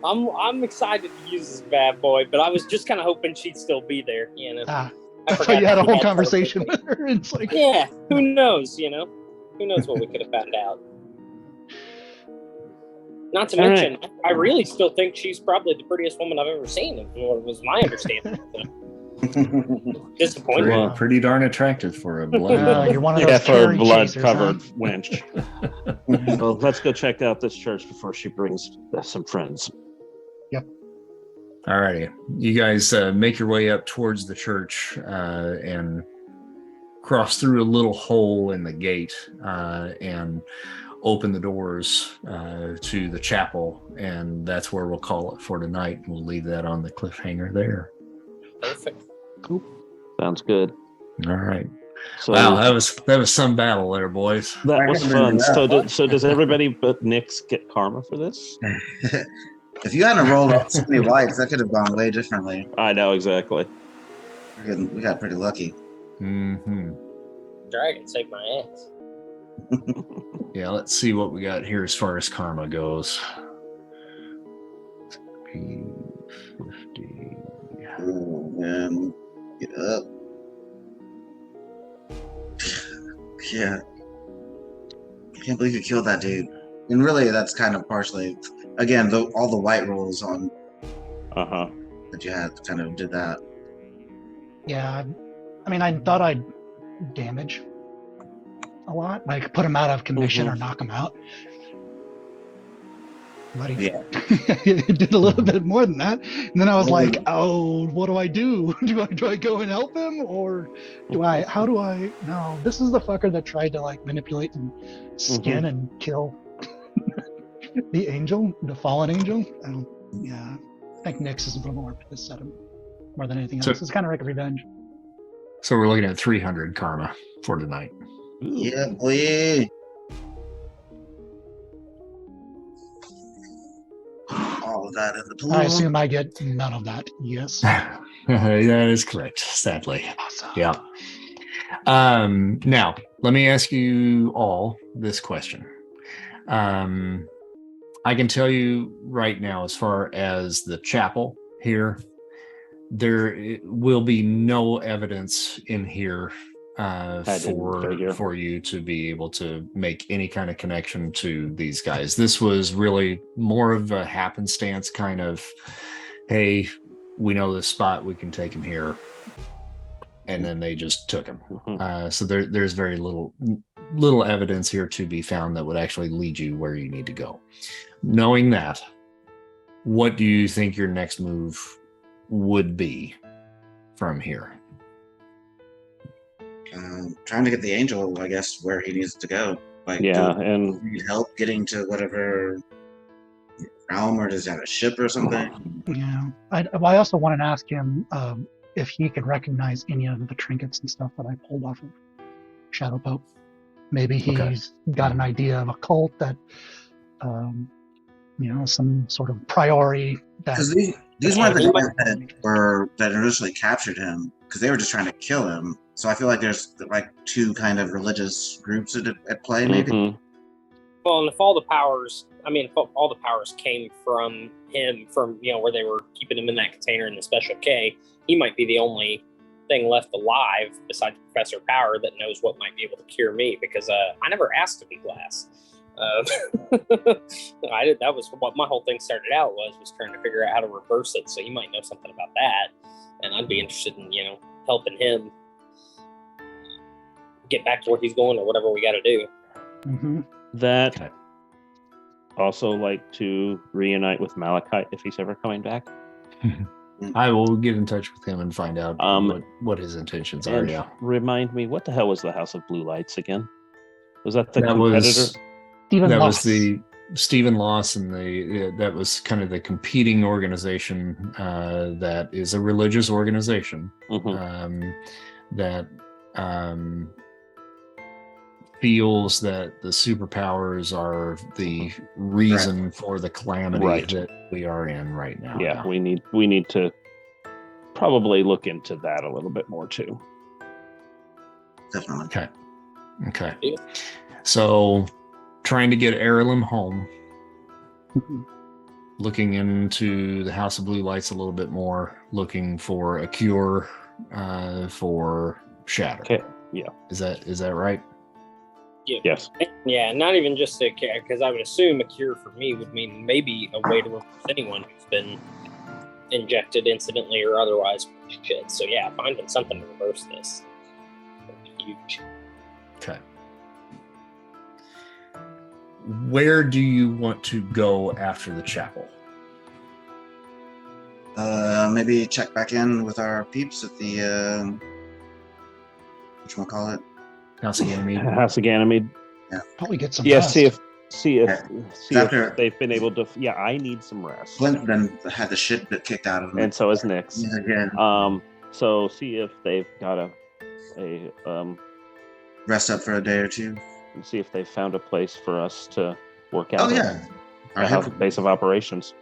I'm excited to use this bad boy, but I was just kind of hoping she'd still be there. You know. I forgot thought you had a that whole he conversation teleportation. with her. It's like, Yeah. Who knows? You know. Who knows what we could have found out. Not to mention, I really still think she's probably the prettiest woman I've ever seen. Was my understanding. Disappointing. Pretty darn attractive for a blood. you're one of those for a carry blood-covered chasers, wench. Well, let's go check out this church before she brings some friends. Alrighty, you guys make your way up towards the church and cross through a little hole in the gate and open the doors to the chapel, and that's where we'll call it for tonight. We'll leave that on the cliffhanger there. Perfect. Cool. Sounds good. All right. So Wow, that was some battle there, boys. that was fun. So does everybody but Nyx get karma for this? If you hadn't rolled up so many whites, that could have gone way differently. I know exactly. We got pretty lucky. Mm-hmm. Dragon saved my ass. Yeah, let's see what we got here as far as karma goes. P50. Oh, man. Get up. Yeah. I can't believe you killed that dude. And really, that's kind of partially, again, all the white rolls on that you had kind of did that. Yeah, I mean, I thought I'd damage a lot, like put him out of commission or knock him out. But he did a little bit more than that. And then I was like, oh, what do I do? Do I go and help him, or how do I? No, this is the fucker that tried to like manipulate and skin and kill the angel, the fallen angel. I think Nyx is a little more pissed at him more than anything else. It's kind of like a revenge. So we're looking at 300 karma for tonight. Yeah, boy. All of that in the pool. I assume I get none of that. Yes. That is correct, sadly. Awesome. Yeah. Now, let me ask you all this question. I can tell you right now, as far as the chapel here, there will be no evidence in here for you to be able to make any kind of connection to these guys. This was really more of a happenstance kind of, hey, we know this spot, we can take him here, and then they just took him. So there's very little evidence here to be found that would actually lead you where you need to go. Knowing that, what do you think your next move would be from here? Trying to get the angel, I guess, where he needs to go. Like, and need help getting to whatever realm, or does he have a ship or something? Yeah. I also wanted to ask him if he could recognize any of the trinkets and stuff that I pulled off of Shadow Pulpit. Maybe he's got an idea of a cult that some sort of priori that Because these weren't the guys that initially captured him, because they were just trying to kill him. So I feel like there's like two kind of religious groups at play, maybe. Mhm. Well, and if all the powers, if all the powers came from him, from where they were keeping him in that container in the Special K, he might be the only thing left alive besides Professor Power that knows what might be able to cure me. Because I never asked to be glass. That was what my whole thing started out was trying to figure out how to reverse it. So he might know something about that, and I'd be interested in helping him get back to where he's going or whatever we got to do. Mm-hmm. That Okay. also like to reunite with Malachite if he's ever coming back. I will get in touch with him and find out what his intentions are. And Yeah. remind me, what the hell was the House of Blue Lights again? Was that the That competitor? was Stephen that Loss. was the Stephen Loss, and that was kind of the competing organization that is a religious organization Mhm. that feels that the superpowers are the reason for the calamity Right. that we are in right now. Yeah, we need to probably look into that a little bit more too. Definitely. Okay. Yeah. So, trying to get Erilim home, Mhm. looking into the House of Blue Lights a little bit more, looking for a cure for Shatter. Okay. Yeah. Is that right? Yes. Yeah, not even just a cure, because I would assume a cure for me would mean maybe a way to reverse anyone who's been injected incidentally or otherwise with shit. So yeah, finding something to reverse this would be huge. Okay. Where do you want to go after the chapel? Maybe check back in with our peeps at the whatchamacallit? House of Ganymede? House of Ganymede. Probably get some Yeah. rest. See if After- they've been able to. Yeah, I need some rest, Flint then had the shit bit kicked out of him. and so is Nyx. Yeah. So see if they've got a Rest up for a day or two. see if they've found a place for us to work out. Oh yeah. Our A head- base of operations.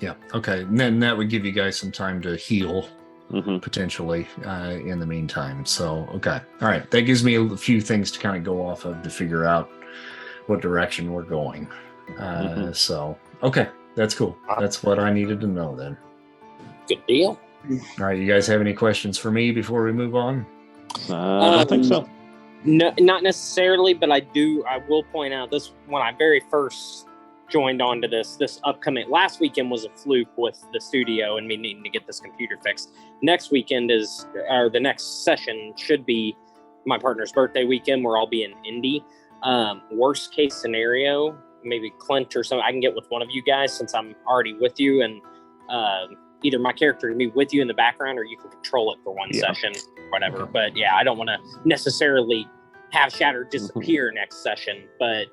Yeah. Okay. And then that would give you guys some time to heal Hmm. potentially in the meantime. So, okay. All right. That gives me a few things to kind of go off of to figure out what direction we're going. So, okay. That's cool. That's what I needed to know then. Good deal. All right. You guys have any questions for me before we move on? I don't think so. No, not necessarily, but I will point out this when I very first joined onto this upcoming last weekend was a fluke with the studio and me needing to get this computer fixed. Next weekend the next session should be my partner's birthday weekend where I'll be in Indy. Worst case scenario, maybe Clint or something, I can get with one of you guys since I'm already with you, and either my character can be with you in the background or you can control it for one session, whatever. Okay. But yeah, I don't want to necessarily have Shatter disappear next session, but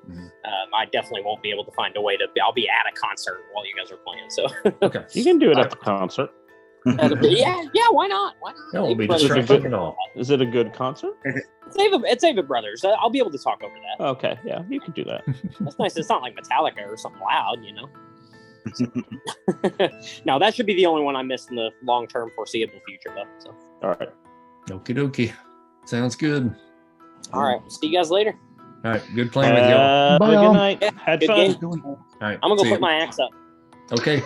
I definitely won't be able to find a way to. I'll be at a concert while you guys are playing, so Okay. You can do it at the concert. yeah, why not? Why not? That won't be Ava Brothers- distracting at all. Is it a good concert? It's Ava Brothers. I'll be able to talk over that. Okay, yeah, you can do that. That's nice. It's not like Metallica or something loud, No, that should be the only one I miss in the long-term foreseeable future, though. So, All right. Okie dokie. Sounds good. all right, see you guys later. All right. Good playing with y'all. Have Bye, a good y'all. night. Yeah, Had good fun. game. Doing- All right. I'm gonna go see put ya. my axe up. Okay.